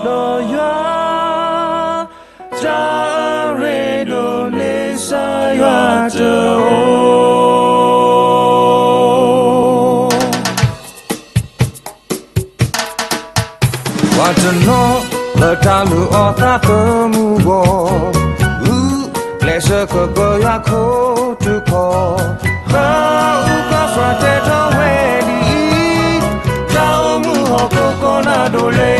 lo ya cha re do ne sa ya jo what to know the talu of that mu wo pleasure ko go ya ko to call ha u ka fa te to we di ta mu ho ko ko na do le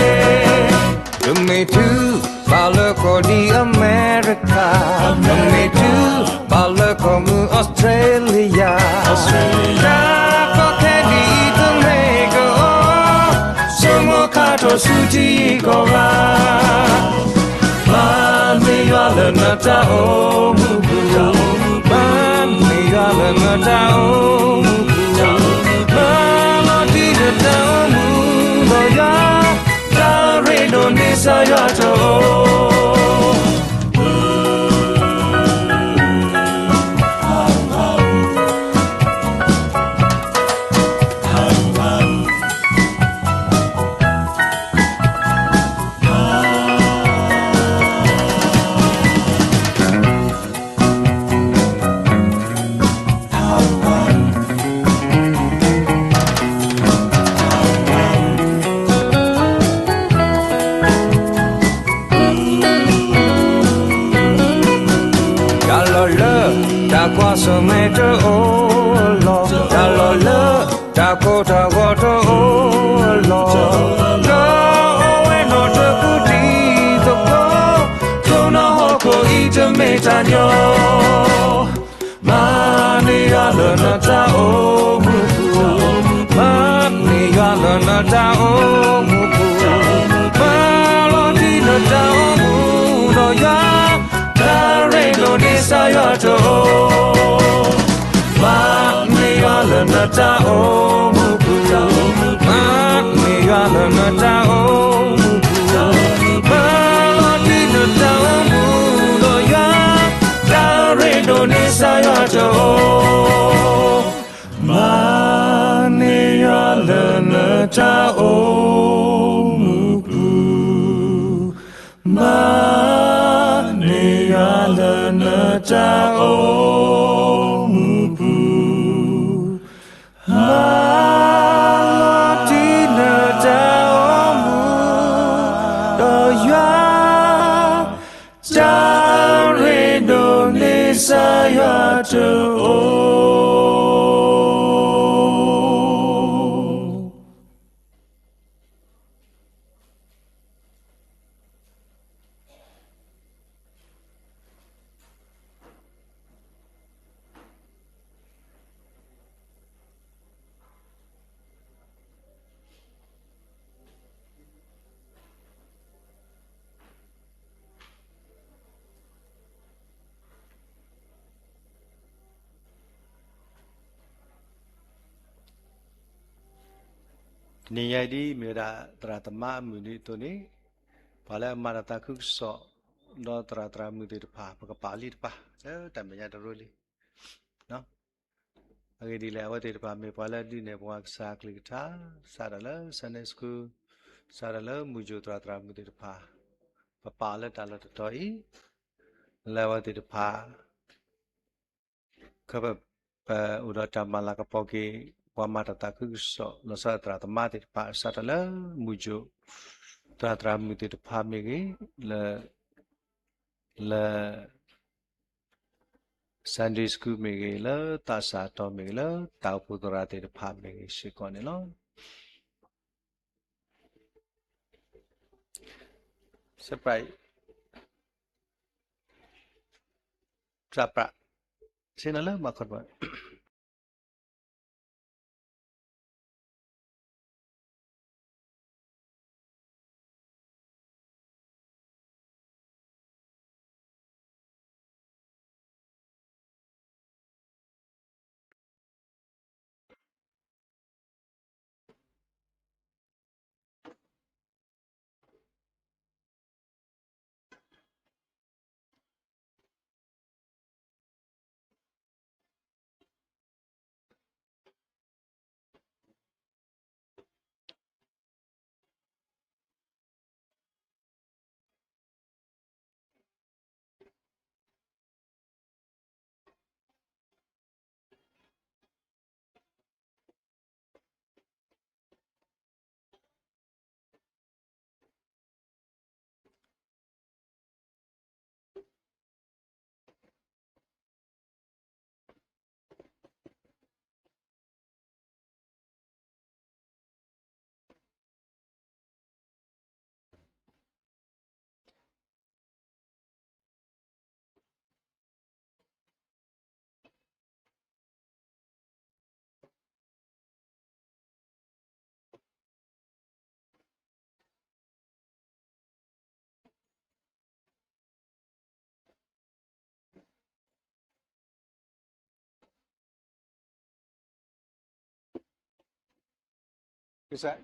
me too Bala ko di America me too Bala ko mu Australia na ko ke di Jamaica Sumo ka to suji ko ga me ya le na ta o mu me ya le na ta o mu ma di na ta o mu lo ya ta re do ni sa ya to qua sơ mê trơ ô lo ta lo lơ ta cô to ô lo lo ô nó trơ cú đi to cô nó ho cô y trơ mê ta nhô ma ni ga lơ na ta ô mu ma ni ga lơ na ta ô mu ma lo đi na ta ô mu lo ya ta re lo ni sa ya to na ta o mu pu ma me ga na ta o mu pu ma lo di na ta o mu lo ya ta re do ni sa ya to ma ne ya le na ta o mu pu ma ne ya le na ta oနေရည်ဒီမြေတာတရတမမှုနေတုန်နေဘာလဲအမရတာခုစောတော့တရတရမှုတွေတဖာပကပါဠိတဖာတမရတရိုးလေးနော်အကြဒီလေဝတ်တွေတဖာမေဘာလဲဒီနေဘွားစာကလိတာစားရလဲဆန်နေစကူစားရလဲမူဂျိုတရတရမှုတွေတဖာပပါလဲတာလဲတော်ဤလေဝတ်တွေတဖာခဘဥဒတမလာကပေါကေဝါမတတာခုစောလစတရတမတိပါစတလမူဂျိုတရတရမူတိတဖာမေကေလစန်ဒေးစကူမေကေလတာစာတော်မေကေလတောက်ဖူတရာတိတဖာမေကေရှိကောနေလောစပိုင်စပရာစင်နလမခတ်ပါ Bisa.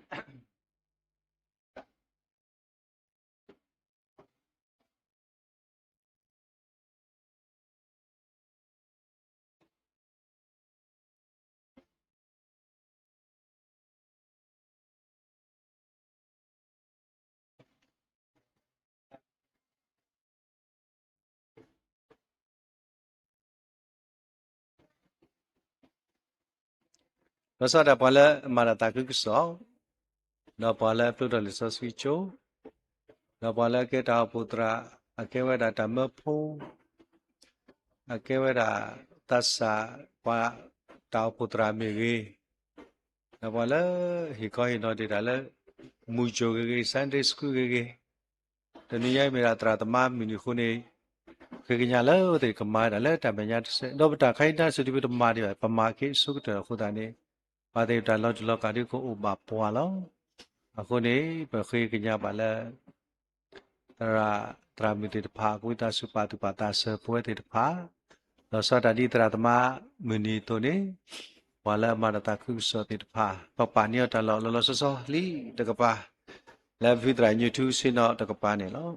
Nó sao đã bỏ lỡ mà đã ta cứ sợ nó bỏ lỡ lúc đó là sao suy chỗ nó bỏ lỡ cái đào putra cái vậy đã tạm mơ phu cái vậy đã ta sa qua đào putra mi ghê nó bỏ lỡ thì coi nó đi đã lỡ mùi chỗ ghê Sunday school ghê thì như vậy mình đã tra tầm mà mình khu này cái nhà lỡ thì cầm mai đã lỡ tạm bên nhà sẽ đâu biết khai ra sự đi biết mà đi vậy mà cái số cái khu đó này và thì đã lo cái đi có ủ bắp hoa lắm khu này bởi khi cái nhà bà là tra mi thì phá cuối ta su pa tu pa ta sơ cuối thì phá rồi sau đó đi tra tầm mà mình điตัวนี้ว่าแล้วมาตาคือสติพาปปาเนี่ยตลอดลอซอลีตะกปาแล้ววิตรายยูทูสินอตะกปาเนี่ยเนาะ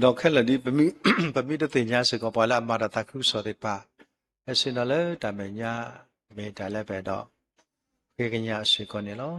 ดอกแค่ละนี้ปะมีปะมีตะติญาสิก็ปล่อยละมาตาคือสติพาเอสินอเลยตะเมญาเมตาแล้วไปดอกเคกญาสิก็เนี่ยเนาะ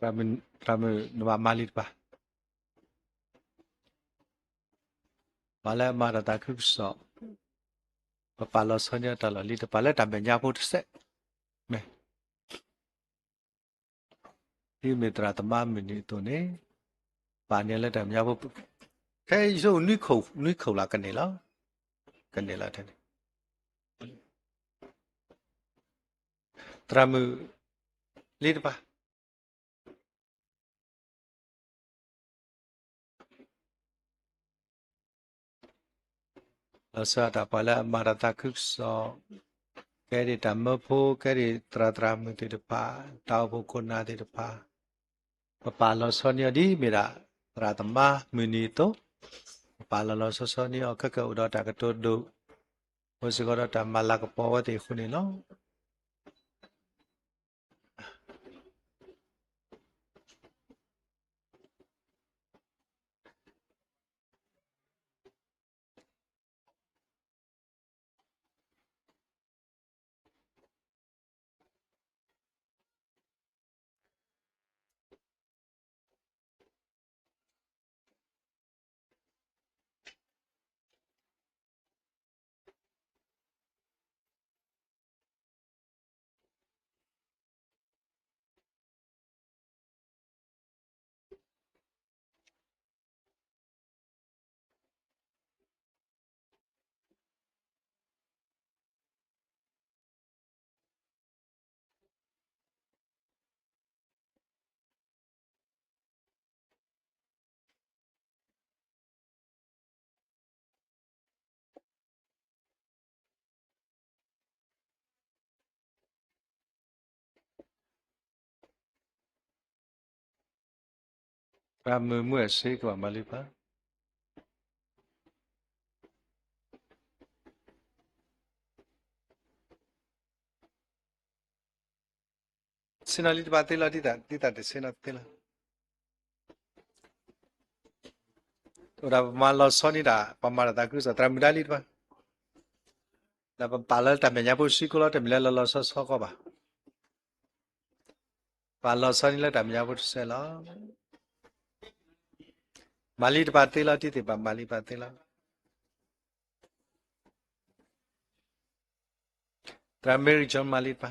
ตรามืนว่ามาลิปะว่าแล้วมาตาคือสอปาลอซอเนี่ยตลอดลิตะปาแล้วตะเมญาพุทธเสแม่ที่เมตราตมะมินิตัวนี้ปาเนี่ยแล้วตะเมญาพุทธแค่โซนึกเขาละกันนี่แล้วกันนี่ละท่านตรามือลิตะปะเราสาตาปาแล้วมาตาคือสอแกดิตามะโพแกดิตรามือติตะปาตาวโพคนนาติตะปาปาลอซอเนี่ยดีเมราตราตมะมินิโตปาลอซอเนี่ยก็อุดตากะโตดูโอสิกอดตามาลากปอวติคุนี่เนาะ ra mưa mưa xí của mà li ba xin ali ba tê la đi ta để xin tê la ora mà lo so ni đã pa mà ta cứ sa tra mi da li ba là pa la ta me nya bu xí của lo ta mi la lo so ko ba pa lo so ni la ta mi nya bu se lo mà li ba tê la đi thì pa mà li ba tê la tra Mary John mà li ba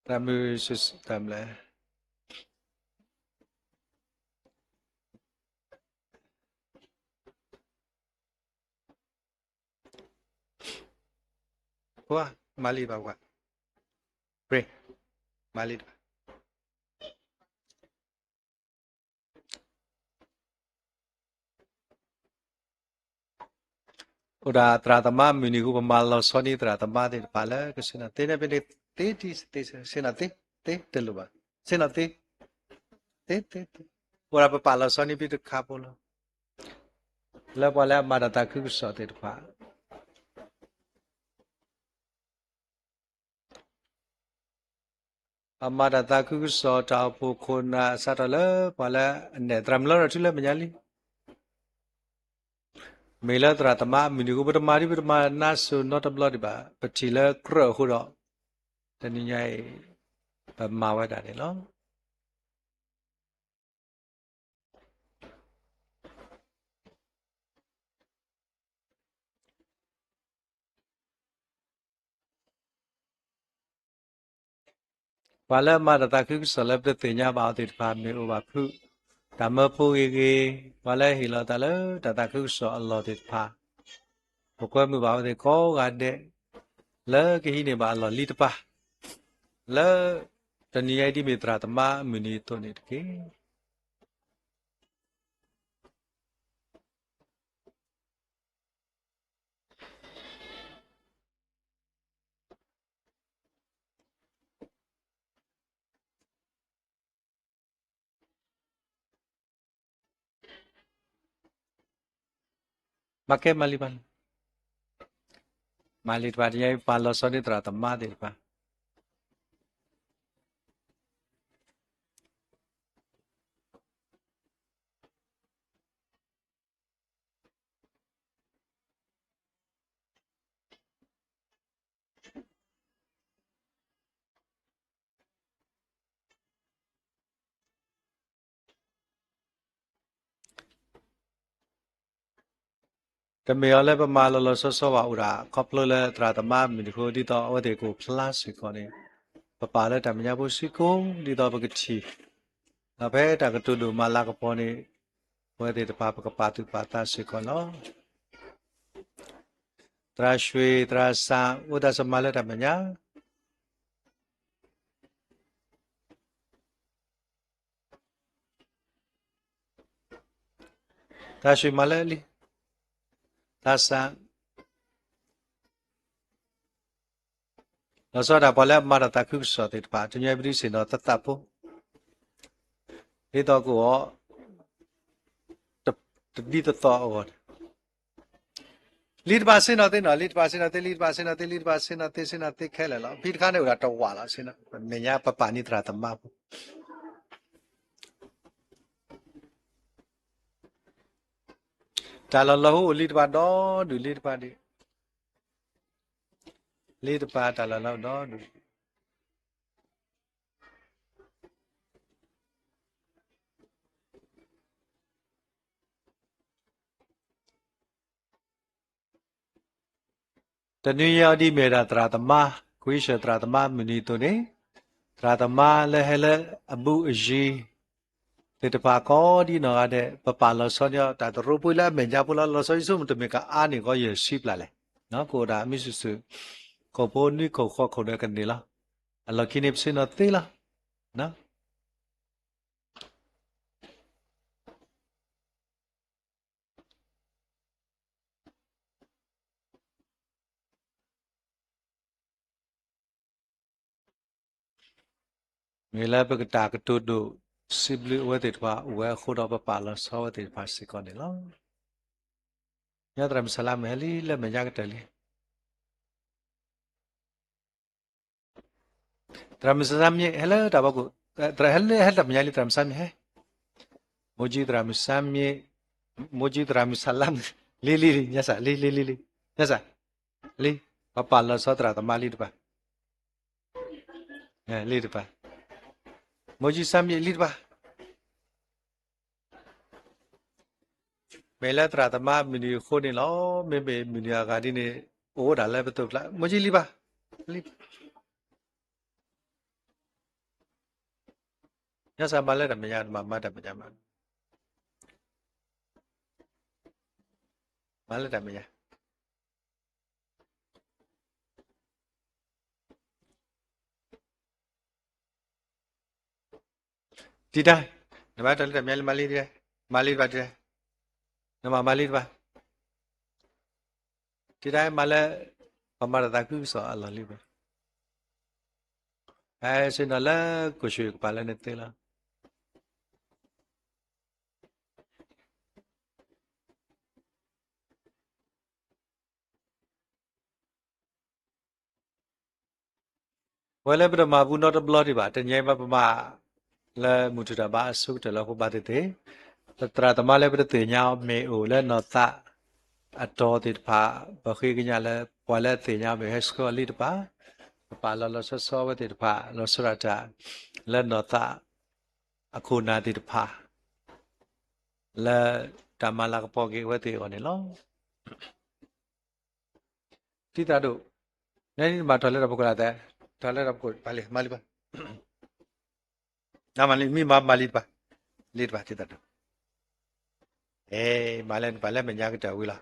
tra Mary sus tam la qua mà li ba qua pre mà li ba ora tra ta ma mi ni ku pa ma lo so ni tra ta ma de pa la ke sin te ne pe te ti te sin te lo ba sin te ora pa lo so ni pi de kha po lo la pa la ma ta ku so te pa amada ta ku so ta po khona sa ta la pa la ne tram lo tu la ma nya li me la tra ta ma mi ni ku pa ma ri pa ma na so no ta blo di ba pa ti la kro hu ro ta ni nyai pa ma wa da ne lo pa la ma ta ku so la pa te nya ba ti pa me o ba phu ta ma phu ge pa la hi la ta ku so a lo ti pa po ko mu ba de ko ga de la ke hi ne ba lo li ta pa la ta ni ai di me tra ta ma mi ni to ni ke ma ke ma li ban ma li ba ye pa lo so ni tra ta ma de pa ta me ole pa ma lo so wa ura khop lo le tra ta ma mi ko di to o de ko plus ko ne pa pa le ta me nya bo si ko di to ba ke chi na be ta ka tu du ma la ka po ne wo de ta pa ka pa tu pa ta si ko lo tra shwe tra sa o da sa ma le ta me nya tra shwe ma le li ta sa lo so da pa le ma ta ku so de pa tu nya bi si no ta ta po di to ko ta di to to o lead ba sin te no lead ba sin te khele la phit kha ne ura to wa la sin me nya pa pa ni tra ta ma ta lo lo hu lead ba do du lead ba di lead ba ta lo lo do du ta ni ya di me ra tra ta ma kui she tra ta ma mi ni to ne tra ta ma le hele abu ji te ta pa ko di no ga de pa lo so nya ta ro pu la me ja pu la lo so su mu te me ka a ni ko ye shi pla le no ko da mi su ko po ni ko kho ko de kan ni la a lo ki ne sin no te la no မေလာပကတာကတုဒုစိဘလဝတေတပါဝဲခုတော့ပပါလဆောဝတေပါစိကောနေလောညတရမဆလာမဲလီလက်မရကတလီတရမဆလာမြေဟဲလာတဘကုတရဟဲဟဲတမညာလီတရမဆာမြေဟဲမိုဂျီတရမဆာမြေမိုဂျီတရမဆလာမ်လီညဆာလီညဆာလီပပါလဆောတရတမလီတပါလီတပါမိုဂျီဆာမြေလီတပါမေလာတရာတမမီနီခိုနေလောမေမေမီနီယာဂါဒီနေအိုးဒါလည်းပတုကလာမိုဂျီလီပါလီညစာမလဲတမညာမမတ်တမညာမလဲတမညာဒီတိုင်းနမတလည်းတမညာမလီတယ်မလီပါတယ်နမမလီပါဒီတိုင်းမလဲပမာရတာကုဆိုအလလီပါစင်နလာကိုရှိပါလဲနေလားဝဲလဲပြမဘူးတော့ဘလော့ဒီပါတညိမပမာလဲမူထတာပါဆုတလခုပါတဲ့တရာတမလဲပြတဲ့ညာမေအိုလဲနော်တာအတော်တိပါဘခိကညာလဲပွာလဲတဲ့ညာမေဟက်စကိုလီတပါပါလလဆဆောဝတိတပါလောစရတာလဲနော်တာအခုနာတိတပါလဲတမလာကပေါ်ကေဝတိောနေလောတိတာတို့နေဒီမှာတော်လဲတော့ပုဂ္ဂလာတဲ့တော်လဲတော့ပုဂ္ဂပါလေမလီပါနာမလီမိမလီပါလီပါတိတာတို့မလဲမညာကတဝီလား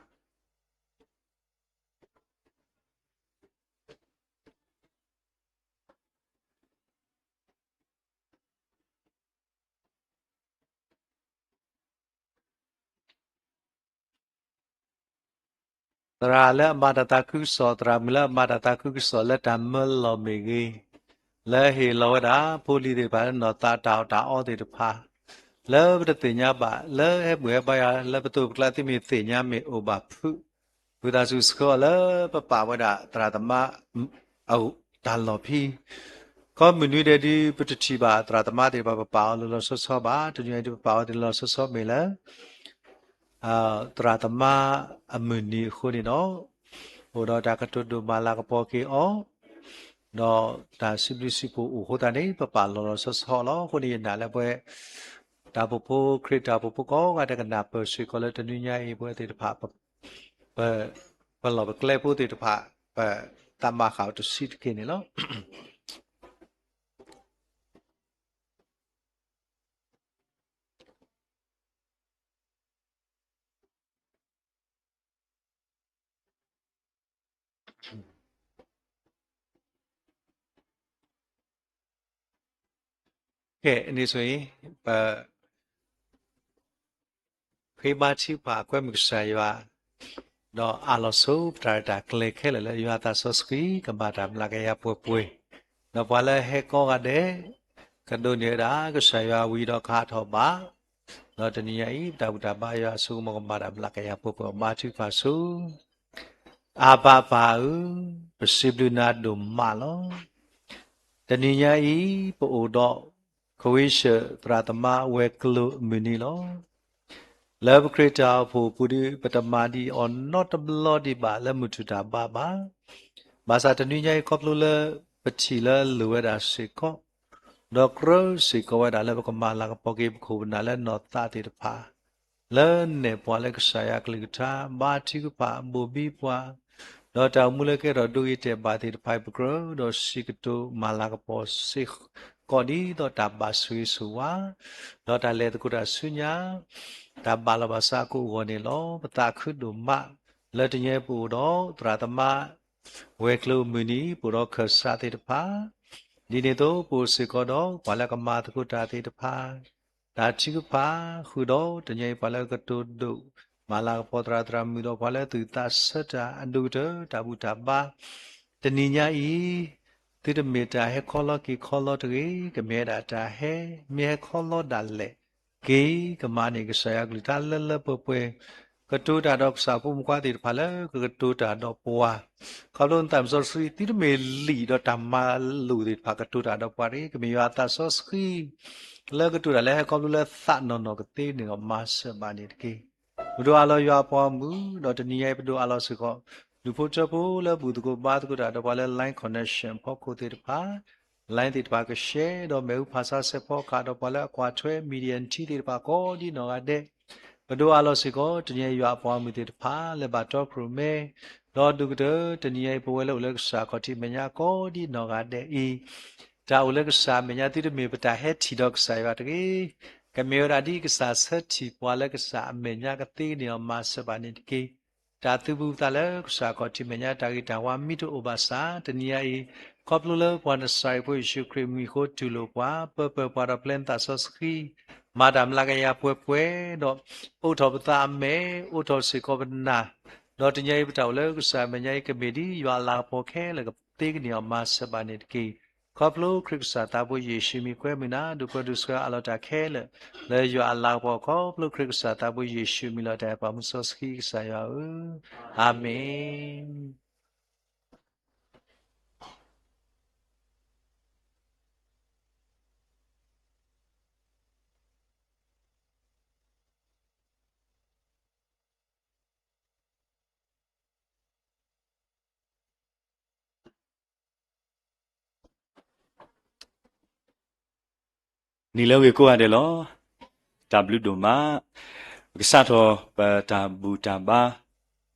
တရာလဲမာတတာကုစောတရာမလဲမာတတာကုစောလဲတမလောမေကြီးလဲဟေလောဒါပိုလီတွေပါနော်တာတာအောတေတဖာလဲပတတိညာပါလဲဘွယ်ပါရလဲပတုပကလာတိမီတိညာမေအိုဘာဖုဘုဒ္ဓဆုစခောလဲပပဝဒတရာတမအောဒါလောဖီကောမနွေတဲ့ဒီပတတိပါတရာတမတေပါပါလောဆောဆောပါတညွေဒီပါဝတေလောဆောဆောမေလဲတရာတမအမနီခုနေတော့ဟိုတော့ဒါကတုဒ္ဒမာလာကပေါ်ကေအောတော့ဒါစိပစီပူဟိုတနေပပလောဆောဆောလောခုနေနာလည်းပွဲဒါပပိုခရစ်တာပပိုကောကတကနာပစီကောလတနညာအေပွဲတေတဖာပလောကလေပိုတေတဖာတမခါတစီတကိနေလောကဲအနေဆိုရင်ဖေးပါချိပါကွဲမဆာရွာတော့အလောဆိုပတာကလေခဲလေရွာတာဆောစကီကဘာတာမလာကရပွေတော့ဘာလဲဟဲကောကတဲ့ကဒိုနေတာကဆာရွာဝီတော့ခါထောပါတော့တနည်းဤတာဝတာပါရွာဆူမကဘာတာမလာကရပွမာချိပါဆူအာပါပါပစိဘလနာဒုမာလောတနည်းဤပို့တော့ခွေးရှတရာတမဝဲကလုမီနီလောလဘခရတာဖို့ပုရိပတမာဒီ or not bloody ပါလမှုထတာပါဘာသာတနည်းကြီးကောပလူလပချီလလူဝဒါစေကောဒေါကရစေကောဝဒါလဘကမာလာကပေါကေခုနာလနောတာတိတဖာလဲနေပွားလကဆာယကလိတာဘာတိကပါဘူဘီပွားတော့တောင်မူလကေတော့ဒူရတဲ့ဘာတိတဖိုင်ပကရတော့စီကတူမာလာကပေါစေကောဒီတော့တဘာဆွေဆူဝါတော့တလဲတကူတာဆုညာတဘာလဘာစာကူဝနေလောပတာခုဒုမလက်တညေပူတော့တရာတမဝဲကလူမီနီပူတော့ခဆာတေတဖာဒီနေတော့ပူစေကောတော့ဘာလကမာတကူတာတေတဖာဒါချိကဖာခုတော့တညေဘာလကတုဒုမာလာပေါ်တရာတရာမီတော့ဘာလဲသူတာဆတာအန်ဒူတတာဘူးတာပါတနိညာဤသ တိတမေတာဟဲခေါ်လို့ကီခေါ်လို့တကြီးကမဲတာတာဟဲမဲခေါ်လို့ဒါလေကေကမနိကဆရာကလတာလလပပွဲကတူတာတော့စာပုမကွာတိဖာလကတူတာတော့ပွာခေါလုံးတမ်စောစရီတိတမေလီတော့တမလူတိဖာကတူတာတော့ပွာရီကမေယတာစောစရီလကတူတာလဲခေါလူလဲသနော်နော်ကတိနေကမဆဘာနေတကေဘဒအလောရွာပေါ်မူတော့တနည်းဘဒအလောစကောလူဖို့ချဖို့လဲဘူးတကိုဘာတကိုတာတော့လဲ line connection ဖို့ကိုတိဖာ line တိပါက share တော့မဲဥဖာစာဆက်ဖို့ခါတော့လဲအကွာထွဲ median တီတိပါကောဒီနော်ကတဲ့ဘဒအလောစကောတနည်းရွာပေါ်မူတိဖာလဲဘာတော့ခရမဲတော့ဒုကတတနည်းပွဲလို့လဲစာခတိမညာကောဒီနော်ကတဲ့ဒါဦးလကစားမညာတိတမေပတာဟက်တီဒေါကဆိုင်ပါတကေကမေရာဒီကစားဆက်ချီပွာလကစားမညာကတိနေမဆပါနေတကေတာသူဘူးတလည်းကစားခေါတိမညာတာဂီတာဝါမီတိုအိုဘာစာတနီယာဤကောပလူလပွာနဆိုင်ပွေရှုခရမီခိုတူလိုပွာပပပွာရပလန်တာဆော့စခီမာဒမ်လာကရပွဲပွဲတော့ဥထောပတာမဲဥထောစီကောပနာတော့တညိပတောက်လည်းကစားမညာကမေဒီရွာလာပေါ်ခဲလကတေကနေမဆပါနေတကေขอบลูคริกษาตาบุเยชิมีเควมินาดูโปรดิวเซอร์อลอตาเคเลยอยู่อัลลาฮ์บอกขอบลูคริกษาตาบุเยชิมีลอตาปามุสสกีสายาอาเมนနီလောကေကိုရတယ်လော W ဒိုမာကစားတော့ပတာဘူတာဘာ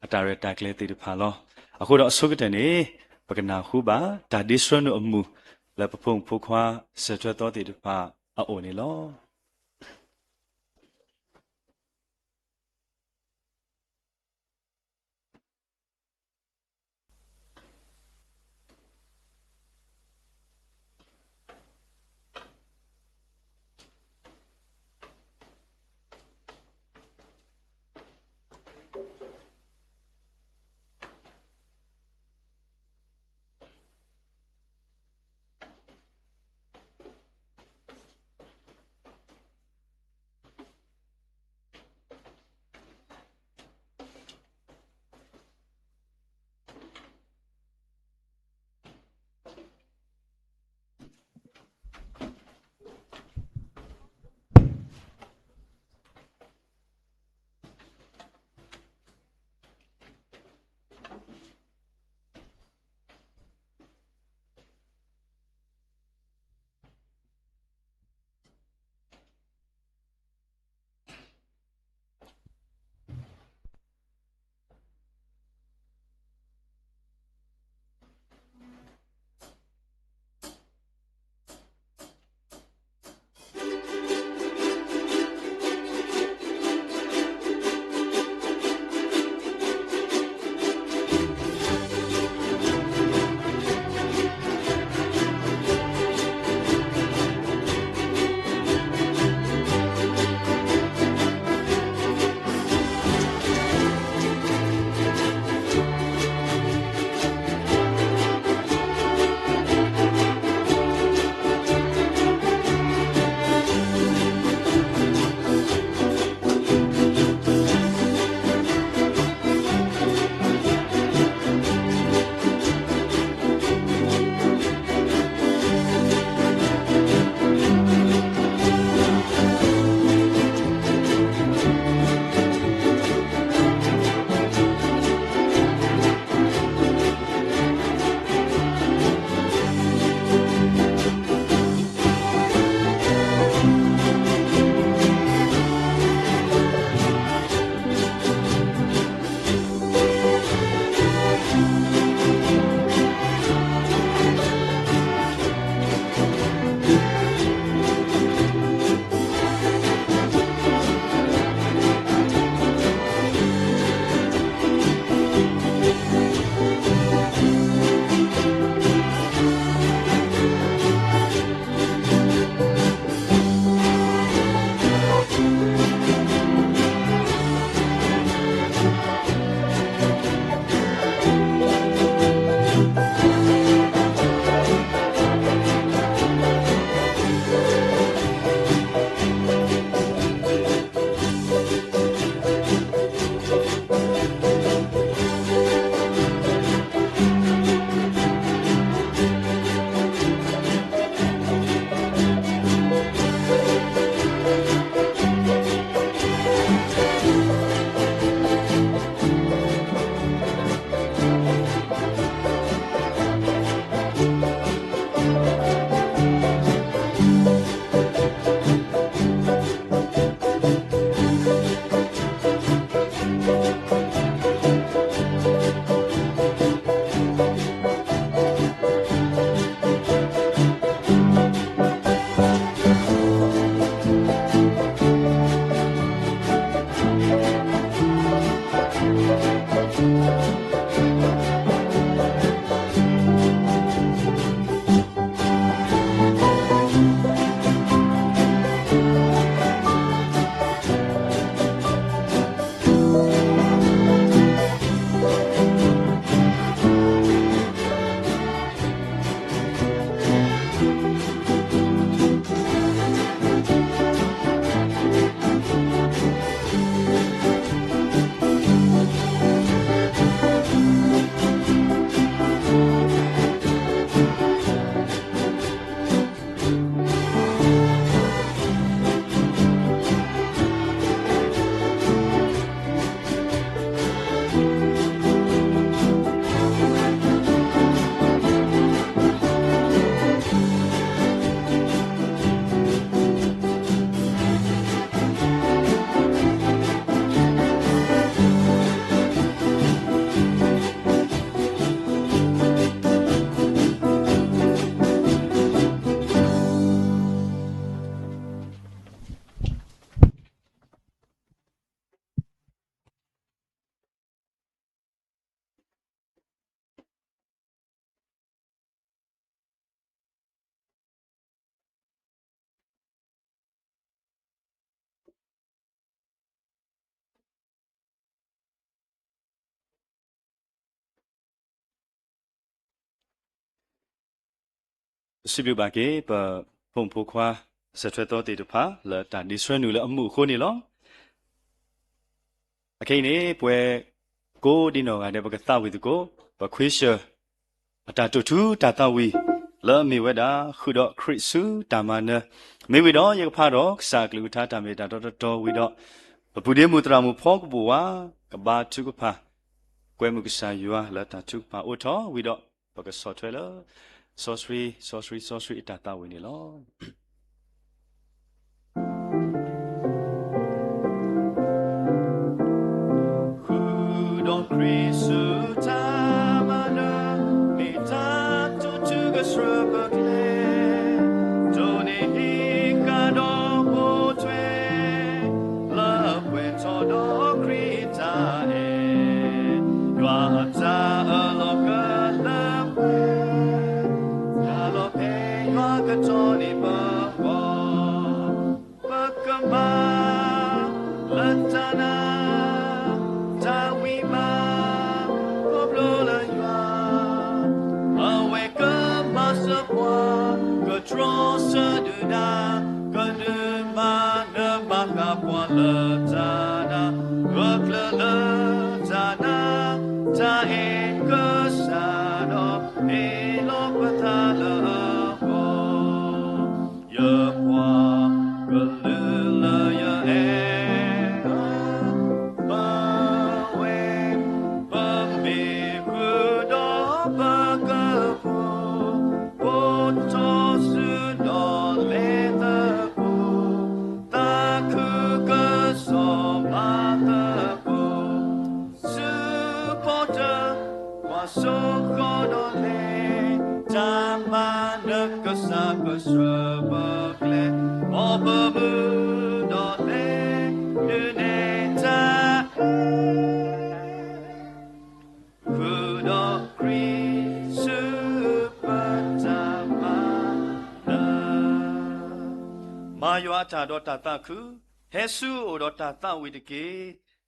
အတာရတာကလေးတိဖာလောအခုတော့အစုကတဲ့နေပကနာခုပါဒါဒီစရနုအမှုလပဖုံဖုခွာစထွတ်တော်တိဖာအိုနေလော สิบบาเกปะพงผู้ควาสะทวดโตติตุพาละตาดิสรนูละอมูโคนี่ลอโอเคนี่ป่วยโกดิโนกาเดปะกะตาวิตุโกปะควิเชอตาตุทูตาตาวีละมีเวดาคุดอคริสุตามานะมีวิดอยังพาดอกสากลูทาตาเมตาตอวิดอปะปุเดมุตรามุพอกบัวกะบาทุกพากวยมุกษายัวละตาทุกพาโอทอวิดอปะกะสอทเวละsorcery ตาตาวินี่ลอคุดอคริสุตามานะมีตาตุตุกะสรบะเคลโตนิฮิกาดอโบทเวลาเวทอดอคริตาเอยัวตาอโลกะลาเวกะโตนิบะวะปะกะมาละตานาตาวิมาพบโลละยัวอเวกะมาสะวะกะทรอสะดุนากะดุมานะมะกะปวะละตานาวะกละละตานาตาเอกะสาโนเอโลปะทาละมายัวตาดอตาตาคือเฮซูโอดอตาตาวิตเก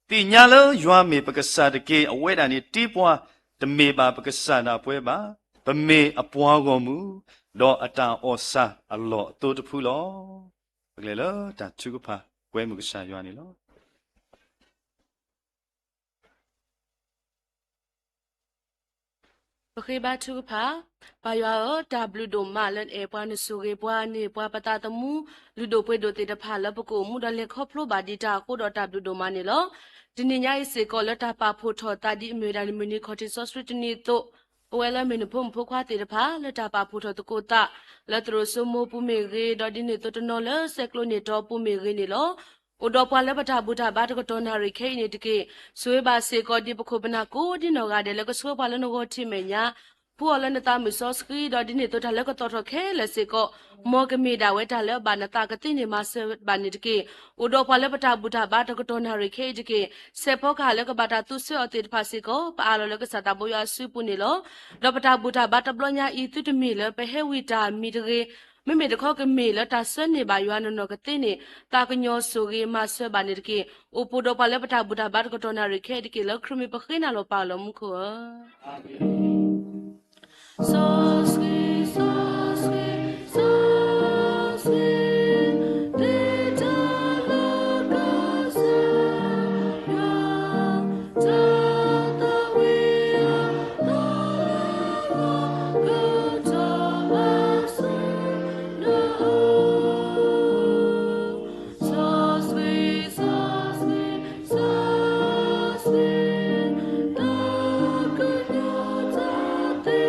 ติญาลยัวเมปะกะสะตะเกอเวดานิติปวาตะเมบาปะกะสะนาป่วยบาปะเมอปวาโกมูดออตาออซาอลอตุตะพูลอปะเลลอตาชุกพากวยมุกะสะยัวนี่ลอปะเคบาทุกพาปายาดาบลูโดมาเลนเอปวานสุเกปวานีปวาปตาตมูลูโดเปโดเตตพาละปะโกมูดาเลครอบครัวบาดิตาโคดอดาบลูโดมานี่ลอดินิญาอิเสกอละตาปาโพทอตาดิอเมดานิมินิคอติซอสริตนีโตปวละเมนพมพควาเตตพาละตาปาโพทอตะโกตะละตรโสโมปุเมเรดอดิเนโตตนอละเซโคลเนตอปุเมเรนี่ลออุดอปาละปะทาบุตาบาตกตอนาริเคนี่ตะเกสวยบาเสกอดิปโคปนาโกดินอกาเดละก็สวยปาละนโกทิเมญาผู้อลันตามิซอสกีดอดิเนตัวทะเลก็ตอทอเคเลสิก็มอกมีดาเวทะเลบานตากตินิมาเซบานิตเกอุดอพาเลปตาบุตาบาตกตอนาริเคจเกเซพอกาเลก็บาตาตุเซอติดภาสิก็ปาลเลก็สตาบุยาสุปุนิโลดอปตาบุตาบาตบลญาอีตุตมีเลไปเฮวิตามีตเกไม่มีตะข้อก็มีแล้วตาเสนบายวนนกตินี่ตากญอสุกีมาเซบานิตเกอุปดอพาเลปตาบุตาบาตกตอนาริเคจเกแล้วครุมิปะขินาโลปาลมคัวอาเมนSoski, soski, soski, dita lokasa, ya tata wiya, nalala, kuta asu, na. Soski, soski, soski, nakunyata te.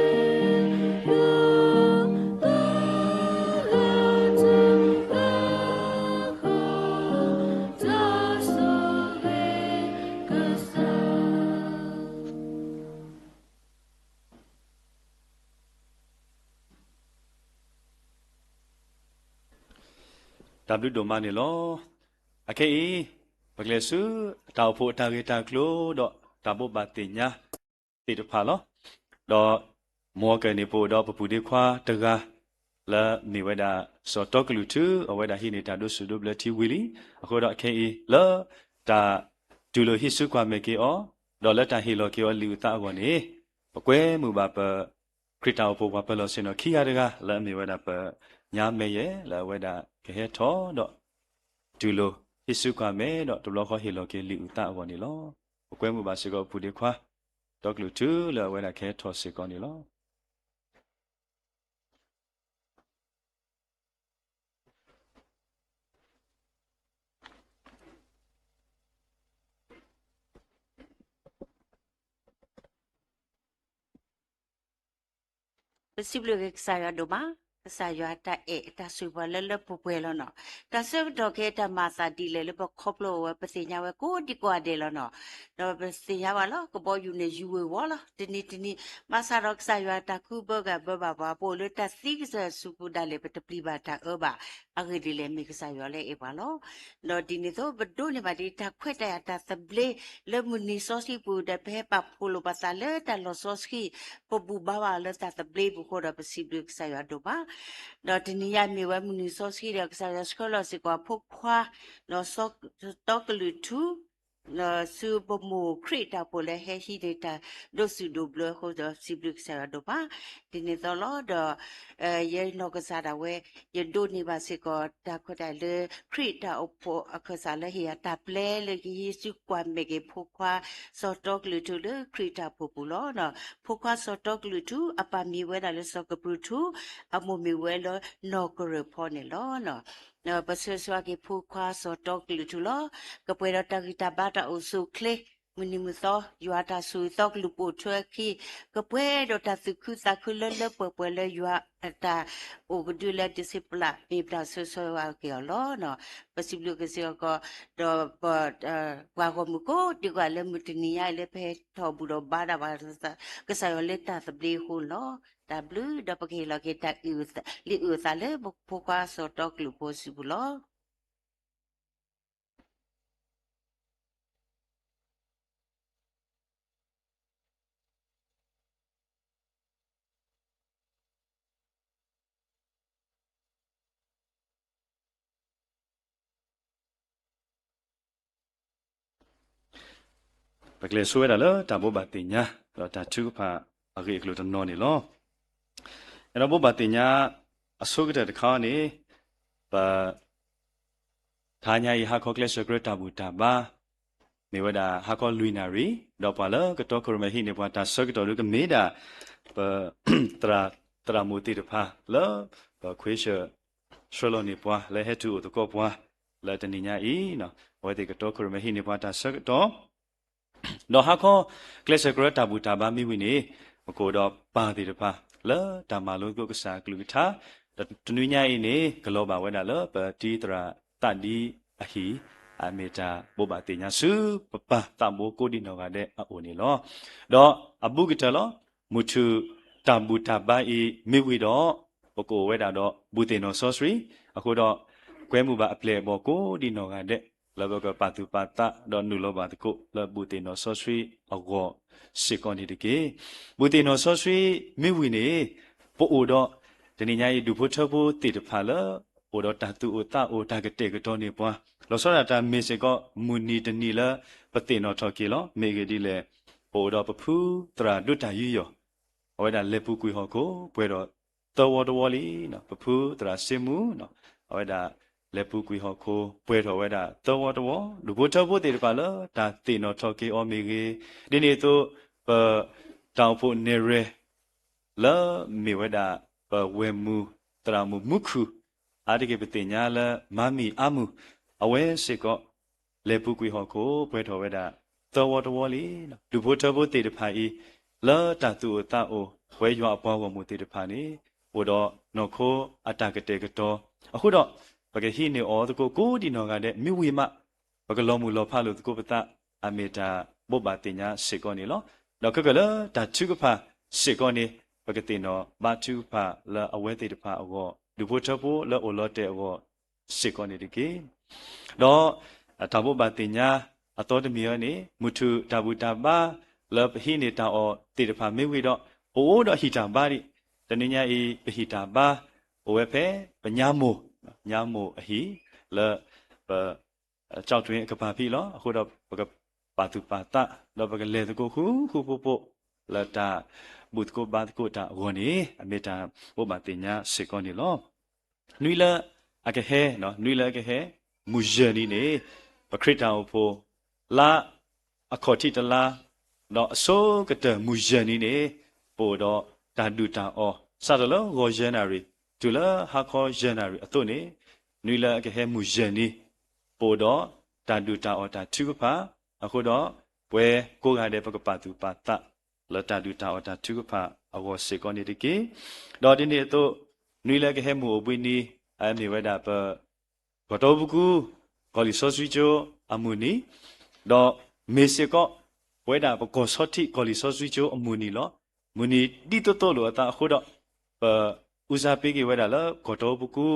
ดับลูโดมานี่ลอโอเคปะเลสุตาโพตาเกตาโคลดอตาบบาติญาติตพาลอดอมัวเกนิโปดอปปุดิควาตะกาละมีเวดาสอตอกลูทูอเวดาฮินิตาดุสุดุบลทีวิลีอะโคดอเคอีละตาจูโลฮิสุควาเมเกอดอละตาฮิโลเกอลิวตาโกเนปะเกวมูบาปะค ရစ်တာဘောဘပလောစင်တော့ခိရတကလာမေဝဒပညာမေရဲ့လာဝဒကဟေထောတော့ဒူလိုဟိစုကမေတော့ဒလောခဟီလောကေလီဥတာဝနီလောအကွဲမှုပါစေကောဖူဒီခွာတော့ကလူတူလာဝဒခဲထောစေကောနီလောpossible que saya doma saya ta ta suwa le le pupwe lo no ta se do ke ta ma sa di le bo khoplo we pasinya we ko di kwa de lo no do pasinya wa lo ko bo yu ne yu we wa lo tini ma sa ro saya ta ku bo ga ba po le ta si sa su pu da le pe pli ba ta ba a ge di le mi ka sa yo le e ba lo no di ni so bo do ne ba di ta khwet ta ta sa ble le mu ni so si pu da pe pa phu lo ba sa le ta lo so ski po bu ba wa le ta sa ble bu ko da possible que saya do ba no tenia mi wa mu ni so ski da saya skola si ko phok khwa no so to lu tu no su bo mu krita po le he hi data do su do blo ho da possible que saya do ba tini so lo do ye no ka sa da we ye do ni ba si ko ta ko da le krita o po ka sa le hi ta ple le ki su kwa me ke phok khwa so to lu tu le krita po pu lo no phok khwa so to lu tu apa mi we da le so ka pru tu a mo mi we lo no ko re pho ne lo no no pa se so ke phok khwa so to lu tu lo ka pwe da ta ki ta ba ta o su kle muni mu so yu ata su to lu po thwe ki ka pwe do ta su khu sa khu le le pwe le yu ata o du le discipla pe pla so wa ke lo no possible que se ko do wa ko mu ko di kwa le mu tini ya le pe tho bu do ba da ba sa ka sa yo le ta sa ble hu lo ta blue da pa ke lo ke ta u sa le po kwa so to lu possible loပကလေဆွဲတာလောတာဘောဘာတင်ညာတော့တာသူဖာအဂေကလို့တော့နော်နေလောအဲ့တော့ဘောဘာတင်ညာအဆုကတဲ့ခါနေပါခါညာဤဟာခေါကလေစဂရတာဘူတာဘာမေဝဒဟာခေါလူနာရီတော့ပါလောကတော့ခရမဟိနေပွားတာဆကတော်လူကမေတာပတရာမူတီတဖာလောပခွေးရှရှလောနေပွားလဲဟဲတူတကောပွားလဲတနိညာဤနော်ဝဲတဲ့ကတော့ခရမဟိနေပွားတာဆကတော့တော့ဟာခေါကလစ်စဂရတာဘူတာဘာမိဝိနေမကိုတော့ပါတိတဖာလဲတာမလုံးကုကစားကလူထာတနွေညာဤနေဂလောဘာဝဲတာလဲပတိတရာတတိအဟိအမေတာဘောဘာတင်ညာစုပပတမိုးကိုဒီနောကတဲ့အိုနေလောတော့အဘုကတလောမုထုတဘူတာဘာဤမိဝိတော့ပကိုဝဲတာတော့ဘူတင်နောဆောစရီအခုတော့ကွဲမှုပါအပလေဘောကိုဒီနောကတဲ့လဘကပတုပတာတော့နုလောပါတကုလဘူတင်နောဆောစရီအကောစေကွန်ဒီတကေဘူတင်နောဆောစရီမိဝိနေပို့အိုတော့တနင်္ညာရီဒူဖို့ထဖို့တိတဖာလာအိုတော့တတူအိုတာအိုတာကတဲ့ကတော့နေပွားလောစောတာမေစေကောမူနီတနီလာပတိနောထော်ကီလောမေဂဒီလေအိုတော့ပဖူးတရာဒုတာယူယောဝဲတာလေပူကွေဟောကိုပွဲတော့တော်လီနော်ပဖူးတရာစင်မူနော်ဝဲတာလေပူကွေဟောကိုပွဲတော်ဝဲတာတော်လူဘထဖို့တေတပါလားဒါတေနောထော်ကီအောမေဂီဒီနေတော့ပတောင်ဖို့နေရဲလာမေဝဲတာပဝဲမူတရာမူမုခုအာဒီကေပတိညာလာမမီအမှုအဝဲစေကောလေပုကွေဟောကိုပွဲတော်ဝဲတာတော်လီနော်လူဘထဖို့တေတဖာဤလာတတူတာအိုဝဲရွာအပွားဝမူတေတဖာနေဟိုတော့နော်ခိုအတကတေကတော့အခုတော့ပကဟိနေအောတကိုဒီနော်ကတဲ့မြဝေမပကလောမူလောဖာလို့တကိုပတအမေတာဘောဘာတင်ညာစေကောနေလောတော့ကကလာတချုကဖာစေကောနေပကတိနောဘာချုဖာလာအဝဲတေတဖာအောလူဘထဖို့လောအိုလောတဲ့အောစေကောနေတကေတော့တဘောဘာတင်ညာအတော်တမီရနေမုထုတဘူတာဘာလပဟိနေတာအောတေတဖာမေဝေတော့အိုတော့ဟိတာဘာရိတနညာဤပဟိတာဘာအိုဝဲဖဲပညာမို့ညာမို့အဟိလပကြောက်တွင်ကပါဖီလောအခုတော့ပကပါတုပါတလောပကလေတကိုခုပုလတာ บุตรกูบาตกูตาวันนี้อเมตาโอบาติญญาสิกอนี่ล้อนุยละอากะเฮเนาะนุยละอากะเฮมุเจนี่เนี่ยปะคริตาโอโพละอคอติตละเนาะโซกะเตมุเจนี่เนี่ยโปดอตาดูตาออซาตะลอโกเจนารีตุละฮาคอเจนารีอตุนี่นุยละอากะเฮมุเจนี่โปดอตาดูตาออตาทุกพาအခုတော့ပွဲကိုကတဲ့ပကပတူပါတလတဒူတာအတာသူကဖာအဝစေကောနေတကေတော့ဒီနေ့တော့နွေလကဟဲမှုအပွေးနီအမေဝဒပဘတော်ဘူးကူဂေါလီဆောဆွီချိုအမှုနီတော့မေစေကောဝဲတာပကောဆောတိဂေါလီဆောဆွီချိုအမှုနီလောမူနီဒီတော့လို့အတာအခုတော့ဦးစားပေးကြဝဲတာလားဂေါတော်ဘူးကူ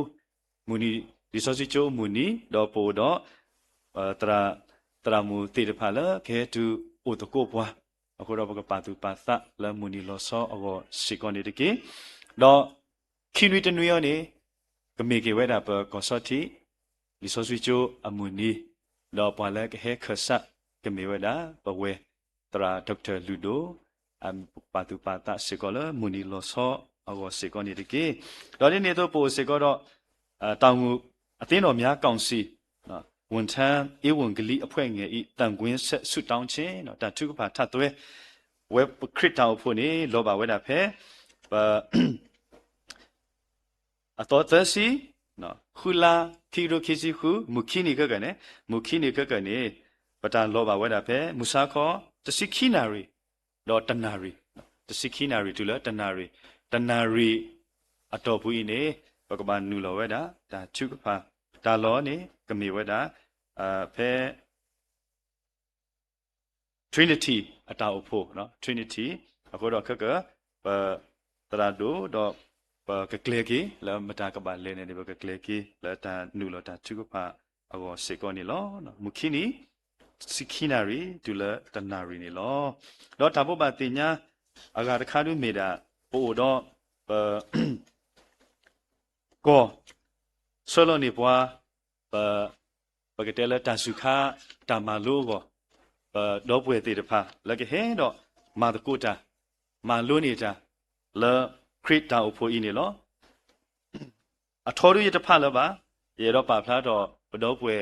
မူနီဒီဆောဆွီချိုအမှုနီတော့ပို့တော့ตรามูติดพาละแค่ดูโอตโกบัวအခုတော့ဘကပါတူပါသလမူနီလောဆောအကောစီကောနေတကေတော့ခိနွေတနွေရောနေကမေကေဝဲတာပကောဆောတိလီဆောဆွီချိုအမူနီတော့ပွာလဲကဟဲခဆတ်ကမေဝဲတာပဝဲတရာဒေါက်တာလူဒိုအမ်ပါတူပါသစီကောလမူနီလောဆောအကောစီကောနေတကေတော့ဒီနေ့တော့ပိုစီကောတော့တောင်ငူအသင်းတော်များကောင်စီနော်ဝန်ထမ်းဧဝံဂလိအဖွဲ့ငယ်ဤတန်ကွင်းဆက်ဆွတောင်းခြင်းနော်တထုကဖာထတ်သွဲဝက်ခရစ်တောင်ဖို့နေလောဘဝဲတာဖဲအတော်သစီနော်ခူလာခီရိုခီစီခုမူခီနီကကနေမူခီနီကကနေပတန်လောဘဝဲတာဖဲမူဆာခောတစီခီနာရီတော့တနာရီတစီခီနာရီတူလားတနာရီအတော်ဘူးဤနေဘကဘာနူလောဝဲတာတထုကဖာတာလောနေကမေဝဲတာဖဲ Trinity အတာအဖို့နော် Trinity အခုတော့ခက်ကတရာဒိုတော့ကကလေကီလာမတာကပါလဲနေဘကကလေကီလာတာနူလာတာချုကဖာအကောစေကောနီလောနော်မူခီနီစီခီနာရီဒူလာတနာရီနီလောတော့တာဘောပါတင်ညာအဂါတခါဒူမေတာပို့တော့ကောဆောလောနီပွားပကတဲလတဆုခာတာမာလိုကိုတော့ပွဲတေတဖာလကဟဲတော့မာတကုတာမာလိုနေတာလခရစ်တာအဖို့ဤနေလောအထော်ရရတဖာလပါရေတော့ပါဖလားတော့ဘတော့ပွဲ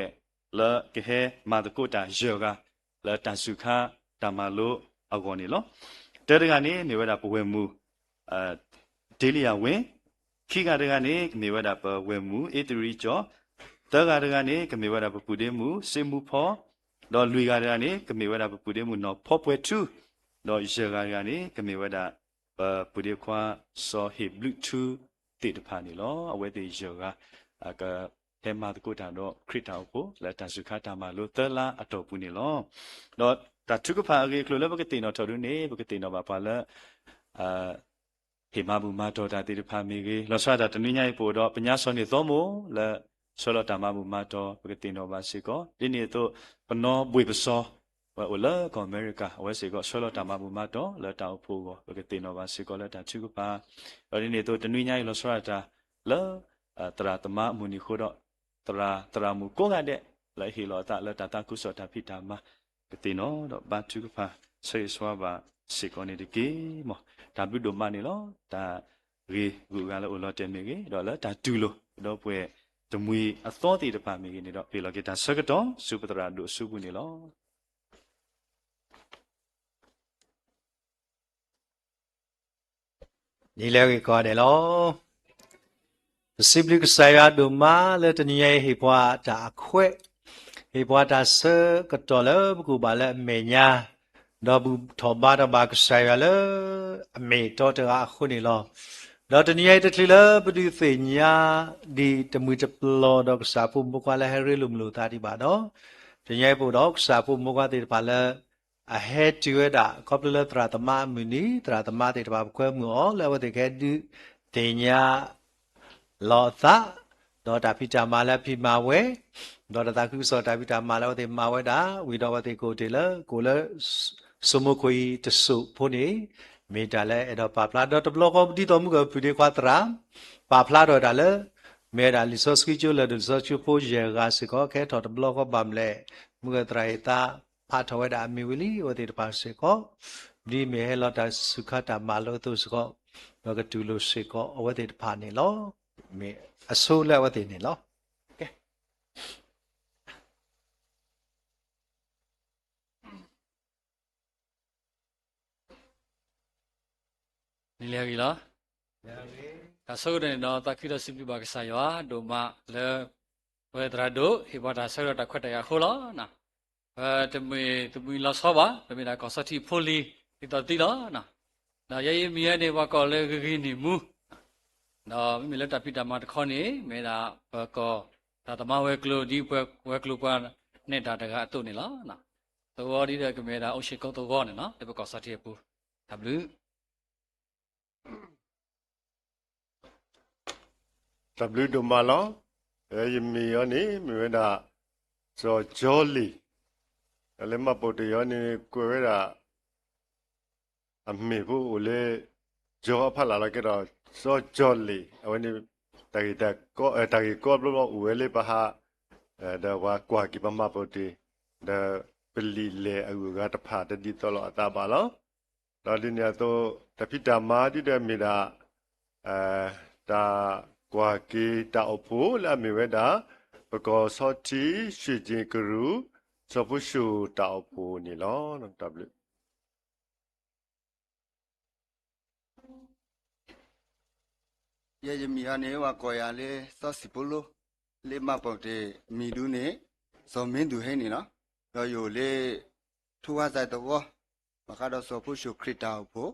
လကဟဲမာတကုတာယောကလတဆုခာတာမာလိုအကောနေလောတဲတကနေနေဝဲတာပဝဲမူဒေလီယာဝင်ခိကတကနေနေဝဲတာပဝဲမူအေတရီကျော်တကတကနေကမေဝရပပူဒေမူစေမူဖောတော့လူကကနေကမေဝရပပူဒေမူနော်ဖောပွဲ2တော့ရေကကနေကမေဝရပူဒေခွာစောဟေဘလူး2တိတဖာနေလောအဝဲတေရေကဟဲမာတကုတာတော့ခရစ်တာကိုလက်တဆုခတာမလို့သလာအတော်ပူနေလောတော့တထုကဖာကေကလိုလဘကတိနော်ထော်ရနေဘကတိနော်ပါလာဟေမာဘူမာတော်တာတိတဖာမိကေလောဆွာတာတနည်းညိုင်ပို့တော့ပညာစောနေသောမို့လက်ဆောလတာမဘူမာတော်ပကတိနောပါစီကောဒီနေ့တော့ပနောဘွေပစောဝလာကောအမေရိကဝဲစီကောဆောလတာမဘူမာတော်လတာဖို့ကောပကတိနောပါစီကောလတာချူကပါဒီနေ့တော့တနွေညိုင်လောဆောတာလောတရာတမမူနီခိုတော့တရာမူကိုကတဲ့လဲဟီလောတာလတာတကုဆောတာဖိတာမပကတိနောတော့ဘာချူကပါဆေဆွာပါစီကောနေတကေမောဒါဘုဒ္ဓမနေလောဒါရေဂူကလည်းလောတဲမေကေတော့လတာတူလို့တော့ပွဲတမွေအသောတိတပါမိကနေတော့ဖေလောကေတာဆကတော့စုပတရာတို့စုဘူးနေလောညီလဲကောတယ်လောစိပလိကဆာရဒုမာလေတနီယေဟေပွားတာခွဲဟေပွားတာဆကတော့လေဘကူပါလေမေညာတော့ဘူးထောဘာတဘာကဆာရလေအမေတော်တရာခုနေလောတော့တနည်းတထလပဒုသေညာဒီတမွေတပလောတော့စာဖုမကွာလဲဟရဲလုံလို့တာဒီပါတော့တနည်းပို့တော့စာဖုမကွာတေပါလဲအဟဲတူရတာကောပလလတရာတမမူနီတရာတမတေတပါခွဲမှုဩလဲဝတေခဲဒုသေညာလောသာတော့တာဖိတာမာလဲဖိမာဝဲတော့တာခုစောတာဖိတာမာလဲဝတေမာဝဲတာဝီတော့ဝတေကိုတေလဲကိုလဲစမခွေတဆုဖို့နေမေတ္တာလဲအဲ့တော့ပါဖလာတော့တဘလောကဒီတော်မူကပြဒီခွာတရာပါဖလာတော့ဒါလဲမေဒါလီဆိုစကီချိုလဲဒဆိုချိုဖိုဂျေဂါစကောခဲတော့တဘလောကဘမ်လဲမူကတရာတာဖာထဝဲတာမီဝီလီဝတိတပါစေကော ဒီမေဟလောတာစုခတာမာလောတုစကောဘကတူလိုစေကောအဝတိတဖာနေလောမေအဆိုးလက်ဝတိနေလောကဲ နီလရီလားဒါဆိုတဲ့တော့တခိရစီပြပါကစားရဒိုမလေဝေဒရာဒိုဟိဘတာဆောရတာခွတ်တရခိုးလားနာတမီလာဆောပါတမီလာကောစတိဖိုလီဒီတော့တီလားနာရရမီရနေဘကောလေဂီနီမူနော်မိလက်တပိတမတခေါနေမေတာဘကောဒါတမဝဲကလိုဒီဝဲကလိုပါနေတာတကအတုနေလားနာသောဒီတဲ့ကမေတာအုတ်ရှိကောတော့ကောနေနော်ဒီဘကောစတိပူ W W တို့မလောယမီယောနေမြဲတာဇောဂျောလီလည်းမပေါ်တယောနေကိုရတာအမေဘူးလေဂျောဖလာလာကြတော့ဇောဂျောလီအဝနေတာဂီတာကောတာဂီကောဘလောဝဲလေပါဟာဒါဝါကွာကိပမပေါ်တီဒါပလီလေအူကတဖာတဒီတော်လောအတာပါလောတော်ဒီနေတော့တပိတမာတိတဲ့မိတာတာကွာကေတာအဖို့လာမြဲတာဘကောစောတီရွှေချင်းကရူစောဖုရှူတာအဖို့နေလောနော် W ye mi ane wa ko ya le so si polo le ma po de mi du ne so min du he ni no yo yo le thu wa sai to wo ma ka do so pu shu krita pho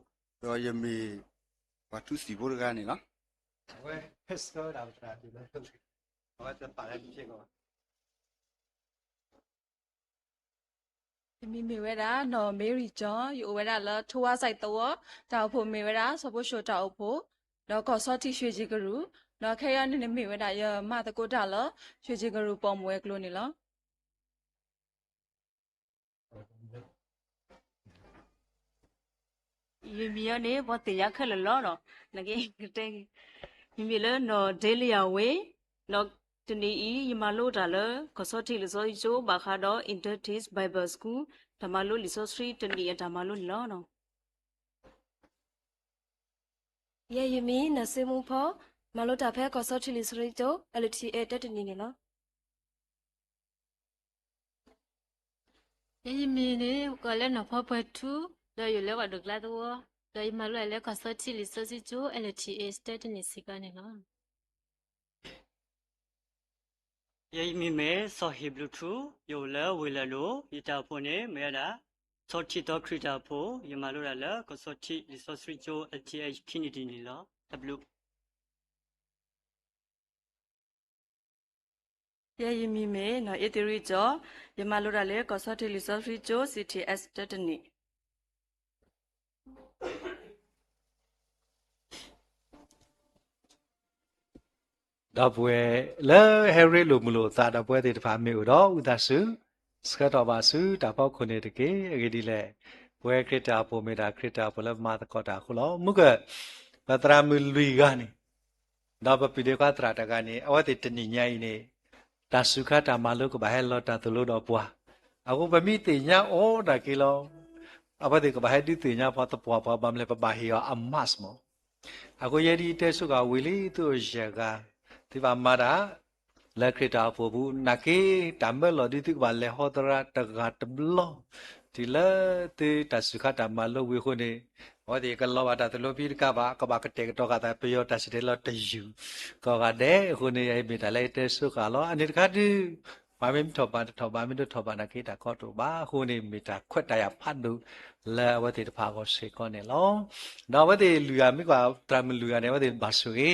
yo ye mi wa tu si bo ga ni no ဝဲဟက်စကောဒါပတာဒီလိုဟောတပါလည်းဖြစ်ကော Mi mi wera no Mary John yo wera la thowa sai to ta pho mi wera so pho sho ta pho no ko so ti shwe ji gru no khe ya ni mi wera ya ma ta ko ta la shwe ji gru pom we klo ni la ယမီရနေဘောတင်ရခက်လလောတော့ငကေတဲ့ယမီလနော်ဒေလီယာဝေနော်တနီဤယမလို့တာလကစောတိလစောချိုဘာခါတော့ Intertis Bible School ဓမ္မလို့လီဆိုစထရီတနီဓမ္မလို့လောနော် ye yimi na simu pho malota phe ko so thili sri jo LTA တက်တနေနေလော ye mi ne ko le na pho pho tu lo yo le wa do kla to lo yi ma lo le ko so ti li so si jo LTA state ni si ka ne lo ယေမီမဲဆော်ဟီဘလူထူယိုလဲဝေလလိုယတာဖို့နေမဲတာဆော်တီတော့ခရီတာဖို့ယမလိုရလဲကိုဆော်တီလီဆော့စရီဂျို LTH ခိနီဒီနီလော W ye mi me no itiri jo ye ma lo da le ko so ti li so free jo CTS တက်တနေ ဒါပွဲလဲဟယ်ရီလိုမလို့သာဒါပွဲတဲ့တဖာမေတော့ဥဒါစုစကတော့ပါစုဒါပေါက်ခုနေတကေအကြဒီလဲပွဲခရတာပုံမေတာခရတာဘလမာတကောတာခုလောမုကပတရာမူလူကနေဒါပပိဒေကတရာတကနေအဝတိတနိညာဤနေဒါစုခတာမလို့ကဘာဟဲလောတာတလို့တော့ပွားအခုဗမိတိညာဩဒါကေလောအဝတိကဘာဟဲဒီတိညာဖတ်ပွားပွားဗမ်လေပဘာဟီယအမတ်မောအခုယဒီတဲစုကဝီလီသူရကဒီပါမာရာလက်ခရတာဖို့ဘူးနကေတမ်ဘလောဒီတိကဘာလေဟောတရာတဂတ်ဘလောဒီလေတေတဆုခတာမလောဝေခုနေဟောဒီကလောဝတာတလောပိကဘာကဘာကတေတော့ကတာပယောတစတေလောတယူကောကတဲ့ခုနေအိမိတလိုက်တဲဆုကလောအနိတခတိဘာမင်းထောပါထောပါမင်းတို့ထောပါနကေတာကောတူဘာခုနေမိတာခွတ်တရဖတ်လို့လဲဝတိတဖာကိုစေကောနေလောတော့ဝတိလူရမိကတရမလူရနေဝတိဘာဆုေ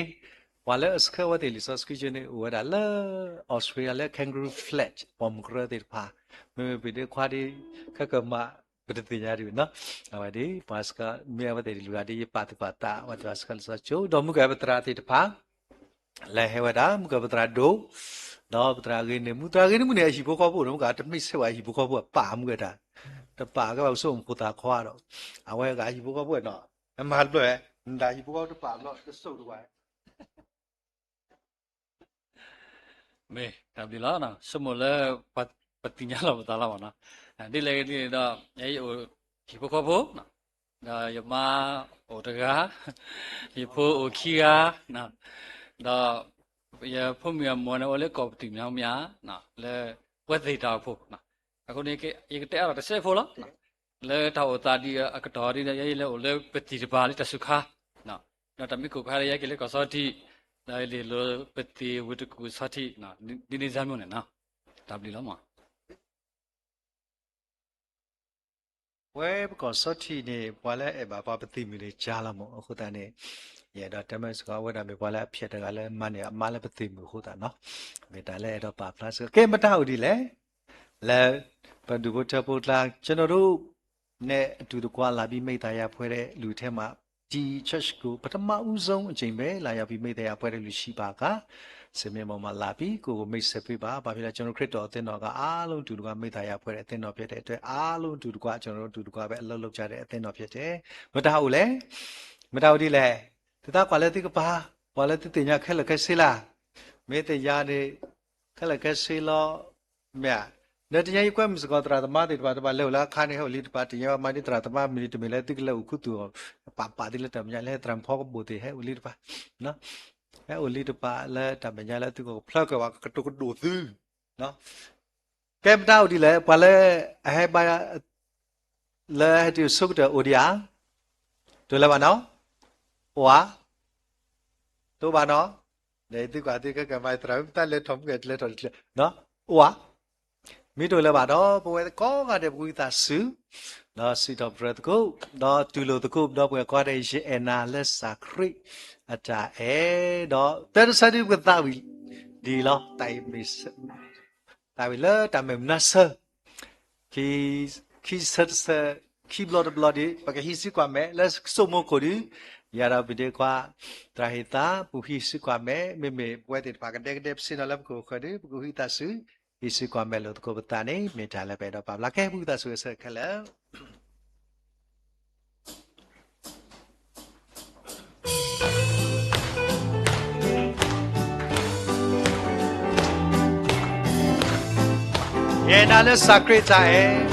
ဝါလဲစခဝတိလီဆော့စကီဂျနေဝဒါလဲဩစတြေးလျ kangaroo flat ပုံကရတဲ့ဖာမေပိဒေခွာဒီခကမပဒတိညာရီနော်အဝဒီပါစကမြေဝတိလူရဒီပါတပါတာဝတ်စကလဆောချိုဒမုကပတရာတိတဖာလဲဟဝဒါမုကပတရာဒိုတော့ပတရာဂိနေမူတရာဂိနေမူနေရှိဘောကောဖို့တော့ကတမိတ်ဆက်ဝါရှိဘောကောဖို့ပါမှုကတာတပါကပေါ့ဆုံးကိုတာခွာတော့အဝဲကရှိဘောကောဖို့တော့အမလွဲ့ဒါရှိဘောကောတပါတော့စုပ်တော့ မေဒါဒီလားနော်စမလဲပတိညာလောတာလာပါနော်ဒီလေဒီတော့အေးဟိုဒီဘကောဖို့နော် đó giờ mà ở đó cả giờ phố ở kia nè đó giờ phố miền muốn ở lấy cọp tìm nhau mía nè le quét gì tao phố nè cái này cái té là sẽ phố lắm le tao ta đi cái đó đi đây le ở le beti đi ba đi ta sukha nè nó tao mới cố khai cái le có sao thì đây le lo beti với cái sao thì nè đi đi ra miếng nè tao đi lắm mà ဝဲကောစောတီနေဘွာလဲအဘာပတိမီလေးကြားလာမို့အခုတန်းနေရတော့တမစကဝဲတာမေဘွာလဲအဖြစ်တကလည်းမနေအမလည်းပတိမီဟုတ်တာနော်မေတာလဲတော့ပါပလတ်ကဲမတောက်ဒီလဲလဲဘဒူဘတပုတ်လာကျွန်တော်တို့နဲ့အတူတကွာလာပြီးမိသားရဖွဲတဲ့လူထဲမှာဒီ church ကိုပထမဦးဆုံးအချိန်ပဲလာရောက်ပြီးမိသားရဖွဲတဲ့လူရှိပါကစမေမောမှာလာပြီးကိုမိတ်ဆက်ပေးပါဘာဖြစ်လဲကျွန်တော်ခရစ်တော်အသင်းတော်ကအားလုံးတူတကွာမိသားရဖွဲ့တဲ့အသင်းတော်ဖြစ်တဲ့အတွက်အားလုံးတူတကွာကျွန်တော်တို့တူတကွာပဲအလုပ်လုပ်ကြတဲ့အသင်းတော်ဖြစ်တယ်မတောက်ဘူးလေမတောက်ဒီလေတသားကွာလဲတိကပါဘာလဲတိတင်ညာခက်လက်ခက်ဆေးလားမေတ္တရာနေခက်လက်ခက်ဆေးလို့မြတ်နဲ့တရားကွဲမစကောတရာသမတိတပါတပါလောက်လာခါနေဟိုလီတပါတရားမတိတရာသမမီတမီလဲတိကလောက်ခုတူပါတိလက်တမညာလဲတရံဖောကဘူတေဟဲလီတပါနော်အဲအိုလီတပါလဲတမညာလဲသူကိုဖလောက်ကဝကတုကဒိုသူနော်ကဲမတောက်ဒီလဲဘာလဲအဟဲပါလဲဒီစုတ်တဲ့အိုဒီယာတို့လဲပါနော်ဝါတို့ပါနော်နေသူကတိကကမိုင်တရံတလဲထုံးကလဲတော်နော်ဝါမိတို့လဲပါတော့ဘဝကောကတဲ့ဘူတာစုနော်စီတော့ဘရတ်ကိုတော့တူလို့တကုတော့ဘဝကောတဲ့ရှင်အနာလက်စာခရိအတာအဲတော့တဲ့စတိကတာဝီဒီလောတိုင်မစ်တာဝီလာတမမနဆာခီဆတ်ဆာခီဘလော့ဘလော့ဒီပကဟီစီကွာမဲလက်စုံမကိုဒီယာရာဘီဒေကွာတရာဟီတာပူဟီစီကွာမဲမေမေပွဲတဲ့ပါကတဲ့တဲ့စင်လပ်ကိုခဒီပူဟီတာစုဟီစီကွာမဲလို့ကိုပတာနေမေတာလည်းပဲတော့ပါလာခဲ့ဘူးတာဆိုဆက်ခက်လဲ耶那勒萨克在耶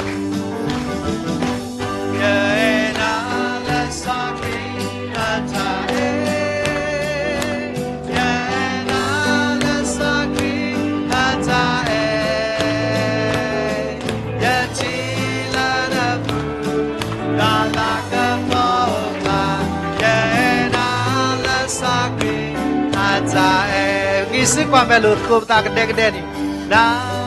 那勒萨克在耶那勒萨克在耶基拉的布拉拉个波拉耶那勒萨克在伊斯关贝鲁库达个那个那里那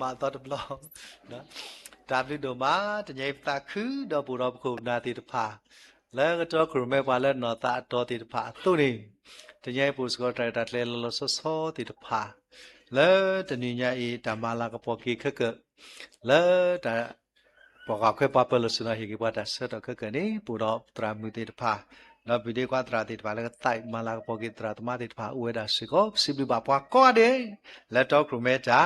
มาตอดบลองนะตามฤดูมาจะใหญ่ตาคือดอกบุรบุนาติตภาแล้วก็ตัวครูแม่ว่าแล้วนอตาตอติตภาตัวนี้จะใหญ่ปุสก็ใจตัดเลนลสซอติตภาแล้วจะนี่ใหญ่ตามาลากปอกีคือเกิดแล้วแต่ปอกเอาแค่ปอเปลสุนัยกิบัตเสดคือเกิดนี้ปุรตรามุติตภาเราไปดีกว่าตราติดภาแล้วก็ไต่มาลากปอกีตราตมาติดภาอวยดาสิก็สิบลิบาปวก็เด้แล้วตัวครูแม่จ้า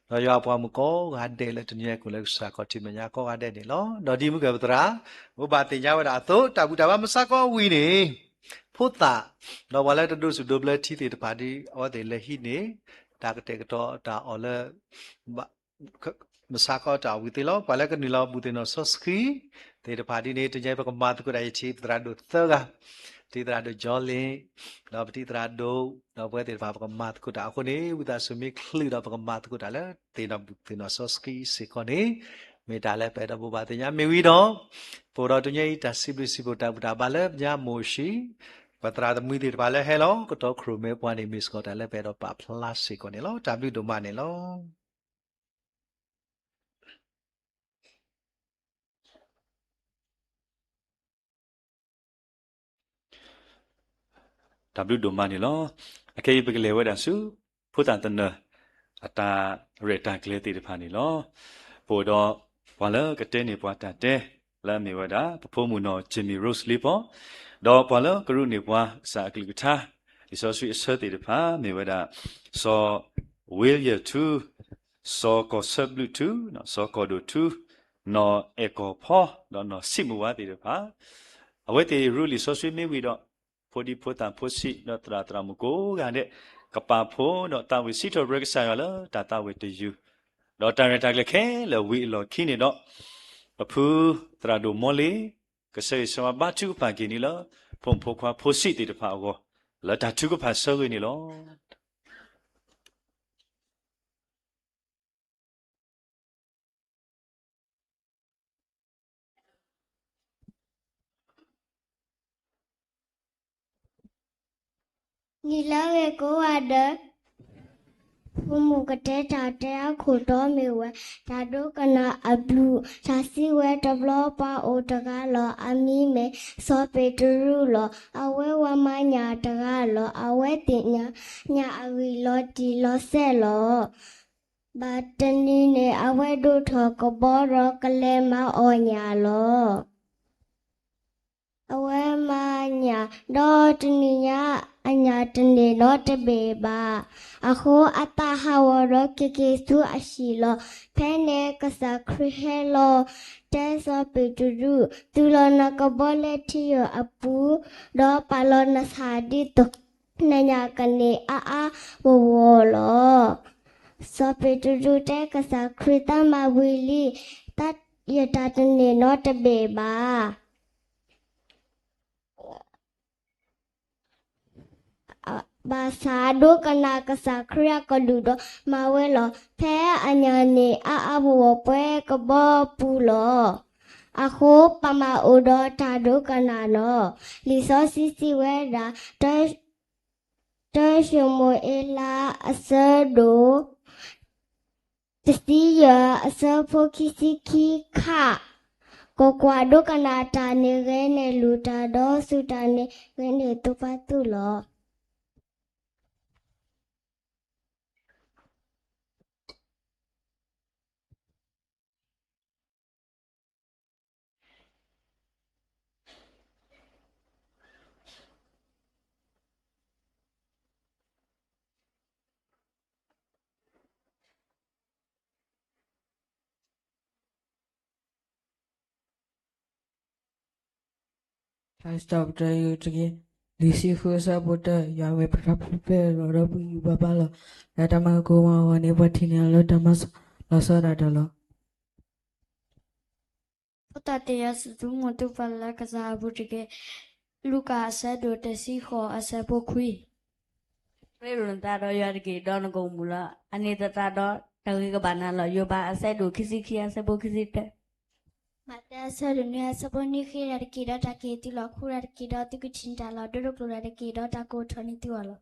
เราอยากพอมุกก็เดลตุนยากุเลสากอติมญาก็เดนี่ล้อดอดีมุกกับตราอุบาติญาวดาโตตาบุตาบามสากอวีนี่พุทธะเราว่าแล้วดูสุดเบลที่ติดภาดีเอาเดลหินี่ตากเตกตอตาอเลมสากอตาวิติล้อว่าแล้วก็นี่ล้อบุตินอสสกีติดภาดีนี่ตุนยาปกมาตุกได้ชีตราดุเตกะติตราดุจอลิเราปฏิตราดุเราเพื่อติดภาพกมาตุกดาคนนี้วิตาสุมิคลีเราปกมาตุกดาแล้วตินอบุตินอสสกีสิคนนี้မေတ္တာလည်းပဲတော့ဘုရားတရားမြင်ပြီးတော့ပိုတော်တညိတစီပစီဘတာဘတာဘာလဲညမိုရှိပတရာသမီးတွေဘာလဲဟဲလောကတော့ခရူမဲပွားနေမစ်ကောတာလည်းပဲတော့ပါပလတ်စီကိုနေလော W ဒိုမနေလော W ဒိုမာနီလောအကေပကလေဝဒါစုဖုတန်တနအတာရတာကလေးတီတဖာနီလောပိုတော့ဘာလဲကတဲ့နေပွားတတဲ့လာမီဝဒါပဖိုးမှုနော်ဂျင်မီရိုစ်လီပေါ်တော့ဘာလဲကရုနေပွားစာကလီကတာဒီဆိုဆွေဆတ်တီတဖာမီဝဒါso will you to so ko sublu to no so ko do to no eco po no simuwa ti de pha awe ti ruli so swi mi wi do phodi phota phosi no tra mu ko ga de kapa pho no ta wi si to break sa ya la ta ta wi to you no ta re ta le khe le wi lo khi ni do aphu tra do mo le ka se so ba tu pa ki ni lo phom pho khwa phosi ti de pha go la ta tu ko pha so wi ni lo 你老爷给我的父母个在家这样苦多没完，他都跟那阿布，他是为着老把我这个了阿咪没所被植入了，阿为我妈娘这个了，阿为的娘阿为了地了塞了。把这里呢，阿为都头个包了个来嘛熬娘了，阿为嘛娘到这里呀。အညာတနေတော့တပေပါအခုအတဟာဝရကေကေစုအရှိလောဖဲနေကစားခရဟဲလောတဲစောပေတူတူလောနကဘောလက်တီယအပူတော့ပါလောနစာဒီတုနညာကနေအာဝဝလောစောပေတူတဲကစားခရတမဝီလီတတ်ရတာတနေတော့တပေပါဘာသာဒုကနာကစားခရကလူတော့မဝဲလောဖဲအညာနေအာဘောပွဲကဘောပူလောအခုပမအိုတော့တာဒုကနာနော်လီစောစီစီဝဲတာတဲရှမအေလာအစဒိုတစီရအစဖိုခိစီခိခကိုကွာဒုကနာတာနေရဲနေလူတာတော့စုတာနေရဲနေတူပါတူလော I stopped you to get Lisi Fusa Buddha, Yahweh prepare or Babala, that Amagoma, one ever tina lotamas, Lasada Dalo. Potatias, Dumotu Palakaza Butige, Luca said, what a sea ho as a boqui. Rerun tado yargi don go mula, Anita tado, Tawiga banana, Yoba said, Kisiki as a bookisite. Mata sarunia saboni kira kira taketi lokura kira tikuchinta la dorokura kira tako 22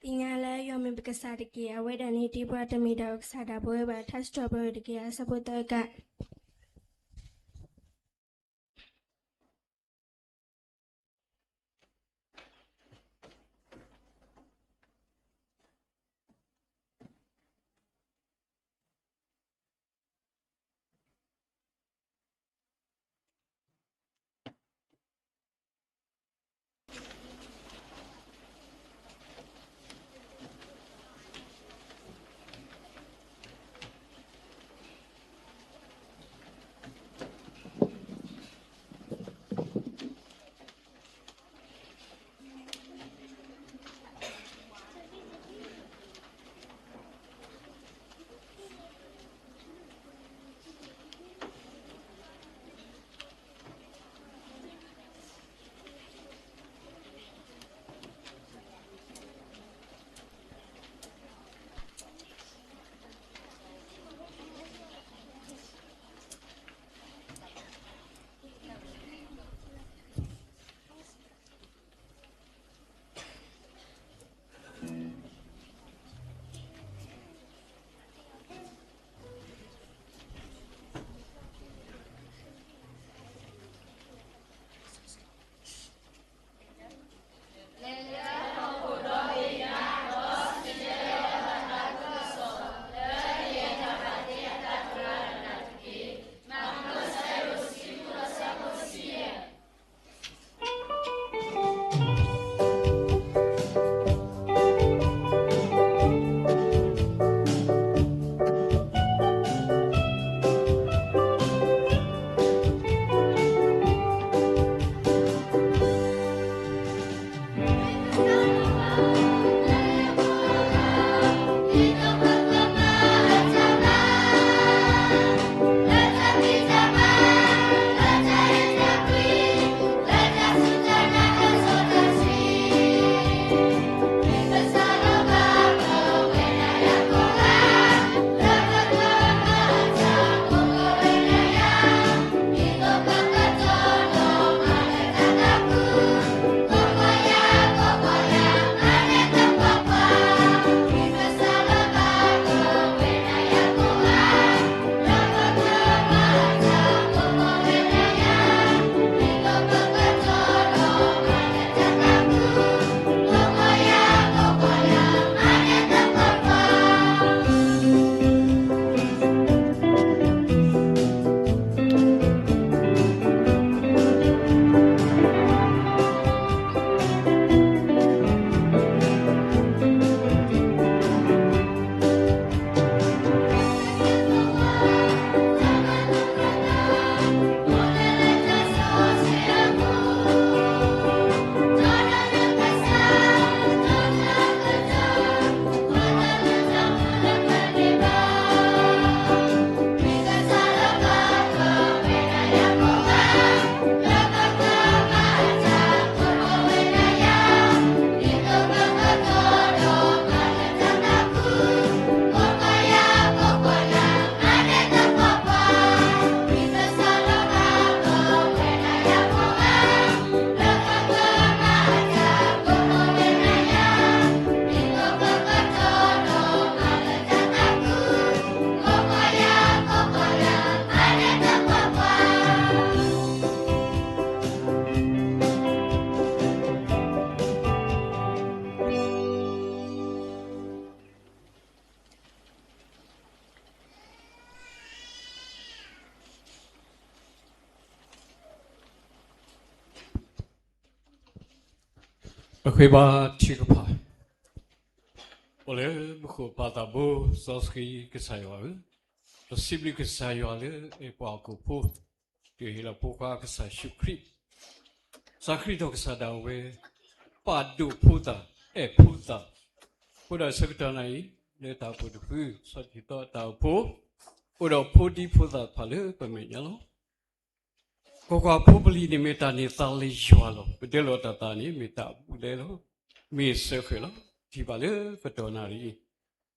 Tingala yomi bikasariki aweda ni tibwa tamida oksada boeba tastro boediki asabotoga Okay, ba chico pa. Ole, buku pata bo, soski kesayo. Possibly kesayo ale, e pa ko po. Ke hila po ka kesay shukri. Sakri to kesada we. Padu puta, puta. Puta sektanai, le ta putu pu, sakito ta po. Puta pudi puta pale, pamenyalo. Koko publi ni meta ni tali jualo, bedelo tata ni meta budelo, mi sekelo, tibale petonari,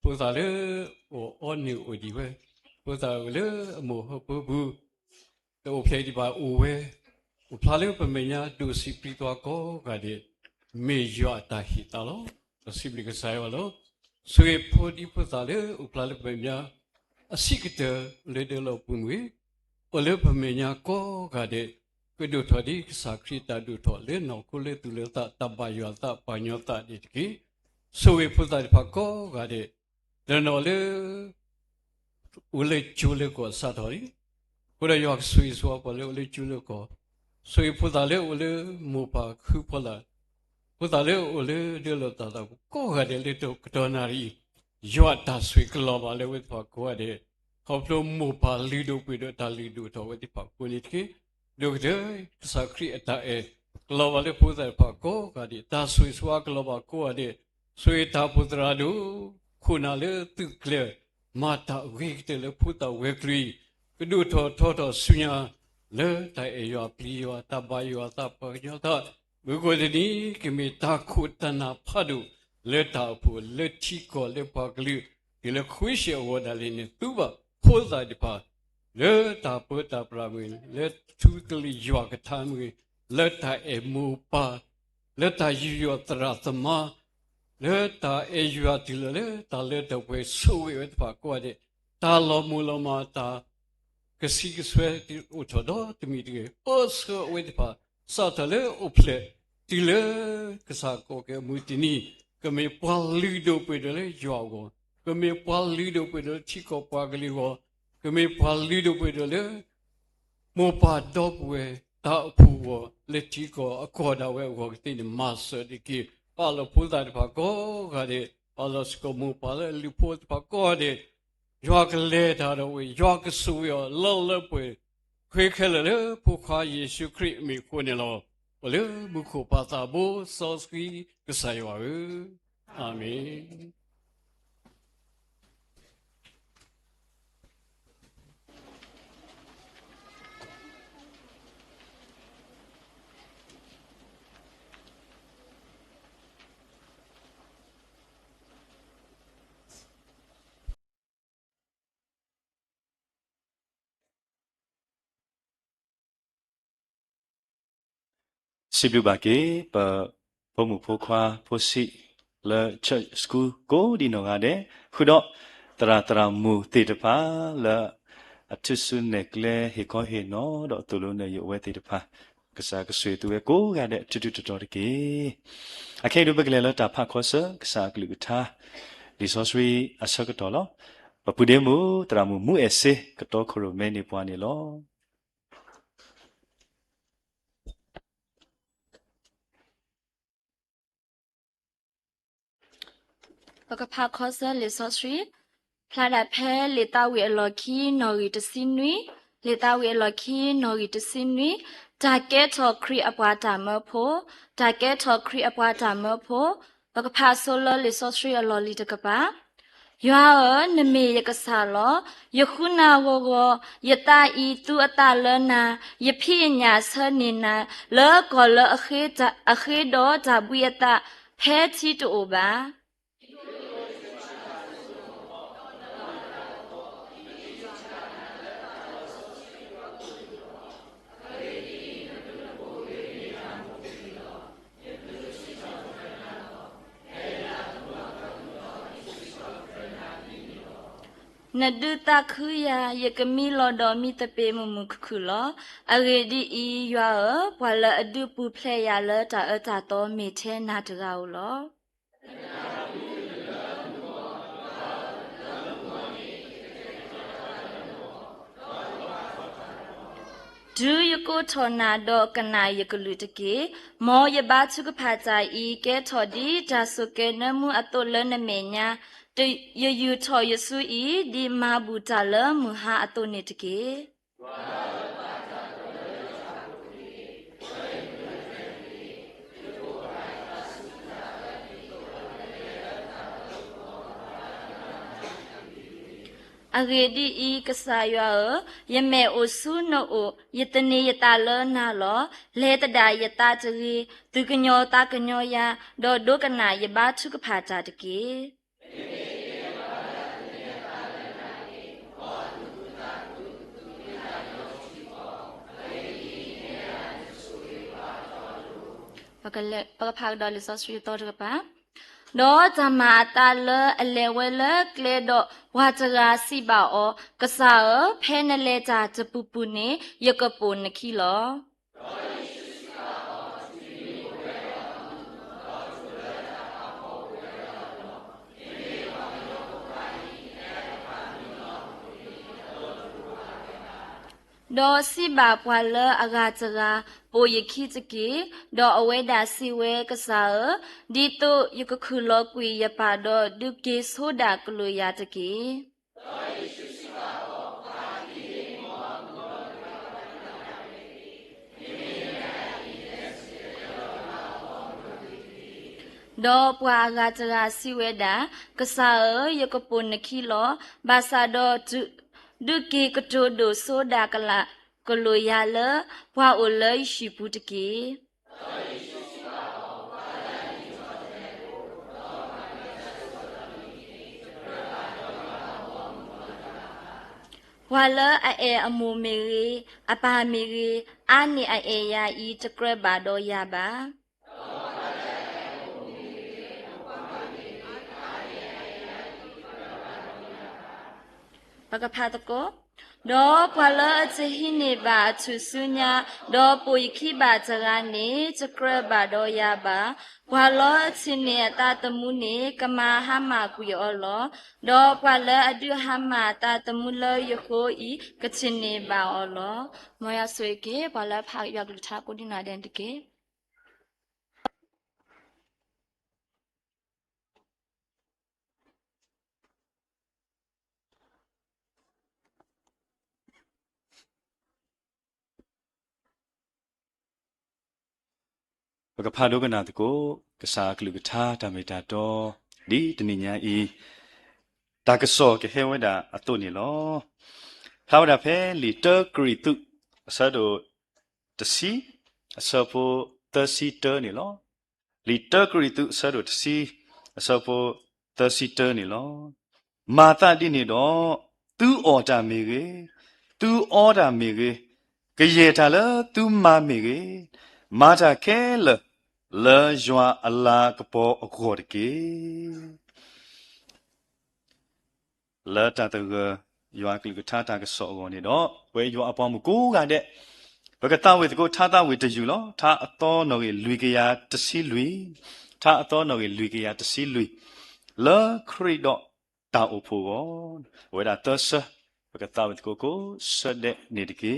pusale o oni odiwe, pusale mo hopu, o play ba uwe, o plale pemenya do si pito ako gade, me jo atahitalo, o sibli ke sayalo, sue podi pusale o plale pemenya, asikite ledelo punwe. Ole pemenya ko gade kedu thodi sakri ta du tho le no kule tu le ta tabayo ta panyo ta ditki sowe puta pa ko gade le no le ule chule ko sa thori kure yok sui so pa le ule chule ko sowe puta le ule mo pa khu pala puta le ule de lo ta ta ko gade le to ktonari yo ta sui klo ba le we pa ko gade Hoplo mupa lido pido ta lido to weti pa kunitki dokde sakri eta global puza pa ko gadi ta sui swa global ko ade sui ta putradu kunale tukle mata wekte le puta wekri kudu to sunya le ta yo pliyo ta bayo ta pa yo ta bugodini kimi ta kutana phadu le ta pu le chi ko le pa gli le khuishe wodale ni tuba Poza di pa, le ta puta pramin, le tutli jua katami, le ta emu pa, le ta jua tratama, le ta jua tilale, ta le ta we suwe et pa kwade, ta lo muloma ta, kasi kiswe ti utodo, timidi, oso we pa, sa ta le uple, tile, kasako ke mutini, kami palido pedale jua go. Kami palido pedal chico pagligo, kami palido pedal mo pa dogwe ta puwo le chico akoda we wakti ni masa diki pala pulta di pako gade pala sko mo pala lipot pako de jwak le ta do we jwak suyo lala pwe kwekele le pukha Yesu Christ mi kunelo ole buko pata bo soski kasayo amen. Sibu bagi pa pomu pokwa posi le church school go di no gade khudo tara mu te de pa le atusu nekle he ko he no do tulu ne yo we te de pa kasa kaswe tu we ko gade tutu to de ke akhe do bagle le ta pha khosa kasa klu tha di sosri asaka to lo pa pude mu tara mu ese kato khoro me ni pwa ni lo Pagapa kosa le sosri, plada pe le tawi eloki nori te sinui, le tawi eloki nori te sinui, take to kri apwata merpo, take to kri apwata merpo, pagapa solo le sosri aloli te kapa. Yua neme yakasalo, yakuna wogo, yata I tu atalana, yapinya sanina, le kola ahedo tabuyata, peti to oba. Naduta kuya yakami lodo mitape mumukulo, already yua, while a dupu play a letter to meet natural. ดูยกูทอนาดอกนายกลุตะเกมอยบาชุกพาจาอีแกทอดีจาสุเกนมูอตุเลนเมญาตยยูทอยสุอีดีมาบูจาเลมุหาอตุนิตะเกအဂေဒီဤကဆာယောယမေအိုဆုနောအိုယတနေယတာလနာလောလေတဒာယတာချရီသူကညောတာကညောယာဒေါ်ဒုကနာယဘာထုကဖာကြတကေပကလေပကဖာဒေါ်လစစရီတော်ကပါဒေါ်ဇမာတာလအလေဝဲလကလေဒေါ်ဝါချရာစီပါအောကဆာဖဲနလေချာချပူပူနေယကပုန်ခီလောဒေါ်စီပါပွာလအဂါချရာပိုယခိချကေဒေါ်အဝဲဒါစီဝဲကစားဒီတိုယကခုလောကွေယပါဒေါ်ဒုကေဆိုဒါကလိုယာတကေဒေါ်ပွာအဂါချရာစီဝဲဒါကစားယကပုန်ခီလောဘာသာဒေါ်ဒုကေကတိုဒိုဆိုဒါကလာကလိုယာလဘွာအိုလေရှိပူတကေဝါလအဲအမူမေရီအပါမေရီအာနီအဲယာဤတကရဘာတော့ရပါပကဖာတကောဒေါ်ပွာလအချဟိနေပါသူဆုညာဒေါ်ပူခိပါဇဂာနေချကရဘာတော့ရပါပွာလောအချင်းနေတာတမှုနေကမာဟမကူယောလောဒေါ်ပွာလအဒုဟမတာတမှုလယခိုဤကချင်းနေပါအောလောမောရဆွေကေပွာလဖာယောကလထာကိုဒီနာတဲ့တကေပကဖာဒုကနာတကိုကစားကလူကထာတမေတာတော်ဒီတနိညာဤတာကစောကဟေဝဒအတုနေလောထာဝဒဖဲလီတာကရီတုအစဒိုတစီအစဖိုတစီတနေလောလီတာကရီတုအစဒိုတစီအစဖိုတစီတနေလောမာတာတိနေတော့သူအော်တာမေကေသူအော်တာမေကေကရေတာလသူမာမေကေမာတာခဲလလေဂျွာအလာကပေါ်အခေါ်ကေလာတာတကရွာကလကထာတာကစောကောနေတော့ဝဲရွာအပေါ်မကိုကတဲ့ဘကတဝေတကိုထာတာဝေတယူလောထာအတော်နော်ကေလွေကရတစီလွေထာအတော်နော်ကေလွေကရတစီလွေလာခရီတော့တာအဖို့ကောဝဲတာတဆဘကတဝေတကိုစတဲ့နေတကေ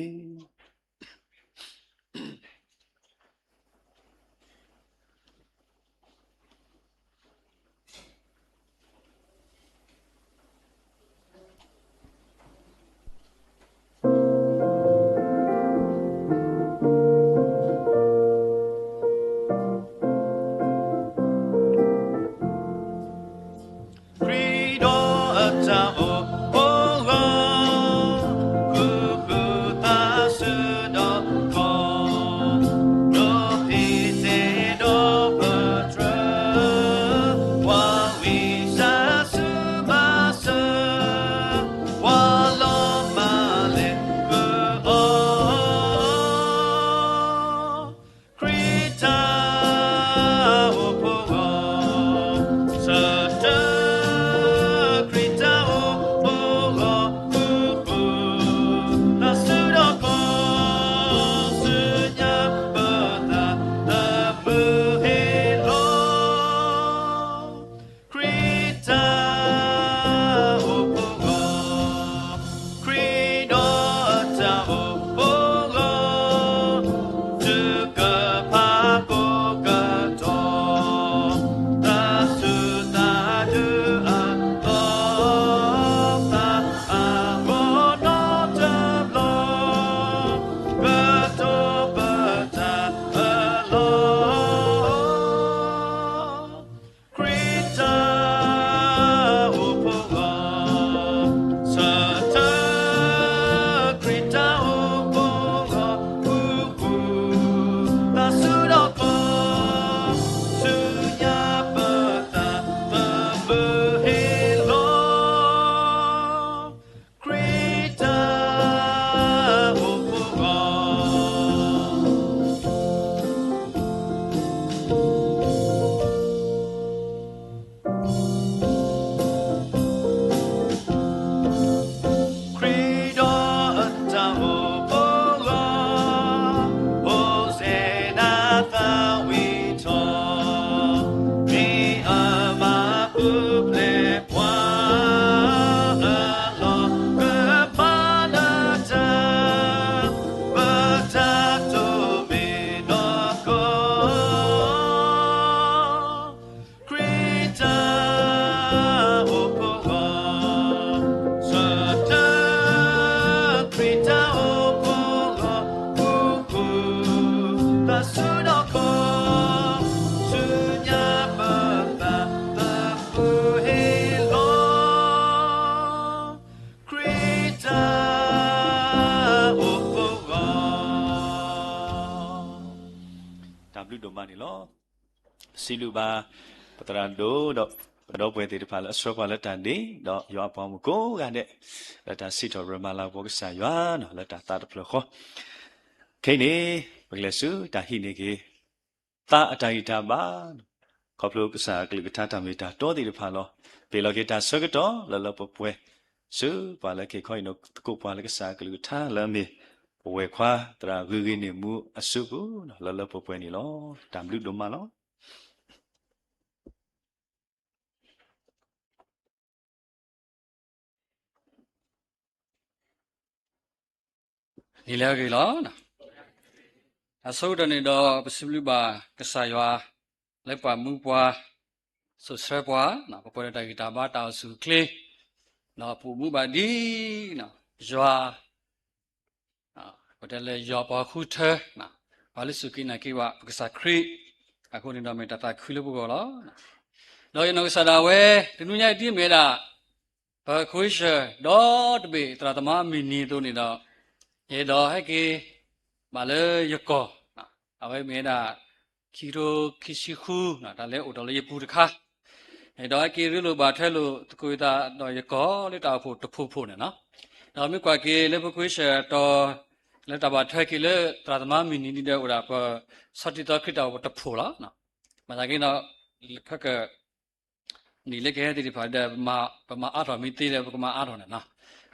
Credo a ta o o ku ku ta su W တို့မနေလောစီလူပါပတရာဒိုတော့ပွဲတေတဖာလဲအစရပါလက်တန်ဒီတော့ရွာပေါင်းကိုကတဲ့လက်တန်စီတော်ရမလာဘောကဆာရွာနော်လက်တာတဖလခောခိနေဘဂလဆုတာဟိနေကေတာအတိုင်တာပါခေါပလုကဆာကလိကထာတမေတာတောတေတဖာလောပေလောကေတာဆကတော့လလပပွဲစုပါလကေခွိုင်းနော်ကိုပါလကဆာကလိကထာလမေဝေခွာတရာဂိနေမှုအစုကိုနော်လလပပွဲနေလောတမ်လူဒမလောဒီလေကြီးလောနော်အစိုးရနေတော့ပစလူပါကစားရွာလက်ပါမှုပွားဆုစရပွားနော်ပပေါ်တဲ့ဂီတာဘာတာစုကလေးနော်ပူမှုပါဒီနော်ရွာဟုတ်တယ်လေရွာပါခုထဲနော်ဘာလို့စုကိနာကိဝကစားခရီအခုနေတော့မေတ္တာခွေးလို့ပေါ့လောနော်ရနောစတာဝဲဒီနုညိုက်တိမေတာဘာခွေးရှတော့တပေတရသမမီနီတို့နေတော့ရေတော့ဟဲ့ကေမလဲရကောအဝဲမေတာခီရိုခီရှိခုနော်ဒါလဲအိုတော်လေးပူတခါအဲတော့ကေရလို့ဘာထဲလို့တကွေတာတော့ရကောလက်တာဖို့တဖို့နဲ့နော်တော့မြကွာကေလက်ပခွေးရှတော့လက်တာဘာထဲကေလေတရသမမီနီတဲ့ဟိုတာပစတိတခိတာတဖို့လားနော်မသာကိနော်ခက်ကနီလက်ခဲတိဖာတဲ့ပမာအားတော်မီသေးတယ်ပမာအားတော်နဲ့နော်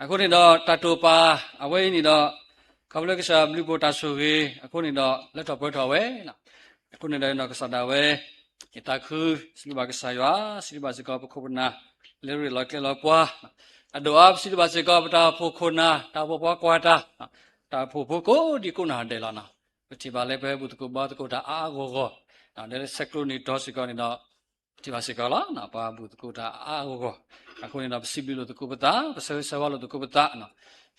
အခုနေတော့တတူပါအဝဲနေတော့ကဘလကစားဘလူပိုတာဆူရေအခုနေတော့လက်တော်ပွဲတော်ဝဲနော်အခုနေတော့ကစားတာဝဲအတခုစီဘာကစားရွာစီဘာစကောပခုပနာလေရီလောက်ကလောပွားအဒိုအပ်စီဘာစကောပတာဖိုခုနာတာဘောပွားကွာတာဖိုကိုဒီကုနာတယ်လားနော်ပတိပါလေပဲဘုတကုဘာတကုတာအာဂောဂောနော်ဒါစက်ကလိုနီဒေါ်စကောနေတော့ဒီပါစကောလားနော်ပါဘုတကုတာအာဂောဂောအခုနေတော့စီဘီလိုတကုပတာပစေဆဝါလိုတကုပတာနော်